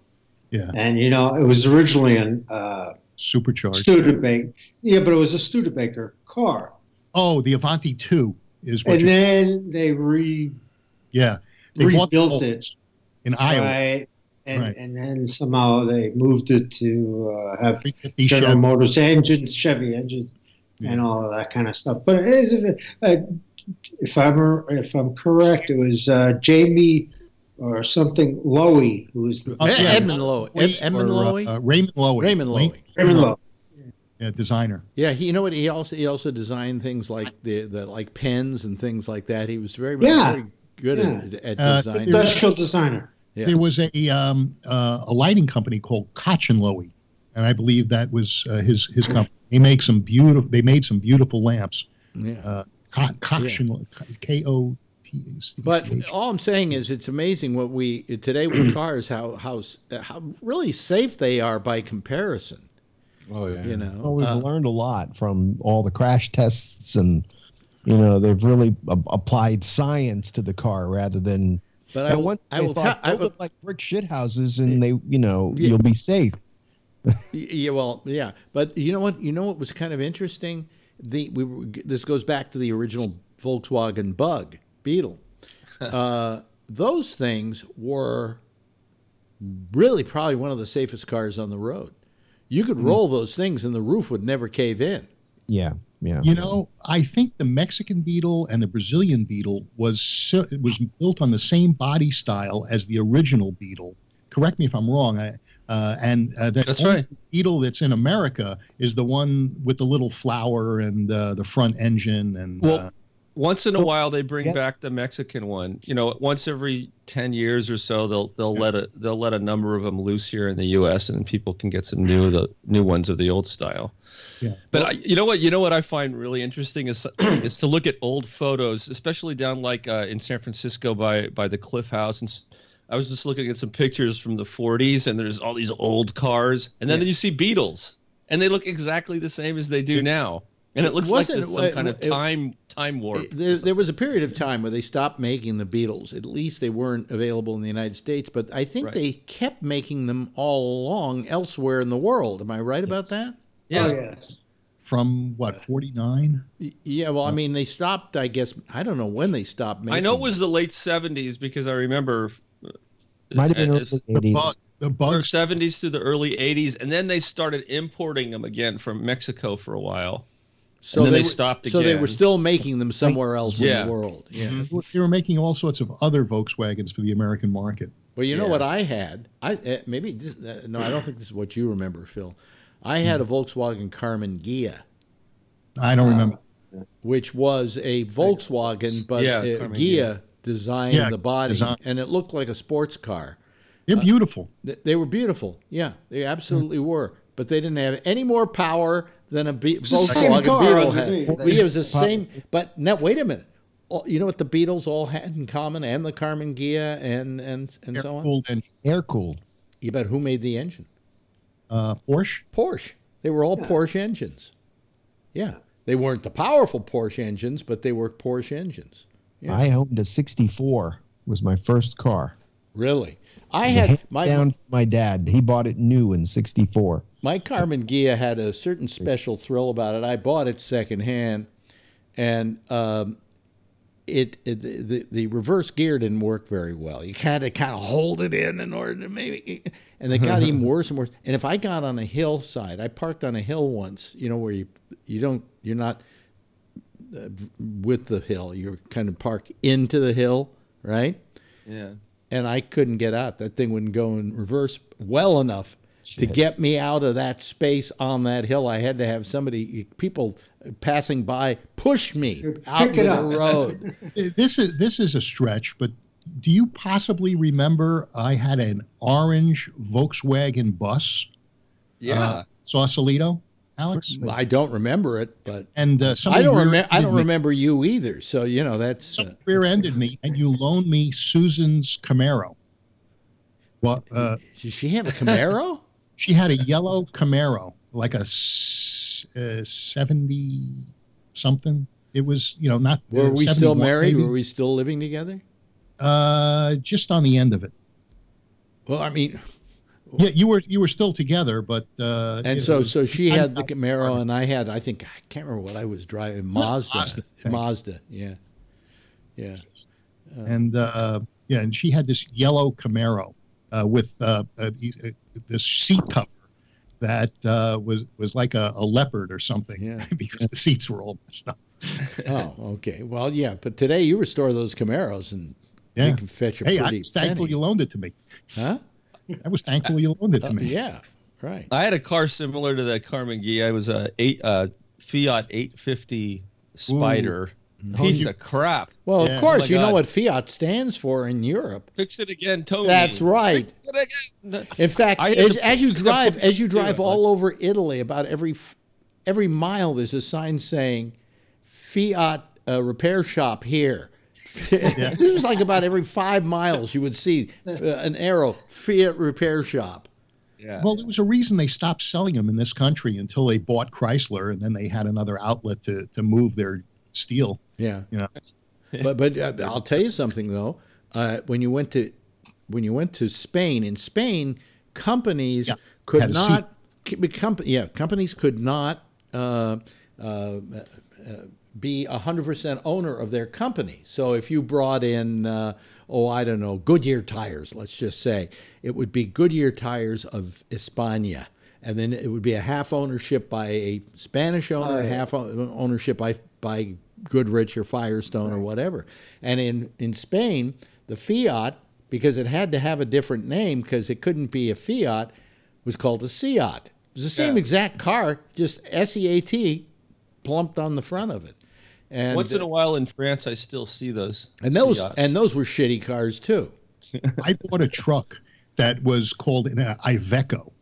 Speaker 3: Yeah.
Speaker 6: And, you know, it was originally a
Speaker 3: supercharged
Speaker 6: Studebaker. Yeah, but it was a Studebaker car.
Speaker 3: Oh, the Avanti 2 is what.
Speaker 6: And then they rebuilt it
Speaker 3: in Iowa.
Speaker 6: Right. And then somehow they moved it to have General
Speaker 3: Chevy.
Speaker 6: Motors engines, Chevy engines, and all of that kind of stuff. But it is, if I'm correct, it was Jamie or something Lowy who was
Speaker 2: Edmund Lowy. Edmund Lowy.
Speaker 3: Raymond Lowy.
Speaker 2: Raymond Lowy.
Speaker 6: Raymond Lowy.
Speaker 3: Yeah, designer.
Speaker 2: Yeah, you know what? He also designed things like the like pens and things like that. He was very good at design.
Speaker 6: Industrial designer.
Speaker 2: Yeah.
Speaker 3: There was a lighting company called Koch and Lowy, and I believe that was his company. They made some beautiful lamps.
Speaker 2: Yeah.
Speaker 3: Koch and Kote.
Speaker 2: But all I'm saying is, it's amazing what we today with cars how really safe they are by comparison.
Speaker 9: Oh yeah.
Speaker 2: You know,
Speaker 7: well, we've learned a lot from all the crash tests, and you know they've really applied science to the car rather than.
Speaker 2: But
Speaker 7: I look like brick shit houses, and you'll be safe.
Speaker 2: Yeah, well, yeah, but you know what? You know what was kind of interesting? This goes back to the original Volkswagen Bug Beetle. Those things were really probably one of the safest cars on the road. You could roll those things, and the roof would never cave in.
Speaker 7: Yeah. Yeah.
Speaker 3: You know, I think the Mexican Beetle and the Brazilian Beetle was built on the same body style as the original Beetle. Correct me if I'm wrong. That's right. Beetle that's in America is the one with the little flower and the front engine. And
Speaker 9: once in a while they bring back the Mexican one. You know, once every 10 years or so they'll let a number of them loose here in the U.S. and people can get some new ones of the old style.
Speaker 3: Yeah.
Speaker 9: But you know what I find really interesting is to look at old photos, especially down like in San Francisco by the Cliff House. And I was just looking at some pictures from the 40s, and there's all these old cars, and then you see Beetles, and they look exactly the same as they do now. And it looks like it's some kind of time warp.
Speaker 2: There was a period of time where they stopped making the Beetles. At least they weren't available in the United States, but I think they kept making them all along elsewhere in the world. Am I right about that?
Speaker 9: Yes.
Speaker 6: Oh, yes.
Speaker 3: From what, 49?
Speaker 2: Yeah, well, I mean, they stopped, I guess, I don't know when they stopped making
Speaker 9: I know it was the late 70s because I remember
Speaker 7: might have been early 80s.
Speaker 3: The Bug
Speaker 9: 70s through the early 80s, and then they started importing them again from Mexico for a while.
Speaker 2: So
Speaker 9: then they stopped again.
Speaker 2: So they were still making them somewhere else in the world. Yeah.
Speaker 3: They were making all sorts of other Volkswagens for the American market.
Speaker 2: Well, you know what I had? No, I don't think this is what you remember, Phil. I had a Volkswagen Carmen Ghia.
Speaker 3: I don't remember.
Speaker 2: Which was a Volkswagen, but Ghia designed the body, and it looked like a sports car.
Speaker 3: They're beautiful.
Speaker 2: They were beautiful. Yeah, they absolutely were. But they didn't have any more power than a Volkswagen Beetle had. It was the same. But now, wait a minute. You know what the Beetles all had in common, and the Carmen Ghia, and so on?
Speaker 7: Air cooled.
Speaker 2: You bet. Who made the engine?
Speaker 3: Porsche.
Speaker 2: Porsche. They were all Porsche engines. Yeah. They weren't the powerful Porsche engines, but they were Porsche engines. Yeah.
Speaker 7: I owned a 64. Was my first car.
Speaker 2: Really? I had
Speaker 7: my dad. He bought it new in 64.
Speaker 2: My Carmen Ghia had a certain special thrill about it. I bought it secondhand, and the reverse gear didn't work very well. You kind of hold it in order to maybe, and it got even worse and worse. And if I got on a hillside, I parked on a hill once, you know, where you're not with the hill, you're kind of parked into the hill, right?
Speaker 9: Yeah.
Speaker 2: And I couldn't get out. That thing wouldn't go in reverse well enough to get me out of that space on that hill. I had to have people passing by, push me out into the road.
Speaker 3: This is a stretch, but do you possibly remember I had an orange Volkswagen bus?
Speaker 9: Yeah.
Speaker 3: Sausalito, Alex?
Speaker 2: I don't remember it, but
Speaker 3: and
Speaker 2: I don't remember you either. So that's
Speaker 3: rear-ended me, and you loaned me Susan's Camaro. Well,
Speaker 2: did she have a Camaro?
Speaker 3: She had a yellow Camaro, like a 70 something. It was, not.
Speaker 2: Were we still married? Maybe. Were we still living together?
Speaker 3: Just on the end of it.
Speaker 2: Well, I mean,
Speaker 3: yeah, you were still together, but
Speaker 2: so she had the Camaro, and I can't remember what I was driving. Mazda. Yeah.
Speaker 3: And and she had this yellow Camaro with this seat cover that was like a leopard or something, because the seats were all messed up.
Speaker 2: Oh, okay. Well, yeah, but today you restore those Camaros and you can fetch a pretty
Speaker 3: I was thankful you loaned it to me.
Speaker 2: Huh?
Speaker 3: I was thankful you loaned it to me.
Speaker 2: Yeah, right.
Speaker 9: I had a car similar to that car McGee. I was a Fiat 850 Spider. Piece of crap.
Speaker 2: Well, of course, you know what Fiat stands for in Europe.
Speaker 9: Fix it again, Tony.
Speaker 2: That's right.
Speaker 9: Fix it again.
Speaker 2: In fact, as you drive all over Italy, about every mile, there's a sign saying Fiat repair shop here. This was like about every 5 miles you would see an arrow, Fiat repair shop.
Speaker 3: Yeah. Well, there was a reason they stopped selling them in this country until they bought Chrysler, and then they had another outlet to move their steel.
Speaker 2: Yeah. But I'll tell you something though. When you went to Spain, in Spain, companies could not be 100% owner of their company. So if you brought in, I don't know, Goodyear tires, let's just say, it would be Goodyear tires of España. And then it would be a half ownership by a Spanish owner, half ownership by Goodrich or Firestone or whatever. And in Spain, the Fiat, because it had to have a different name because it couldn't be a Fiat, was called a Seat. It was the same exact car, just SEAT plumped on the front of it. And
Speaker 9: once in a while in France, I still see those.
Speaker 2: And those were shitty cars too.
Speaker 3: I bought a truck that was called an Iveco.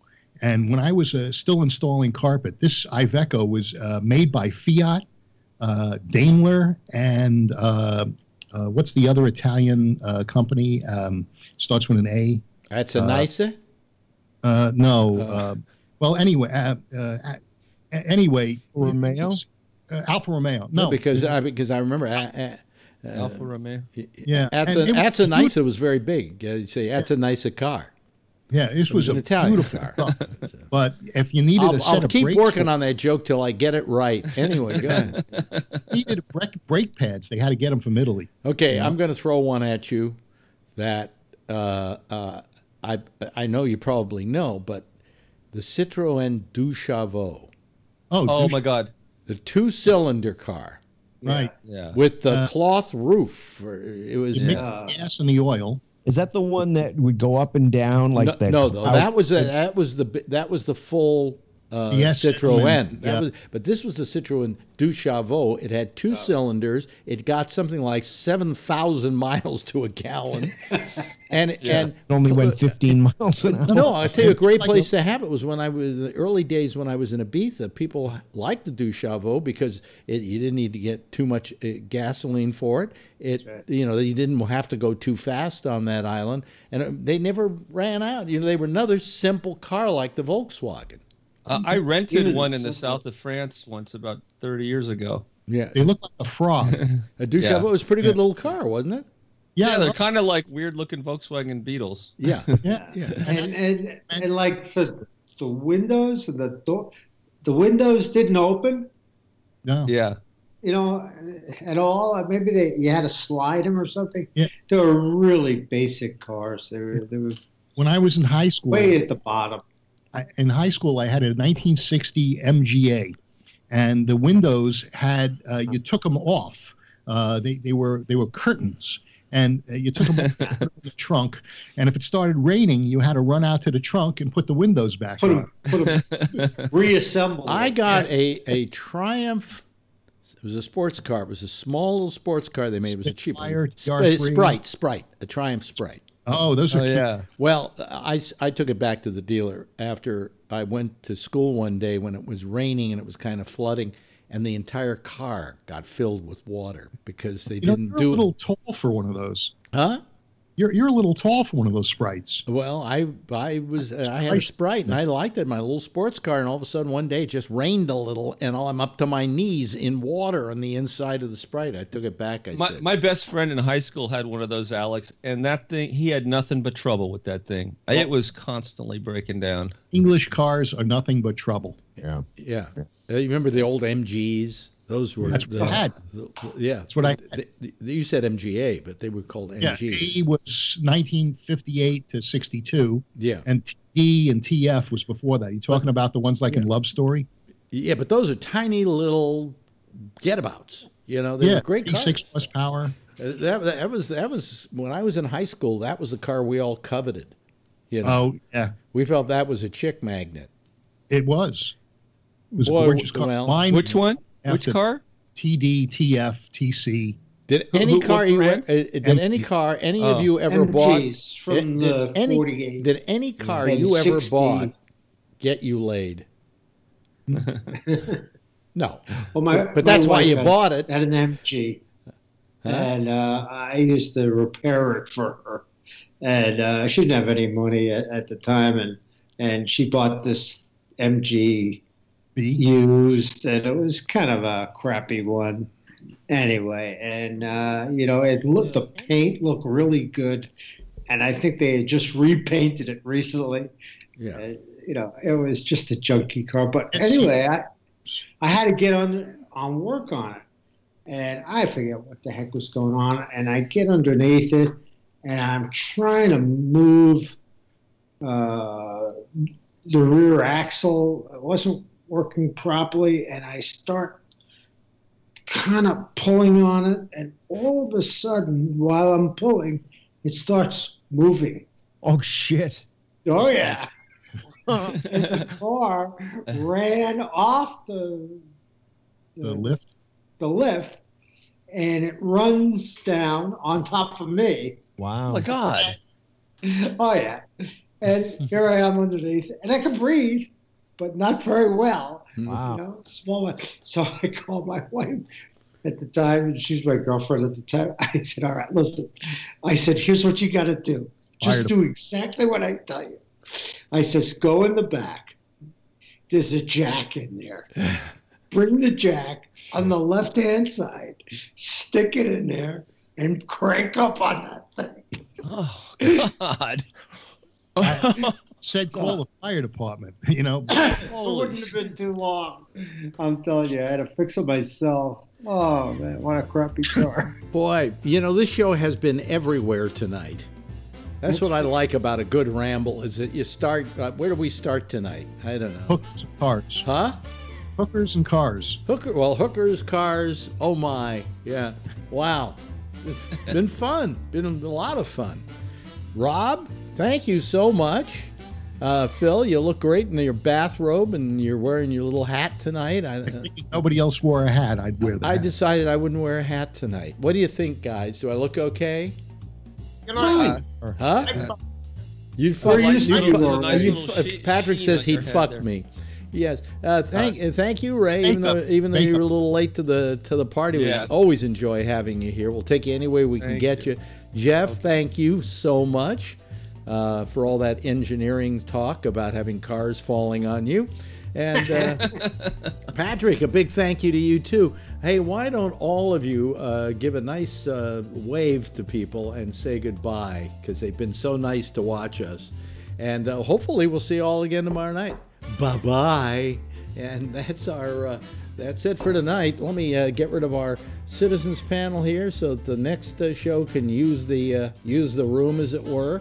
Speaker 3: And when I was still installing carpet, this Iveco was made by Fiat, Daimler, and what's the other Italian company? Starts with an A.
Speaker 2: That's a nicer?
Speaker 3: No. Well, anyway,
Speaker 7: Romeo?
Speaker 3: Alfa Romeo. No,
Speaker 2: because I remember
Speaker 9: Alfa Romeo.
Speaker 3: Yeah,
Speaker 2: that's a nicer was very big. You say that's a nicer car.
Speaker 3: Yeah, this was
Speaker 2: an Italian
Speaker 3: beautiful
Speaker 2: car.
Speaker 3: But if you needed a set
Speaker 2: I'll
Speaker 3: of
Speaker 2: keep
Speaker 3: brakes
Speaker 2: working on that joke till I get it right. Anyway, go ahead.
Speaker 3: Needed brake pads. They had to get them from Italy.
Speaker 2: Okay, I'm going to throw one at you that I know you probably know, but the Citroën Dushavot.
Speaker 9: Oh my God.
Speaker 2: The 2-cylinder car.
Speaker 3: Right.
Speaker 9: Yeah.
Speaker 2: With the cloth roof. It was
Speaker 3: the gas and the oil.
Speaker 7: Is that the one that would go up and down like that?
Speaker 2: No, that was the full Citroën. But this was the Citroën Dushavot. It had 2 cylinders. It got something like 7,000 miles to a gallon, and it
Speaker 7: only went 15 miles an hour.
Speaker 2: No, I tell you, a great place to have it was when I was in the early days when I was in Ibiza. People liked the Dushavot because you didn't need to get too much gasoline for it. You didn't have to go too fast on that island, and they never ran out. They were another simple car like the Volkswagen.
Speaker 9: I rented one in the south of France once about 30 years ago.
Speaker 2: Yeah.
Speaker 3: They looked like a frog.
Speaker 2: A Dushavot was a pretty good little car, wasn't it?
Speaker 9: Yeah, they're kind of like weird-looking Volkswagen Beetles.
Speaker 2: Yeah.
Speaker 6: And like the windows and the door, the windows didn't open.
Speaker 3: No.
Speaker 9: Yeah.
Speaker 6: At all. Maybe you had to slide them or something.
Speaker 3: Yeah.
Speaker 6: They were really basic cars. They were
Speaker 3: When I was in high school,
Speaker 6: way at the bottom.
Speaker 3: In high school, I had a 1960 MGA, and the windows had you took them off. They were curtains, and you took them out of the trunk. And if it started raining, you had to run out to the trunk and put the windows back on.
Speaker 6: Reassemble.
Speaker 2: I got a Triumph. It was a sports car. It was a small little sports car they made. It was a cheap Sprite, a Triumph Sprite.
Speaker 3: Oh, those are cute.
Speaker 9: Yeah.
Speaker 2: Well, I took it back to the dealer after I went to school one day when it was raining and it was kind of flooding, and the entire car got filled with water because they didn't do it.
Speaker 3: You're a little tall for one of those.
Speaker 2: Huh?
Speaker 3: You're a little tall for one of those Sprites.
Speaker 2: Well, I had a Sprite and I liked it, my little sports car, and all of a sudden one day it just rained a little and I'm up to my knees in water on the inside of the Sprite. I took it back.
Speaker 9: My best friend in high school had one of those, Alex, and that thing, he had nothing but trouble with that thing. It was constantly breaking down.
Speaker 3: English cars are nothing but trouble.
Speaker 7: Yeah.
Speaker 2: Yeah. You remember the old MGs? Those were
Speaker 3: That's what I had.
Speaker 2: Yeah,
Speaker 3: that's what I had.
Speaker 2: You said MGA, but they were called MGs.
Speaker 3: Yeah, A was 1958 to 62.
Speaker 2: Yeah,
Speaker 3: and T and TF was before that. You talking about the ones like in Love Story?
Speaker 2: Yeah, but those are tiny little getabouts. You know, they were great cars.
Speaker 3: 6 horsepower.
Speaker 2: That was when I was in high school. That was the car we all coveted. You know?
Speaker 3: Oh yeah,
Speaker 2: we felt that was a chick magnet.
Speaker 3: It was. It was a gorgeous car.
Speaker 2: Well,
Speaker 3: Mine,
Speaker 9: which one? Which car?
Speaker 3: TD, TF, TC.
Speaker 2: Did any car you did any car any of you ever bought
Speaker 6: from the 48?
Speaker 2: Did any car you ever bought get you laid? No.
Speaker 6: Well,
Speaker 2: but that's why you bought it.
Speaker 6: At an MG. Huh? And I used to repair it for her. And she didn't have any money at the time, and she bought this MG used, and it was kind of a crappy one anyway. And the paint looked really good, and I think they had just repainted it recently.
Speaker 2: Yeah.
Speaker 6: It was just a junky car, but anyway, I had to get on work on it, and I forget what the heck was going on, and I get underneath it, and I'm trying to move the rear axle. It wasn't working properly, and I start kind of pulling on it, and all of a sudden, while I'm pulling, it starts moving.
Speaker 7: Oh shit!
Speaker 6: Oh yeah! And the car ran off the
Speaker 3: lift.
Speaker 6: The lift, and it runs down on top of me.
Speaker 7: Wow!
Speaker 9: Oh my God!
Speaker 6: Oh yeah! And here I am underneath, and I can breathe, but not very well.
Speaker 7: Wow.
Speaker 6: Small one. So I called my wife at the time, and she's my girlfriend at the time. I said, all right, listen. I said, here's what you got to do. Just do exactly what I tell you. I says, go in the back. There's a jack in there. Bring the jack on the left-hand side, stick it in there, and crank up on that thing.
Speaker 9: Oh, God.
Speaker 3: I said call the fire department,
Speaker 6: It wouldn't have been too long. I'm telling you, I had to fix it myself. Oh, man, what a crappy car.
Speaker 2: Boy, this show has been everywhere tonight. That's what I like about a good ramble, is that you start, where do we start tonight? I don't know.
Speaker 3: Hookers and cars.
Speaker 2: Huh?
Speaker 3: Hookers and cars.
Speaker 2: Hookers, cars, oh my, yeah. Wow. It's been fun. Been a lot of fun. Rob, thank you so much. Phil, you look great in your bathrobe, and you're wearing your little hat tonight. I
Speaker 3: think if nobody else wore a hat, I'd wear that.
Speaker 2: I decided I wouldn't wear a hat tonight. What do you think, guys? Do I look okay? Huh? You'd fuck me. Patrick says he'd fuck me. Yes. Thank you, Ray. Even though you were a little late to the party, we always enjoy having you here. We'll take you any way we can get you. Jeff, thank you so much for all that engineering talk about having cars falling on you. And Patrick, a big thank you to you too. Hey, why don't all of you give a nice wave to people and say goodbye, because they've been so nice to watch us. And hopefully we'll see you all again tomorrow night. Bye-bye. And that's it for tonight. Let me get rid of our citizens panel here so that the next show can use the room, as it were,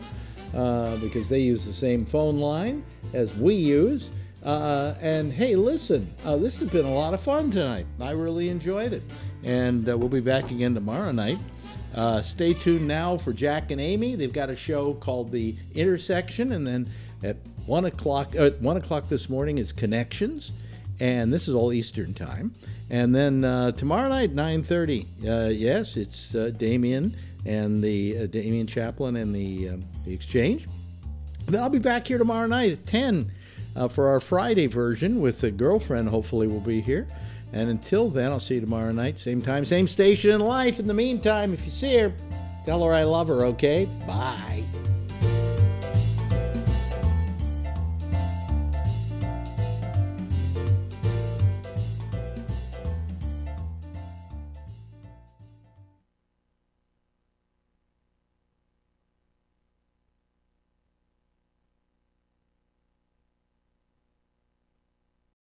Speaker 2: because they use the same phone line as we use. And hey, listen, this has been a lot of fun tonight. I really enjoyed it. And we'll be back again tomorrow night. Stay tuned now for Jack and Amy. They've got a show called The Intersection, and then at 1 o'clock this morning is Connections, and this is all Eastern time. And then tomorrow night, 9:30. Yes, it's Damien and the Damien Chaplin and the Exchange. Then I'll be back here tomorrow night at 10 for our Friday version with a girlfriend. Hopefully, will be here. And until then, I'll see you tomorrow night, same time, same station in life. In the meantime, if you see her, tell her I love her. Okay, bye.